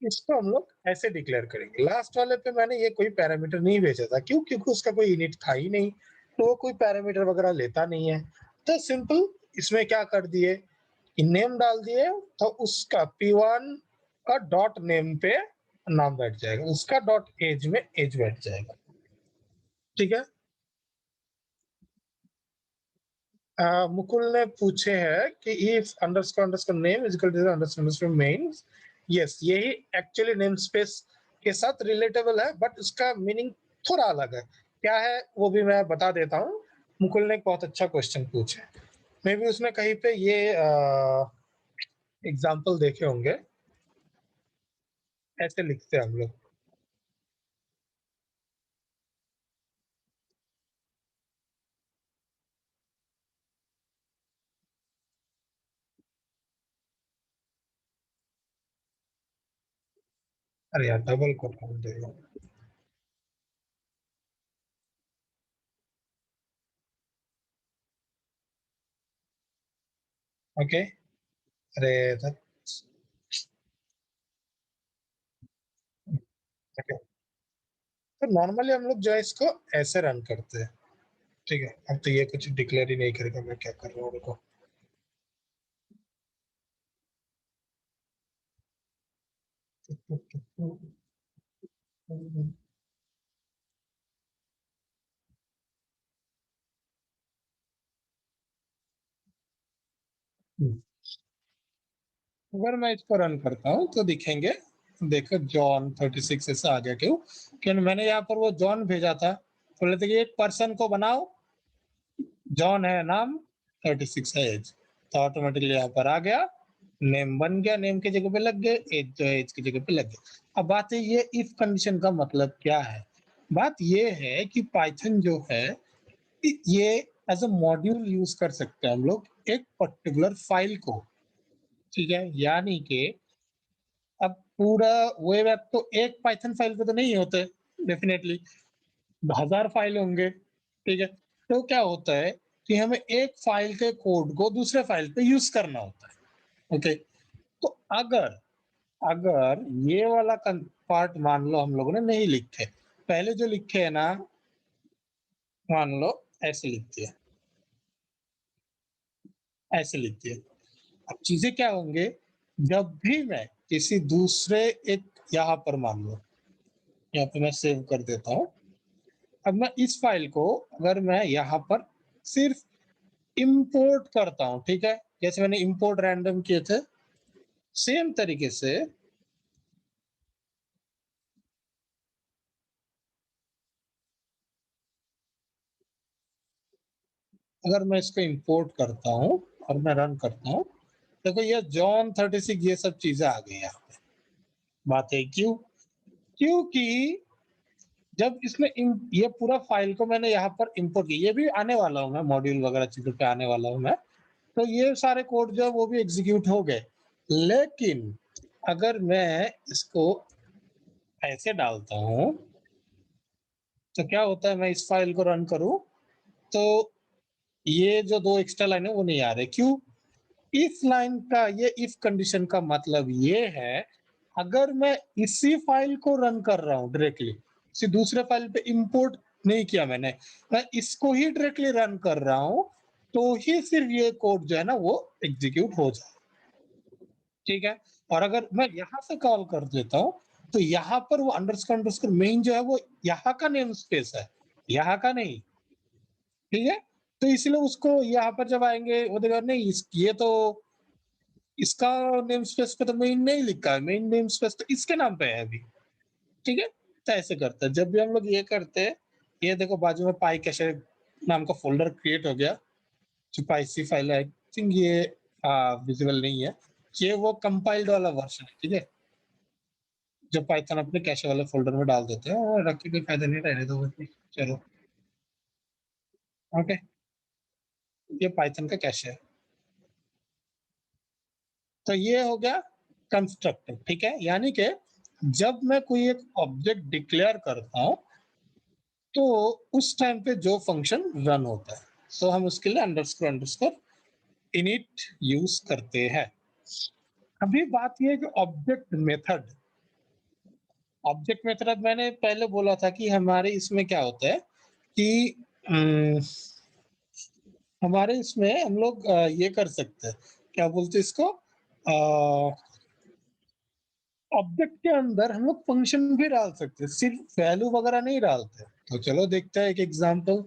इसको हम लोग ऐसे डिक्लेयर करेंगे। लास्ट वाले पे मैंने ये कोई पैरामीटर नहीं भेजा था, क्यों? क्योंकि उसका कोई इनिट था ही नहीं, तो वो कोई पैरामीटर वगैरह लेता नहीं है। तो सिंपल इसमें क्या कर दिए, नेम डाल दिए, तो उसका p1 का डॉट नेम पे नाम बैठ जाएगा, उसका डॉट एज में एज बैठ जाएगा, ठीक है। मुकुल ने पूछे हैं कि if underscore underscore name is equal to underscore underscore mains, yes यही एक्चुअली नेम स्पेस के साथ रिलेटेबल है, बट उसका मीनिंग थोड़ा अलग है। क्या है वो भी मैं बता देता हूँ। मुकुल ने एक बहुत अच्छा क्वेश्चन पूछा है, मे बी उसने कहीं पे ये एग्जाम्पल देखे होंगे। ऐसे लिखते हैं हम लोग, अरे यार डबल को कौन देगा, ओके। अरे ओके, तो नॉर्मली हम लोग जो है इसको ऐसे रन करते हैं, ठीक है। अब तो ये कुछ डिक्लेयर ही नहीं करेगा मैं क्या कर रहा हूँ, देखो। अगर मैं इसको रन करता हूँ तो दिखेंगे, देखो जॉन 36 ऐसे आ गया, क्यों? क्योंकि मैंने यहाँ पर वो जॉन भेजा था, बोले थे कि एक पर्सन को बनाओ, जॉन है नाम, 36 है एज, तो ऑटोमेटिकली यहाँ पर आ गया, नेम बन गया, नेम की जगह पे लग गए, एज जो है एज की जगह पे लग गया। अब बात है ये इफ कंडीशन का मतलब क्या है। बात ये है कि पाइथन जो है ये एज अ मॉड्यूल यूज कर सकते हैं हम लोग एक पर्टिकुलर फाइल को, ठीक है। यानी कि अब पूरा वेब ऐप तो एक पाइथन फाइल पे तो नहीं होते, डेफिनेटली 1000 फाइल होंगे, ठीक है। तो क्या होता है कि हमें एक फाइल के कोड को दूसरे फाइल पे यूज करना होता है, ओके। तो अगर अगर ये वाला पार्ट मान लो हम लोगों ने नहीं लिखे, पहले जो लिखे है ना, मान लो ऐसे लिख दिया, ऐसे लिख दिया। अब चीजें क्या होंगे, जब भी मैं किसी दूसरे एक, यहाँ पर मान लो, यहाँ पे मैं सेव कर देता हूँ। अब मैं इस फाइल को अगर मैं यहाँ पर सिर्फ इंपोर्ट करता हूँ, ठीक है, जैसे मैंने इंपोर्ट रैंडम किए थे, सेम तरीके से अगर मैं इसको इंपोर्ट करता हूँ और मैं रन करता हूँ, देखो ये जॉन 36 ये सब चीजें आ गई यहाँ पे। बात है क्यों, क्योंकि जब इसमें ये पूरा फाइल को मैंने यहाँ पर इंपोर्ट किया, ये भी आने वाला हूँ मैं, मॉड्यूल वगैरह चीजों पे आने वाला हूँ मैं, तो ये सारे कोड जो है वो भी एग्जीक्यूट हो गए। लेकिन अगर मैं इसको ऐसे डालता हूँ तो क्या होता है, मैं इस फाइल को रन करूँ तो ये जो दो एक्स्ट्रा लाइन है वो नहीं आ रहे। क्यों, इस लाइन का, ये इफ कंडीशन का मतलब ये है, अगर मैं इसी फाइल को रन कर रहा हूँ डायरेक्टली, किसी दूसरे फाइल पे इंपोर्ट नहीं किया मैंने, मैं इसको ही डायरेक्टली रन कर रहा हूँ, तो ही सिर्फ ये कोड जो है ना वो एग्जीक्यूट हो जाए, ठीक है। और अगर मैं यहाँ से कॉल कर देता हूँ तो यहाँ पर वो अंडरस्कोर मेन जो है वो यहाँ का नेम स्पेस है, यहाँ का नहीं, ठीक है। तो इसलिए उसको यहाँ पर जब आएंगे वो देखा नहीं, ये तो इसका नेम स्पेस पे तो मेन नहीं लिखा है, मेन नेम स्पेस तो इसके नाम पे है अभी, ठीक है। तो ऐसे करते हैं जब भी हम लोग ये करते हैं। ये देखो बाजू में पाई कैशे नाम का फोल्डर क्रिएट हो गया, जो पाईसी फाइल है, आई थिंक ये विजिबल नहीं है, ये वो कंपाइल्ड वाला वर्जन है, ठीक है, जो पाइथन अपने कैशे वाले फोल्डर में डाल देते हैं, और रख के कोई फायदा नहीं, रहने दो बस। चलो ओके, ये पाइथन का कैशे है। तो ये हो गया कंस्ट्रक्टर, ठीक है। यानी कि जब मैं कोई एक ऑब्जेक्ट डिक्लेयर करता हूं तो उस टाइम पे जो फंक्शन रन होता है, सो हम उसके लिए अंडरस्कोर अंडरस्कोर इनिट यूज करते हैं। अभी बात ये है कि ऑब्जेक्ट मेथड मैंने पहले बोला था कि हमारे इसमें क्या होता है कि हमारे इसमें हम लोग ये कर सकते हैं, क्या बोलते हैं इसको, ऑब्जेक्ट के अंदर हम लोग फंक्शन भी डाल सकते हैं, सिर्फ वैल्यू वगैरह नहीं डालते। तो चलो देखते हैं एक एग्जांपल।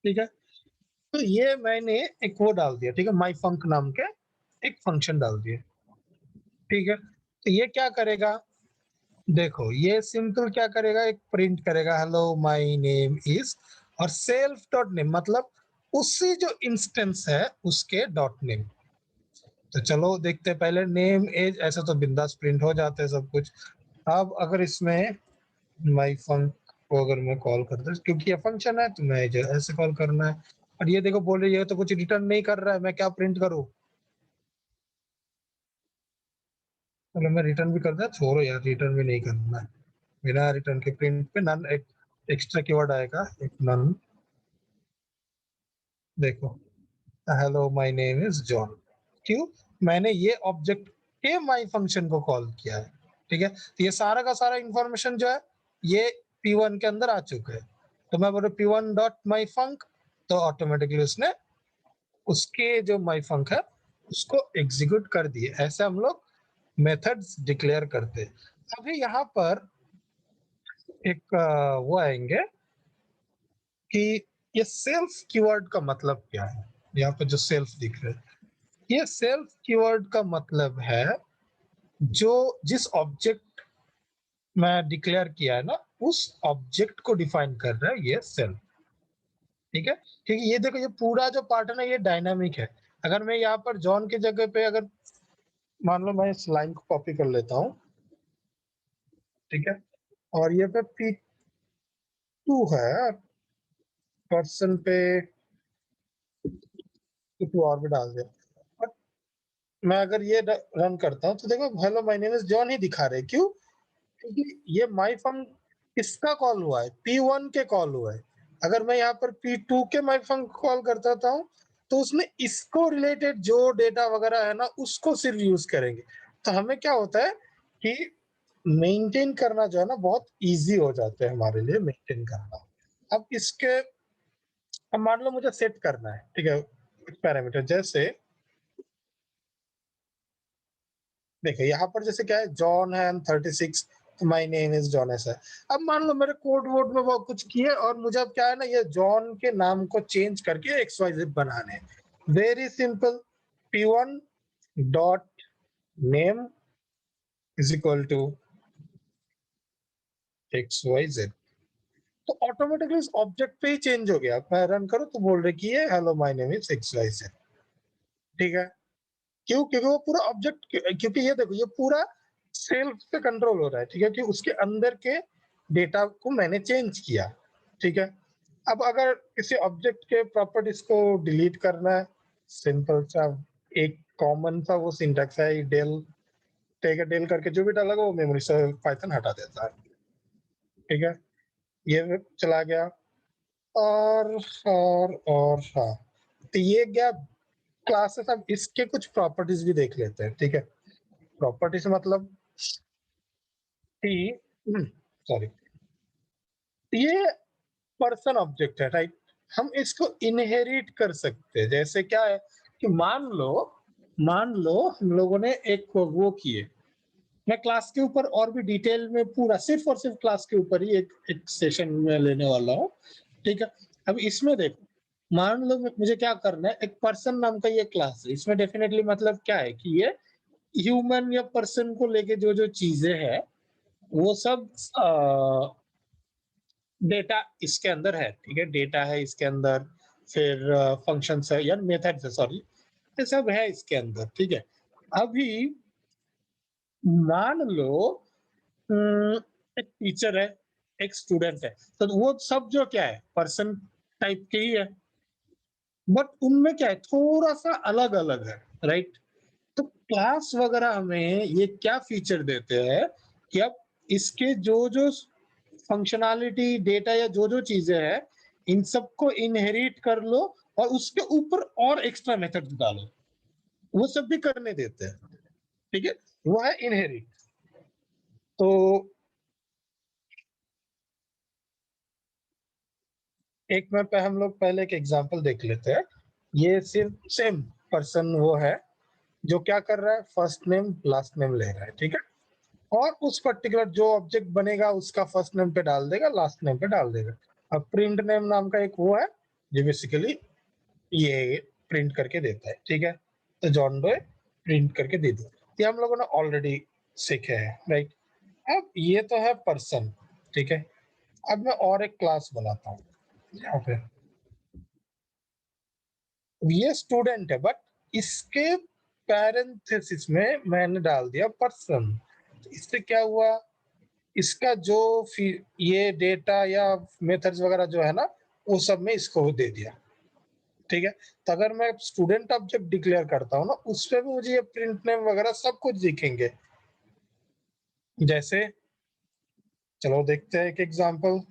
ठीक है, तो ये मैंने एक वो डाल दिया, ठीक है, माई फंक नाम के एक फंक्शन डाल दिया, ठीक है। तो ये क्या करेगा, देखो ये सिंपल क्या करेगा, एक प्रिंट करेगा हेलो माय नेम इज, और सेल्फ डॉट नेम मतलब उसी जो इंस्टेंस है उसके डॉट नेम। तो चलो देखते हैं पहले नेम एज, ऐसा तो बिंदास प्रिंट हो जाते हैं सब कुछ। अब अगर इसमें माई फंक को अगर मैं कॉल करता हूँ, क्योंकि ये फंक्शन है तो मैं जो ऐसे कॉल करना है, और ये देखो बोल रही है तो कुछ रिटर्न नहीं कर रहा है, मैं क्या प्रिंट करूँ। चलो मैं रिटर्न भी कर दिया, छोड़ो यार रिटर्न भी नहीं करना है, बिना रिटर्न के प्रिंट पे नन एक एक्स्ट्रा कीवर्ड आएगा, एक नन। देखो hello my name is John, क्यों, मैंने ये ऑब्जेक्ट के माई फंक्शन को कॉल किया है, ठीक है। तो ये सारा का सारा इंफॉर्मेशन जो है ये P1 के अंदर आ चुका है। तो मैं बोल P1 डॉट माई फंक, तो ऑटोमेटिकली उसने उसके जो माई फंक है उसको एग्जीक्यूट कर दिए। ऐसे हम लोग मेथड्स डिक्लेयर करते हैं। अभी यहाँ पर एक वो आएंगे कि ये सेल्फ कीवर्ड का मतलब क्या है। यहाँ पर जो सेल्फ दिख रहा है, ये सेल्फ कीवर्ड का मतलब है जो जिस ऑब्जेक्ट मैं डिक्लेयर किया है ना उस ऑब्जेक्ट को डिफाइन कर रहा है ये सेल्फ। ठीक है, क्योंकि ये देखो ये पूरा जो पार्ट है ना ये डायनामिक है। अगर मैं यहाँ पर जॉन की जगह पे अगर मान लो मैं इस लाइन को कॉपी कर लेता हूँ, ठीक है, और ये पे P2 है, पर्सन पे P2 और भी डाल दिया, बट मैं अगर ये रन करता हूँ तो देखो hello my name is John he दिखा रहे, क्यों? क्योंकि ये माई फंक्शन किसका कॉल हुआ है? P1 के कॉल हुआ है। अगर मैं यहाँ पर P2 के माई फंक्शन कॉल करता हूँ तो उसमें इसको रिलेटेड जो डेटा वगैरह है ना उसको सिर्फ यूज करेंगे। तो हमें क्या होता है कि मेंटेन करना जो है ना बहुत इजी हो जाता है हमारे लिए मेंटेन करना। अब इसके अब मान लो मुझे सेट करना है, ठीक है, कुछ पैरामीटर, जैसे देखो यहाँ पर जैसे क्या है, जॉन है 36, माय नेम इज जॉन ऐसा है। अब मान लो मेरे कोड वोड में वो कुछ किए और मुझे अब क्या है ना ये जॉन के नाम को चेंज करके XYZ बनाने हैं। Very simple, P1 dot name is equal to XYZ, तो ऑटोमेटिकली इस ऑब्जेक्ट पे ही चेंज हो गया। मैं रन करूं तो बोल रहे कि ये hello my name is XYZ, ठीक है। क्यों? क्योंकि वो पूरा ऑब्जेक्ट, क्योंकि ये देखो ये पूरा सेल्फ से कंट्रोल हो रहा है, ठीक है, कि उसके अंदर के डेटा को मैंने चेंज किया, ठीक है। अब अगर किसी ऑब्जेक्ट के प्रॉपर्टीज को डिलीट करना है, सिंपल सा एक कॉमन सा वो सिंटैक्स है, डेल, ठीक है, डेल करके जो भी डालेगा वो मेमोरी से पाइथन हटा देता है, ठीक है। ये चला गया, और हाँ, तो ये गया क्लासेस। अब इसके कुछ प्रॉपर्टीज भी देख लेते हैं, ठीक है। प्रॉपर्टीज मतलब कि सॉरी, ये पर्सन ऑब्जेक्ट है, राइट। हम इसको इनहेरिट कर सकते हैं। जैसे क्या है कि मान लो हम लोगों ने एक वो किए, मैं क्लास के ऊपर और भी डिटेल में पूरा सिर्फ और सिर्फ क्लास के ऊपर ही एक सेशन में लेने वाला हूँ, ठीक है। अब इसमें देखो, मान लो मुझे क्या करना है, एक पर्सन नाम का ये क्लास है, इसमें डेफिनेटली मतलब क्या है कि ये ह्यूमन या पर्सन को लेके जो जो चीजें हैं वो सब डेटा इसके अंदर है, ठीक है, डेटा है इसके अंदर, फिर फंक्शन है या मेथड है, सॉरी, ये सब है इसके अंदर, ठीक है। अभी मान लो एक टीचर है, एक स्टूडेंट है, तो वो सब जो क्या है पर्सन टाइप के ही है, बट उनमें क्या है थोड़ा सा अलग अलग है, राइट। तो क्लास वगैरह हमें ये क्या फीचर देते हैं कि अब इसके जो जो फंक्शनैलिटी डेटा या जो जो चीजें हैं इन सबको इनहेरिट कर लो और उसके ऊपर और एक्स्ट्रा मेथड डालो, वो सब भी करने देते हैं, ठीक है। वो है इनहेरिट। तो एक में पे हम लोग पहले एक एग्जांपल देख लेते हैं। ये सिर्फ सेम पर्सन वो है जो क्या कर रहा है, फर्स्ट नेम लास्ट नेम ले रहा है, ठीक है, और उस पर्टिकुलर जो ऑब्जेक्ट बनेगा उसका फर्स्ट नेम पे डाल देगा, लास्ट नेम पे डाल देगा। अब प्रिंट नेम नाम का एक वो है जो बेसिकली ये प्रिंट करके देता है, ठीक है। तो जॉन डो प्रिंट करके दे दो, ये हम लोगों ने ऑलरेडी सीखे हैं, राइट। अब ये तो है पर्सन, ठीक है। अब मैं और एक क्लास बनाता हूँ यहाँ पे, ये स्टूडेंट है बट इसके पैरेंथेसिस में मैंने डाल दिया पर्सन। तो इससे क्या हुआ, इसका जो ये डेटा या मेथड्स वगैरह जो है ना वो सब में इसको दे दिया, ठीक है। तो अगर मैं स्टूडेंट ऑब्जेक्ट डिक्लेयर करता हूँ ना उस पे भी मुझे ये प्रिंट नेम वगैरह सब कुछ दिखेंगे। जैसे चलो देखते हैं एक एग्जांपल।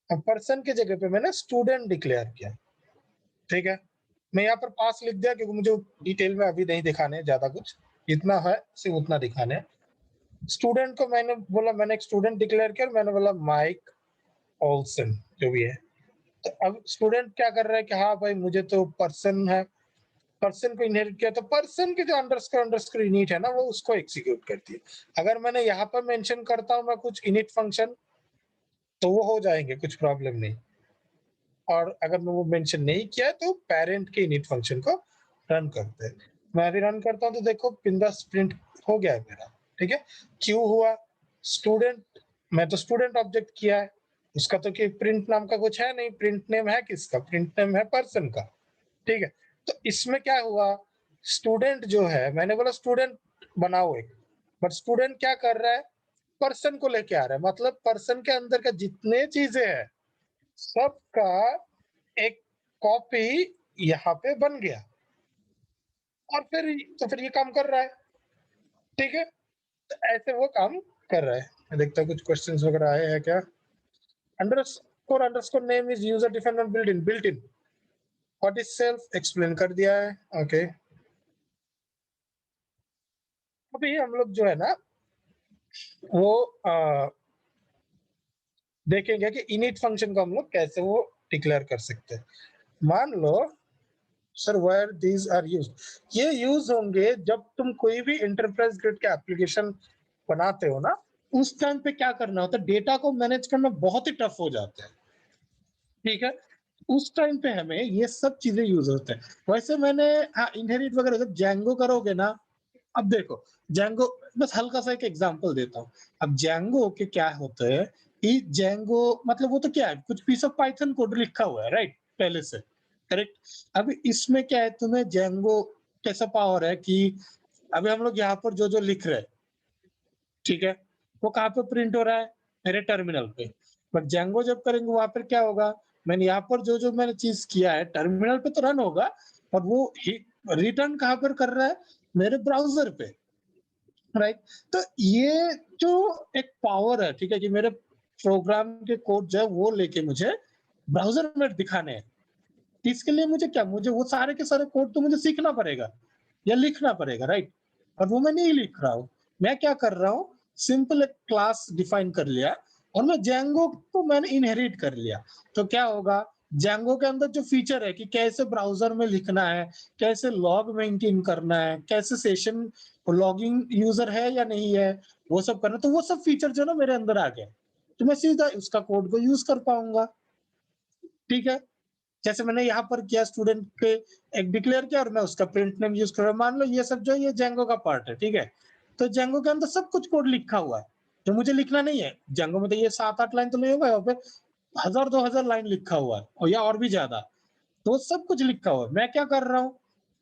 अब पर्सन की जगह पे मैंने स्टूडेंट डिक्लेयर किया, ठीक है। मैं यहाँ पर पास लिख दिया क्योंकि मुझे डिटेल में अभी नहीं दिखाने ज्यादा कुछ, इतना है सिर्फ उतना दिखाने है। स्टूडेंट को मैंने बोला, मैंने एक स्टूडेंट डिक्लेयर किया, मैंने बोला माइक ऑल्सन जो भी है। तो अब स्टूडेंट क्या कर रहा है कि हाँ भाई मुझे तो पर्सन है, पर्सन को इनहेरिट किया, तो पर्सन के जो अंडरस्कोर अंडरस्कोर इनिट है ना वो उसको एग्जीक्यूट करती है। अगर मैंने यहाँ पर मेंशन करता हूँ मैं कुछ इनिट फंक्शन तो वो हो जाएंगे, कुछ प्रॉब्लम नहीं। और अगर मैं वो मेंशन नहीं किया तो पेरेंट के इनिट फंक्शन को रन करते हैं। मैं अभी रन करता हूँ तो देखो बिंदास प्रिंट हो गया है मेरा, ठीक है। क्यों हुआ, स्टूडेंट, मैं तो स्टूडेंट ऑब्जेक्ट किया है, उसका तो कि प्रिंट नाम का कुछ है नहीं, प्रिंट नेम है किसका, प्रिंट नेम है पर्सन का, ठीक है। तो इसमें क्या हुआ, स्टूडेंट जो है, मैंने बोला स्टूडेंट बनाओ एक, बट स्टूडेंट क्या कर रहा है, पर्सन को लेके आ रहा है, मतलब पर्सन के अंदर का जितने चीजें हैं सबका एक कॉपी यहाँ पे बन गया, और फिर ये काम कर रहा है, ठीक है। तो ऐसे वो काम कर रहा है। मैं देखता हूँ कुछ क्वेश्चंस वगैरह आए हैं क्या। Underscore name is user defined और built in what is self explain कर दिया है, ओके। अभी हम लोग जो है ना वो देखेंगे कि इनिट फंक्शन को हम लोग कैसे वो डिक्लेयर कर सकते हैं। मान लो sir where these are used, ये यूज होंगे जब तुम कोई भी एंटरप्राइज ग्रेड के एप्लीकेशन बनाते हो ना, उस टाइम पे क्या करना होता है, डेटा को मैनेज करना बहुत ही टफ हो जाता है, ठीक है। उस टाइम पे हमें ये सब चीजें यूज होते हैं। वैसे मैंने हाँ इनहेरिट वगैरह जब जैंगो करोगे ना, अब देखो जैंगो, बस हल्का सा एक एग्जांपल देता हूँ। अब जैंगो के क्या होता है कि जैंगो मतलब वो तो क्या है, कुछ पीस ऑफ पाइथन कोड लिखा हुआ है, राइट, पहले से, करेक्ट। अब इसमें क्या है, तुम्हें जैंगो कैसा पावर है कि अभी हम लोग यहाँ पर जो जो लिख रहे हैं, ठीक है, वो कहाँ पे प्रिंट हो रहा है, मेरे टर्मिनल पे। बट जैंगो जब करेंगे वहां पर क्या होगा, मैंने यहाँ पर जो जो मैंने चीज किया है टर्मिनल पे तो रन होगा, और वो रिटर्न कहाँ पर कर रहा है, मेरे ब्राउजर पे, राइट। तो ये जो एक पावर है, ठीक है, कि मेरे प्रोग्राम के कोड जो है वो लेके मुझे ब्राउजर में दिखाने हैं। इसके लिए मुझे क्या, मुझे वो सारे के सारे कोड तो मुझे सीखना पड़ेगा या लिखना पड़ेगा, राइट। और वो मैं नहीं लिख रहा हूँ, मैं क्या कर रहा हूँ, सिंपल एक क्लास डिफाइन कर लिया और मैं जैंगो को मैंने इनहेरिट कर लिया। तो क्या होगा, जैंगो के अंदर जो फीचर है कि कैसे ब्राउजर में लिखना है, कैसे लॉग मेंटेन करना है, कैसे सेशन लॉगिंग यूजर है या नहीं है, वो सब करना, तो वो सब फीचर जो ना मेरे अंदर आ गए, तो मैं सीधा उसका कोड को यूज कर पाऊंगा, ठीक है। जैसे मैंने यहाँ पर किया, स्टूडेंट के एक डिक्लेयर किया और मैं उसका प्रिंट नेम यूज कर रहा हूँ। मान लो ये सब जो ये जेंगो का पार्ट है, ठीक है। तो जेंगो के अंदर सब कुछ कोड लिखा हुआ है जो मुझे लिखना नहीं है। जेंगो में तो ये 7-8 लाइन तो नहीं होगा, यहाँ पे 1000-2000 लाइन लिखा हुआ है, और या और भी ज्यादा, तो सब कुछ लिखा हुआ है। मैं क्या कर रहा हूँ,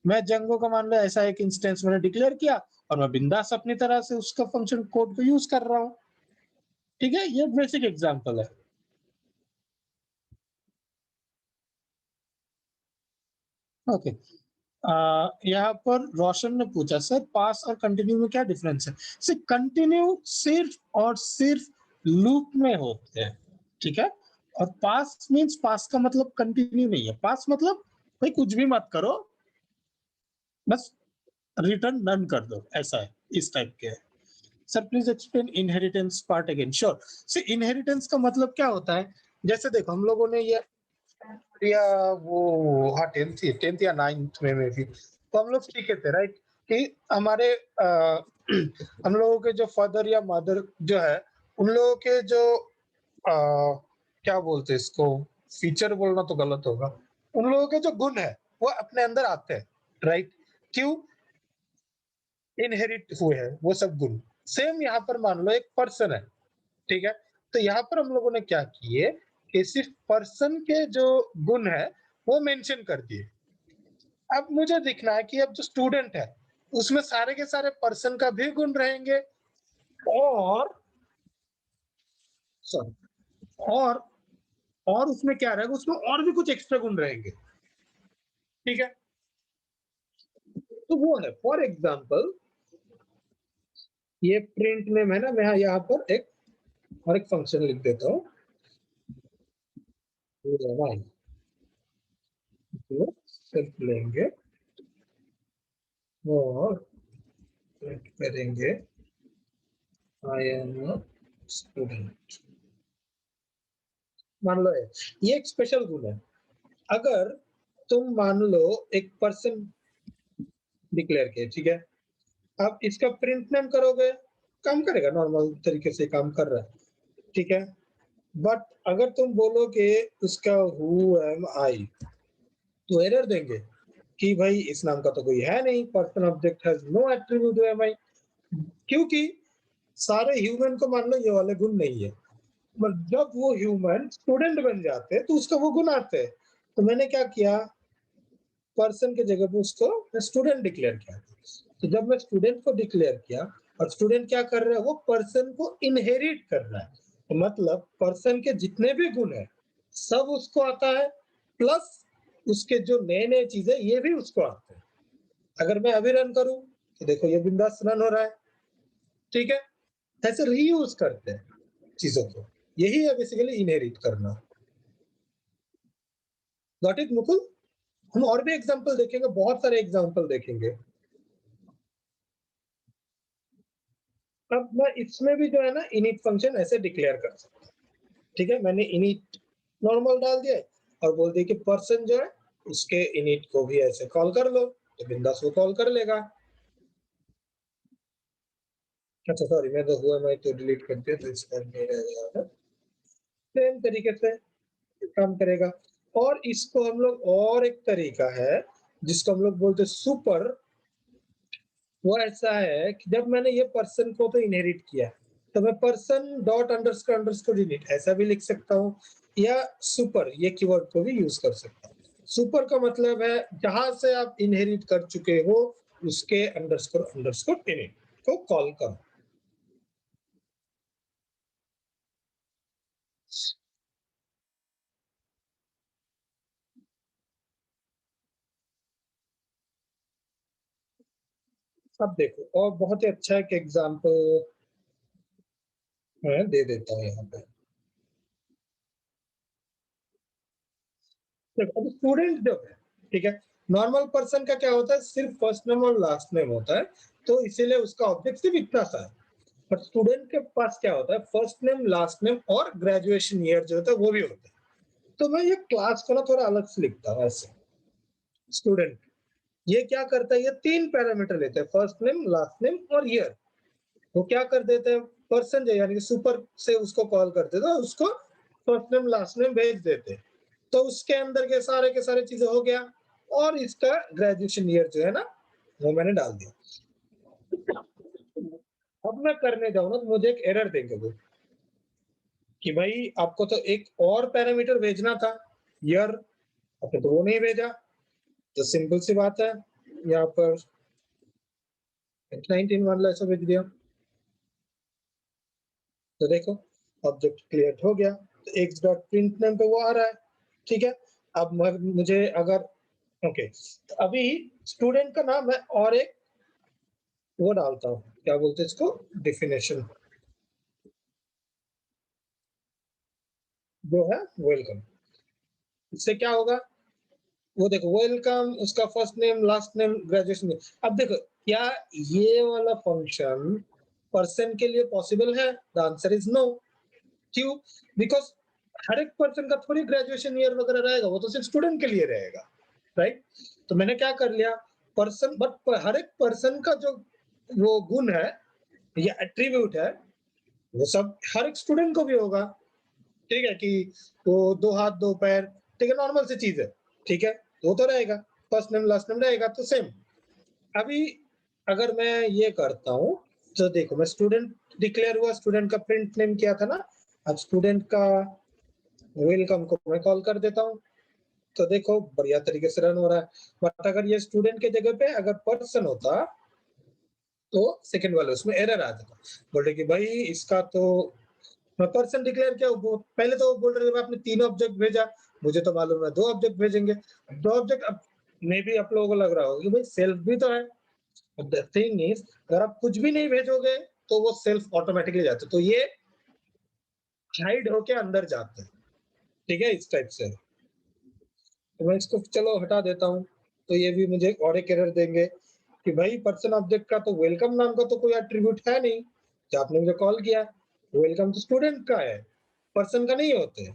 मैं जेंगो का मान लो ऐसा एक इंस्टेंस मैंने डिक्लेयर किया और मैं बिंदास अपनी तरह से उसका फंक्शन कोड को यूज कर रहा हूँ, ठीक है। ये बेसिक एग्जाम्पल है, ओके। यहाँ पर रोशन ने पूछा सर पास और कंटिन्यू में क्या डिफरेंस है। सिर्फ कंटिन्यू सिर्फ और सिर्फ लूप में होते हैं, ठीक है। और पास मींस पास का मतलब कंटिन्यू नहीं है, पास मतलब भाई कुछ भी मत करो, बस रिटर्न नन कर दो, ऐसा है, इस टाइप के है। Sir please explain inheritance part again. Sure. See inheritance का मतलब क्या होता है, जैसे देखो हम लोगों ने ये या वो हाँ 10th या 9th में भी तो हम लोग सीखे थे, राइट, कि हमारे हम लोगों के जो फादर या मदर जो है, उन लोगों के जो क्या बोलते हैं इसको, फीचर बोलना तो गलत होगा, उन लोगों के जो गुण है वो अपने अंदर आते हैं, राइट। क्यों, इनहेरिट हुए हैं वो सब गुण। सेम यहाँ पर मान लो एक पर्सन है, ठीक है। तो यहाँ पर हम लोगों ने क्या किए कि सिर्फ पर्सन के जो गुण है वो मेंशन कर दिए। अब मुझे दिखना है कि अब जो स्टूडेंट है उसमें सारे के सारे पर्सन का भी गुण रहेंगे, और सॉरी, और और उसमें क्या रहेगा, उसमें और भी कुछ एक्स्ट्रा गुण रहेंगे, ठीक है। तो वो है फॉर एग्जाम्पल ये प्रिंट में है ना, मैं यहाँ पर एक और एक फंक्शन लिख देता हूँ, सिर्फ लेंगे और प्रिंट करेंगे आई एम अ स्टूडेंट। मान लो ये एक स्पेशल गुण है। अगर तुम मान लो एक पर्सन डिक्लेयर किया, ठीक है, अब इसका प्रिंट नेम करोगे, काम करेगा, नॉर्मल तरीके से काम कर रहा है, ठीक है। बट अगर तुम बोलोगे उसका हु एम आई, तो एरर देंगे कि भाई इस नाम का तो कोई है नहीं, person object has no attribute who am I, क्योंकि सारे ह्यूमन को मान लो ये वाले गुण नहीं है, बट जब वो ह्यूमन स्टूडेंट बन जाते हैं तो उसका वो गुण आते हैं। तो मैंने क्या किया, पर्सन के जगह पे उसको स्टूडेंट डिक्लेयर किया। तो जब मैं स्टूडेंट को डिक्लेयर किया और स्टूडेंट क्या कर रहा है, वो पर्सन को इनहेरिट कर रहा है, तो मतलब पर्सन के जितने भी गुण है सब उसको आता है, प्लस उसके जो नए नए चीजें ये भी उसको आते हैं। अगर मैं अभी रन करूं तो देखो ये बिंदास रन हो रहा है, ठीक है। ऐसे रीयूज करते हैं चीजों को, यही है बेसिकली इनहेरिट करना। Got it Mukul? हम और भी एग्जांपल देखेंगे, बहुत सारे एग्जांपल देखेंगे। अब मैं इसमें भी जो है ना इनिट फंक्शन ऐसे डिक्लेयर कर सकता हूँ, ठीक है। मैंने इनिट नॉर्मल डाल दिया और बोल दिया कि पर्सन जो है उसके इनिट को भी ऐसे कॉल कर लो, तो बिंदास वो कॉल कर लेगा। अच्छा सॉरी, मैं तो हुआ मैं तो डिलीट कर दिया, तो इसका नहीं रह गया। सेम तरीके से काम करेगा। और इसको हम लोग, और एक तरीका है जिसको हम लोग बोलते हैं सुपर। वो ऐसा है कि जब मैंने ये पर्सन को तो इनहेरिट किया, तो मैं person dot underscore underscore init ऐसा भी लिख सकता हूँ, या सुपर ये कीवर्ड को भी यूज कर सकता हूँ। सुपर का मतलब है जहां से आप इनहेरिट कर चुके हो उसके अंडरस्कोर अंडरस्कोर इनिट को कॉल करो। अब देखो, और बहुत ही अच्छा एक एग्जांपल मैं दे देता हूँ यहाँ पे। देखो अब स्टूडेंट जब है, ठीक है, नॉर्मल पर्सन का क्या होता है, सिर्फ फर्स्ट नेम और लास्ट नेम होता है, तो इसीलिए उसका ऑब्जेक्ट सिर्फ इतना सा है। पर स्टूडेंट के पास क्या होता है, फर्स्ट नेम लास्ट नेम और ग्रेजुएशन ईयर जो होता है वो भी होता है। तो मैं ये क्लास को ना थोड़ा अलग से लिखता हूँ ऐसे। स्टूडेंट ये क्या करता है, ये 3 पैरामीटर लेते हैं, फर्स्ट नेम लास्ट नेम और ईयर। वो क्या कर देते हैं, पर्सन जो यानी कि सुपर से उसको कॉल करते थे, उसको फर्स्ट नेम लास्ट नेम भेज देते, तो उसके अंदर के सारे चीजें हो गया। और इसका ग्रेजुएशन ईयर जो है ना वो मैंने डाल दिया। अब मैं करने जाऊँ ना तो मुझे एक एरर देंगे वो कि भाई आपको तो एक और पैरामीटर भेजना था ईयर, आपने तो वो नहीं भेजा। तो सिंपल सी बात है, यहाँ पर 19 वाला ऐसा भेज दिया, तो देखो ऑब्जेक्ट क्रिएट हो गया, तो x डॉट प्रिंट नेम पे वो आ रहा है, ठीक है। अब मुझे अगर ओके, तो अभी स्टूडेंट का नाम है और एक वो डालता हूँ, क्या बोलते हैं इसको, डेफिनेशन जो है वेलकम। इससे क्या होगा, वो देखो वेलकम, उसका first name last name graduation. अब देखो क्या ये वाला फंक्शन पर्सन के लिए पॉसिबल है, द आंसर इज नो। क्यों? बिकॉज हर एक पर्सन का थोड़ी ग्रेजुएशन ईयर वगैरह रहेगा, वो तो सिर्फ स्टूडेंट के लिए रहेगा, राइट। तो मैंने क्या कर लिया, पर्सन, बट हर एक पर्सन का जो वो गुण है या एट्रीब्यूट है वो सब हर एक स्टूडेंट को भी होगा, ठीक है, कि वो 2 हाथ 2 पैर, ठीक है, नॉर्मल सी चीज है, ठीक है, वो तो रहेगा, फर्स्ट नेम लास्ट नेम रहेगा, तो सेम। अभी अगर मैं ये करता हूँ तो देखो मैं स्टूडेंट डिक्लेयर हुआ, स्टूडेंट का प्रिंट नेम किया था ना, अब स्टूडेंट का वेलकम को मैं कॉल कर देता हूँ, तो देखो बढ़िया तरीके से रन हो रहा है। बट अगर ये स्टूडेंट के जगह पे अगर पर्सन होता तो सेकंड वाले उसमें एरर आ जाता, बोले कि भाई इसका तो मैं पर्सन डिक्लेयर किया, वो पहले तो वो बोल रहे थे आपने 3 ऑब्जेक्ट भेजा, मुझे तो मालूम है 2 ऑब्जेक्ट भेजेंगे। 2 ऑब्जेक्ट अब मे भी आप लोगों को लग रहा होगा कि भाई सेल्फ भी तो है, द थिंग इज अगर आप कुछ भी नहीं भेजोगे तो वो सेल्फ ऑटोमेटिकली जाते, तो ये हाइड होके अंदर जाते हैं, ठीक है, इस टाइप से। तो मैं इसको चलो हटा देता हूँ, तो ये भी मुझे और एक एरर देंगे कि भाई पर्सन ऑब्जेक्ट का तो वेलकम नाम का तो कोई एट्रीब्यूट है नहीं, जो आपने मुझे कॉल किया, वेलकम तो स्टूडेंट का है, पर्सन का नहीं होते।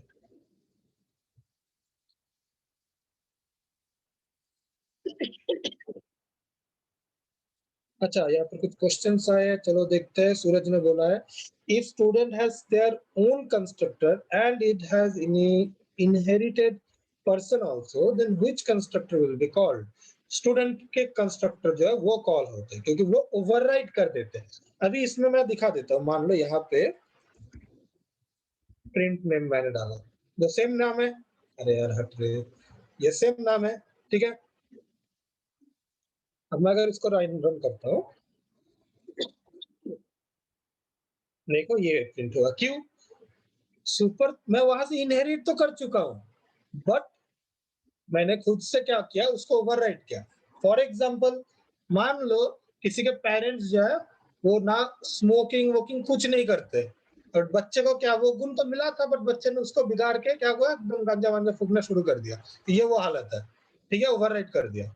अच्छा यहाँ पर कुछ क्वेश्चंस आए हैं, चलो देखते हैं। सूरज ने बोला है if student has their own constructor and it has inherited person also, then which constructor will be called? Student के कंस्ट्रक्टर जो है वो कॉल होते हैं, क्योंकि वो ओवरराइड कर देते हैं। अभी इसमें मैं दिखा देता हूँ, मान लो यहाँ पे प्रिंट नेम मैंने डाला, जो सेम नाम है, अरे यार हट रहे, ये सेम नाम है, ठीक है। अब मैं अगर इसको रन करता हूँ, देखो ये प्रिंट होगा, क्यों? सुपर मैं वहां से इनहेरिट तो कर चुका हूँ, बट मैंने खुद से क्या किया, उसको ओवरराइट किया। फॉर एग्जाम्पल, मान लो किसी के पेरेंट्स जो है वो ना स्मोकिंग वोकिंग कुछ नहीं करते, और बच्चे को क्या वो गुण तो मिला था, बट बच्चे ने उसको बिगाड़ के क्या हुआ, एकदम गांजा वांजा फूकना शुरू कर दिया। तो ये वो हालत है, ठीक है, ओवरराइट कर दिया।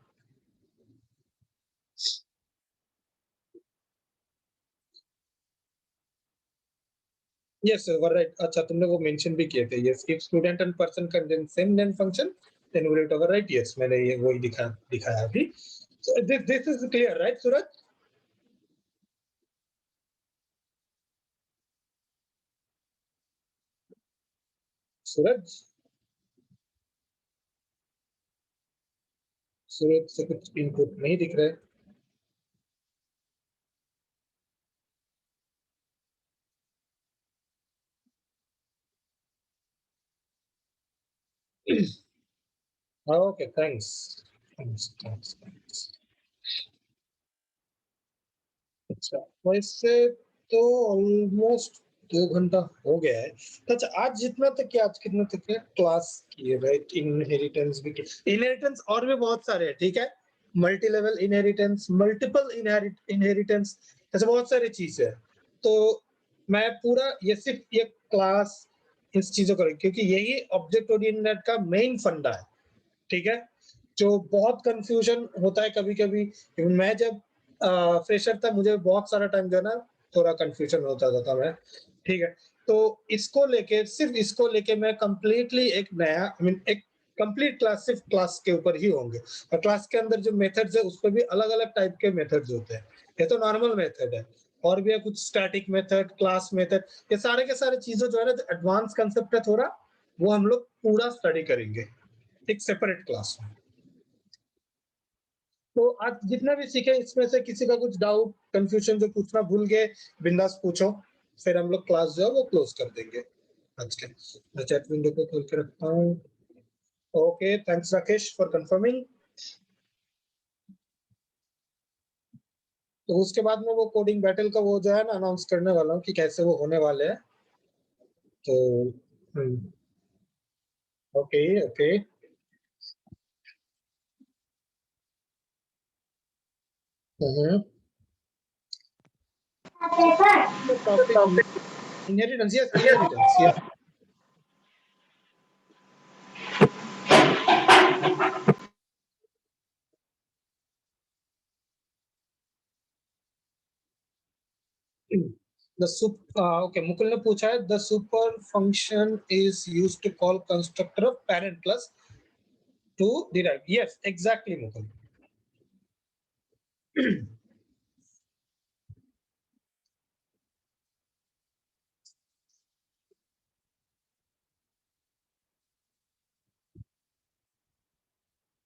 यस ओवरराइट, अच्छा तुमने वो मेंशन भी किए थे, yes if student and person contain same name function then will it overwrite, yes मैंने ये वही दिखाया अभी। So this is clear, right, Suraj? सूरज, सूरज से कुछ इनपुट नहीं दिख रहा है। Okay thanks, thanks. अच्छा वैसे तो ऑलमोस्ट 2 घंटा हो गया है। अच्छा आज जितना तक क्या, आज कितना तक है क्लास की है, राइट? इनहेरिटेंस भी, इनहेरिटेंस और भी बहुत सारे हैं, ठीक है, multi level inheritance, multiple inheritance, ऐसे बहुत सारी चीज है। तो मैं पूरा ये सिर्फ ये क्लास इस चीजों को, क्योंकि यही ऑब्जेक्ट ओरिएंटेड का मेन फंडा है, ठीक है। जो बहुत कंफ्यूजन होता है कभी कभी, मैं जब फ्रेशर था मुझे बहुत सारा टाइम जो है ना थोड़ा कंफ्यूजन होता था मैं, ठीक है। तो इसको लेके, सिर्फ इसको लेके मैं कंप्लीटली एक नया एक कंप्लीट क्लास सिर्फ क्लास के ऊपर ही होंगे, और क्लास के अंदर जो मेथड्स है उस पर भी अलग अलग टाइप के मेथड्स होते हैं। ये तो नॉर्मल मेथड है, और भी है कुछ स्टैटिक मेथड, क्लास मेथड, ये सारे के सारे चीजें जो है ना एडवांस कंसेप्ट है थोड़ा, वो हम लोग पूरा स्टडी करेंगे एक सेपरेट क्लास में। तो आज जितना भी सीखे इसमें से किसी का कुछ डाउट कंफ्यूजन जो पूछना भूल गए, बिंदास पूछो, फिर हम लोग क्लास जो है वो क्लोज कर देंगे आज के। मैं चैट विंडो को खोल के रखता हूँ। Okay thanks Rakesh for confirming. तो उसके बाद में वो कोडिंग बैटल का वो जो है ना अनाउंस करने वाला हूँ कि कैसे वो होने वाले हैं। तो okay okay topic inheritance, yes inheritance, या okay, Mukul ने पूछा है the super function is used to call constructor of parent plus to derive. Yes, exactly, Mukul.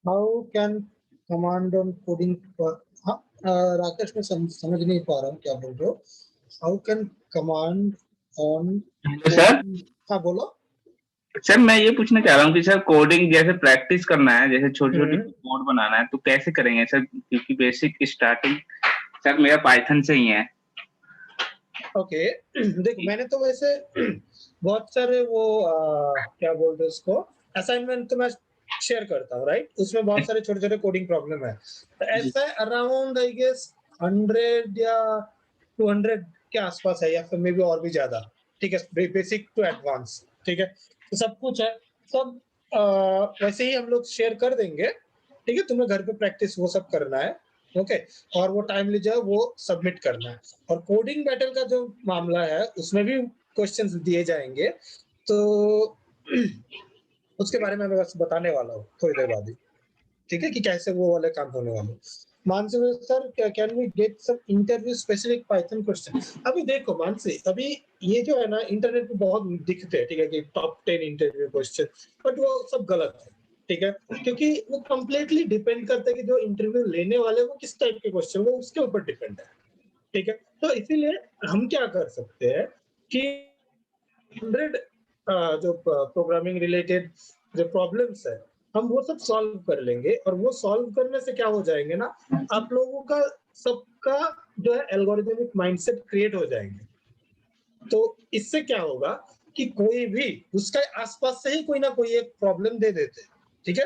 How can command on coding हाँ राकेश मैं समझ नहीं पा रहा हूँ क्या बोल रहे हो। How can command on sir हाँ बोलो। सर मैं ये पूछना चाह रहा हूँ कि सर कोडिंग जैसे प्रैक्टिस करना है, जैसे छोटी छोटी कोड बनाना है, तो कैसे करेंगे सर? क्योंकि बेसिक स्टार्टिंग सर मेरा पाइथन से ही है। ओके देख मैंने तो वैसे बहुत सारे वो क्या बोलते हैं उसको, असाइनमेंट तो मैं शेयर करता हूँ, राइट? उसमें बहुत सारे छोटे छोटे कोडिंग प्रॉब्लम है, तो ऐसा अराउंड आई गेस 100 या 200 के आसपास है, या फिर मे बी और भी ज्यादा, ठीक है, बेसिक टू एडवांस, ठीक है। तो सब कुछ है, सब वैसे ही हम लोग शेयर कर देंगे, ठीक है। तुम्हें घर पे प्रैक्टिस वो सब करना है, ओके और वो टाइमली जो है वो सबमिट करना है। और कोडिंग बैटल का जो मामला है उसमें भी क्वेश्चंस दिए जाएंगे, तो उसके बारे में मैं बस बताने वाला हूँ थोड़ी देर बाद ही, ठीक है, कि कैसे वो वाले काम होने वाले। Mansi sir can we get some interview specific Python question? अभी देखो मानसी, अभी ये जो है ना इंटरनेट पे बहुत दिखते हैं, ठीक है, कि टॉप 10 इंटरव्यू क्वेश्चन, बट वो सब गलत है, ठीक है, क्योंकि वो कंप्लीटली डिपेंड करता है कि जो इंटरव्यू लेने वाले वो किस टाइप के क्वेश्चन, वो उसके ऊपर डिपेंड है। ठीक है, तो इसीलिए हम क्या कर सकते हैं कि 100 जो प्रोग्रामिंग रिलेटेड जो प्रॉब्लम्स है, हम वो सब सॉल्व कर लेंगे, और वो सॉल्व करने से क्या हो जाएंगे ना, आप लोगों का सबका जो है एल्गोरिथमिक माइंडसेट क्रिएट हो जाएंगे। तो इससे क्या होगा कि कोई भी उसका आसपास से ही कोई ना कोई एक प्रॉब्लम दे देते हैं, ठीक है,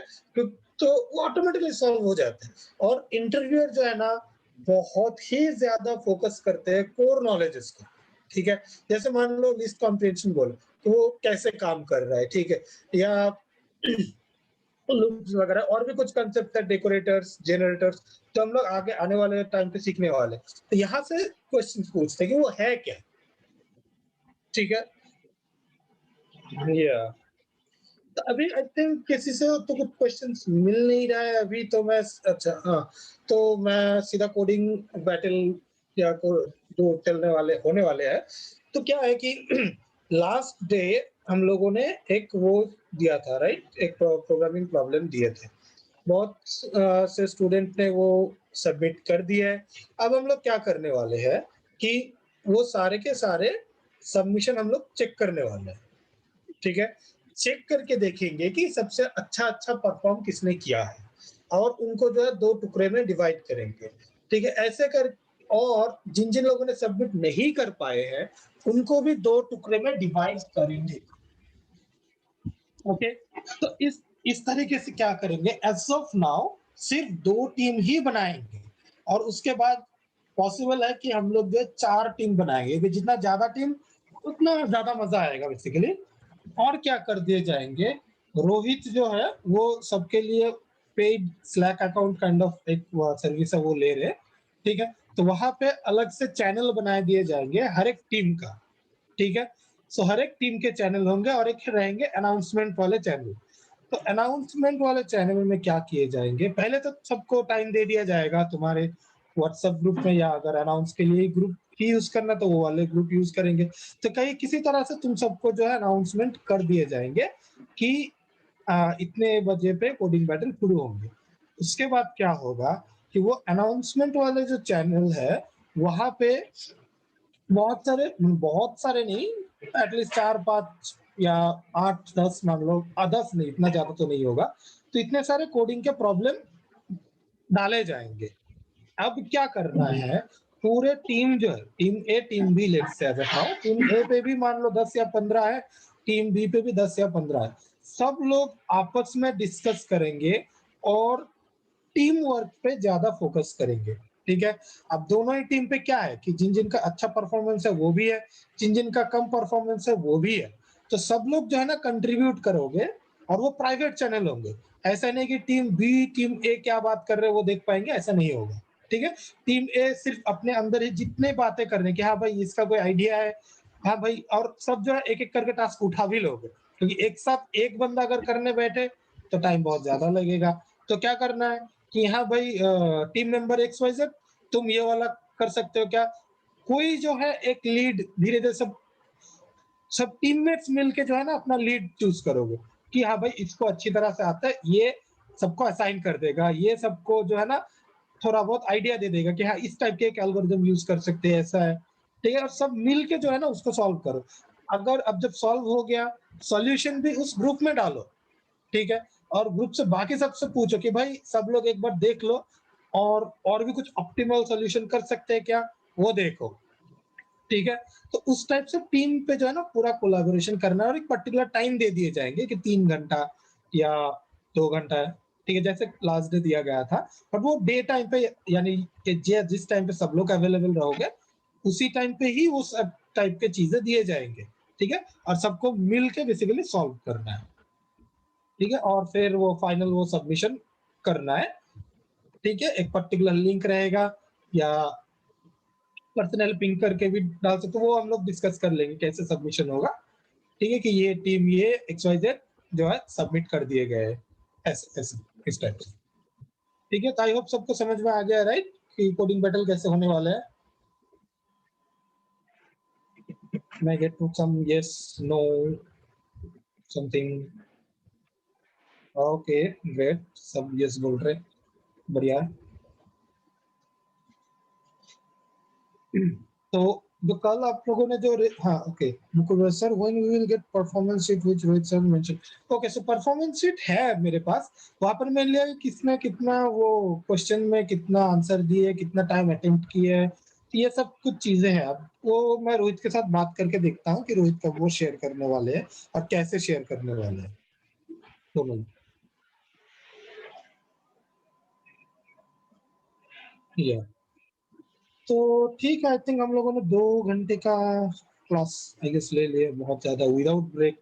तो वो ऑटोमेटिकली सॉल्व हो जाते हैं। और इंटरव्यूअर जो है ना, बहुत ही ज्यादा फोकस करते हैं कोर नॉलेजेस को। ठीक है, जैसे मान लो लिस्ट कॉम्प्रिहेंशन बोलो तो वो कैसे काम कर रहा है, ठीक है, या लूप्स वगैरह और भी कुछ कंसेप्ट है, डेकोरेटर्स, जनरेटर्स, तो हम लोग आगे आने वाले टाइम पे सीखने वाले हैं। तो यहाँ से क्वेश्चन पूछते हैं कि वो है क्या। ठीक है, या तो अभी आई थिंक किसी से तो कुछ क्वेश्चंस मिल नहीं रहा है अभी, तो मैं अच्छा हाँ, तो मैं सीधा कोडिंग बैटल या जो चलने वाले होने वाले हैं। तो क्या है कि लास्ट डे हम लोगों ने एक वो दिया था, राइट, एक प्रोग्रामिंग प्रॉब्लम दिए थे, बहुत से स्टूडेंट ने वो सबमिट कर दिया है। अब हम लोग क्या करने वाले हैं कि वो सारे के सारे सबमिशन हम लोग चेक करने वाले हैं। ठीक है, चेक करके देखेंगे कि सबसे अच्छा परफॉर्म किसने किया है, और उनको जो है 2 टुकड़े में डिवाइड करेंगे। ठीक है, ऐसे कर, और जिन जिन लोगों ने सबमिट नहीं कर पाए हैं उनको भी 2 टुकड़े में डिवाइड करेंगे। ओके, तो इस तरीके से क्या करेंगे, एज ऑफ नाउ सिर्फ 2 टीम ही बनाएंगे, और उसके बाद पॉसिबल है कि हम लोग जो 4 टीम बनाएंगे, क्योंकि जितना ज्यादा टीम उतना ज्यादा मजा आएगा बेसिकली। और क्या कर दिए जाएंगे, रोहित जो है वो सबके लिए paid slack account kind of एक सर्विस है वो ले रहे। ठीक है, तो वहां पे अलग से चैनल बनाए दिए जाएंगे हर एक टीम का। ठीक है, सो हर एक टीम के चैनल होंगे, और एक रहेंगे अनाउंसमेंट वाले चैनल। तो अनाउंसमेंट वाले चैनल में क्या किए जाएंगे, पहले तो सबको टाइम दे दिया जाएगा तुम्हारे व्हाट्सएप ग्रुप में, या अगर अनाउंस के लिए ग्रुप ही यूज करना तो वो वाले ग्रुप यूज करेंगे। तो कहीं किसी तरह से तुम सबको जो है अनाउंसमेंट कर दिए जाएंगे कि इतने बजे पे कोडिंग बैटल शुरू होंगे। उसके बाद क्या होगा कि वो अनाउंसमेंट वाले जो चैनल है वहां पे बहुत सारे नहीं, एटलीस्ट 4-5 या 8-10 मान लो, 10 नहीं, इतना ज्यादा तो नहीं होगा, तो इतने सारे कोडिंग के प्रॉब्लम डाले जाएंगे। अब क्या करना है, पूरे टीम जो है, team A team B, let's say now team A पे भी मान लो 10 या 15 है, टीम बी पे भी 10 या 15 है, सब लोग आपस में डिस्कस करेंगे और टीम वर्क पे ज्यादा फोकस करेंगे। ठीक है, अब दोनों ही टीम पे क्या है कि जिन जिन का अच्छा परफॉर्मेंस है वो भी है, जिन जिन का कम परफॉर्मेंस है वो भी है, तो सब लोग जो है ना कंट्रीब्यूट करोगे, और वो प्राइवेट चैनल होंगे। ऐसा नहीं कि टीम बी टीम ए क्या बात कर रहे हैं वो देख पाएंगे, ऐसा नहीं होगा। ठीक है, टीम ए सिर्फ अपने अंदर ही जितने बातें करने की, हाँ भाई इसका कोई आइडिया है, हाँ भाई, और सब जो है एक एक करके टास्क उठा भी लोगे, क्योंकि एक साथ एक बंदा अगर करने बैठे तो टाइम बहुत ज्यादा लगेगा। तो क्या करना है कि हाँ भाई, टीम मेंबर XYZ तुम ये वाला कर सकते हो क्या, कोई जो है एक लीड, धीरे धीरे सब सब टीममेट्स मिलके जो है ना अपना लीड चूज करोगे कि हाँ भाई इसको अच्छी तरह से आता है, ये सबको असाइन कर देगा, ये सबको जो है ना थोड़ा बहुत आइडिया दे देगा कि हाँ इस टाइप के एक एल्गोरिथम यूज कर सकते हैं, ऐसा है। ठीक है, और सब मिल के जो है ना उसको सॉल्व करो। अगर अब जब सॉल्व हो गया, सॉल्यूशन भी उस ग्रुप में डालो। ठीक है, और ग्रुप से बाकी सबसे पूछो कि भाई सब लोग एक बार देख लो, और भी कुछ ऑप्टिमल सॉल्यूशन कर सकते हैं क्या, वो देखो। ठीक है, तो उस टाइप से टीम पे जो है ना पूरा कोलैबोरेशन करना है, और एक पर्टिकुलर टाइम दे दिए जाएंगे कि 3 घंटा या 2 घंटा है। ठीक है, जैसे लास्ट डे दिया गया था, पर वो डे टाइम पे, यानी कि जिस टाइम पे सब लोग अवेलेबल रहोगे उसी टाइम पे ही वो सब टाइप के चीजें दिए जाएंगे। ठीक है, और सबको मिल के बेसिकली सॉल्व करना है। ठीक है, और फिर वो फाइनल वो सबमिशन करना है। ठीक है, एक पर्टिकुलर लिंक रहेगा, या पर्सनल पिंग करके भी डाल सकते हो, वो हम लोग डिस्कस कर लेंगे कैसे सबमिशन होगा। ठीक है, कि ये टीम ये XYZ जो है सबमिट कर दिए गए हैं, ऐसे ऐसे इस टाइप से। ठीक है, तो आई होप सबको समझ में आ गया, राइट, कि कोडिंग बैटल कैसे होने वाला है। मैं get to some yes no something. Okay great, सब यस बोल रहे, बढ़िया। तो जो कल आप लोगों ने जो हाँ okay, Mukul sir, when we will get performance sheet which Rohit sir mention. Okay, so performance sheet है मेरे पास, वहां पर मैंने लिया किसने कितना वो क्वेश्चन में कितना आंसर दिए, कितना टाइम अटेम्प्ट किया है, ये सब कुछ चीजें हैं। अब वो मैं रोहित के साथ बात करके देखता हूँ कि रोहित कब वो शेयर करने वाले हैं और कैसे शेयर करने वाले हैं दोनों। या तो ठीक है, आई थिंक हम लोगों ने 2 घंटे का क्लास आई गेस ले लिया, बहुत ज्यादा, विदाउट ब्रेक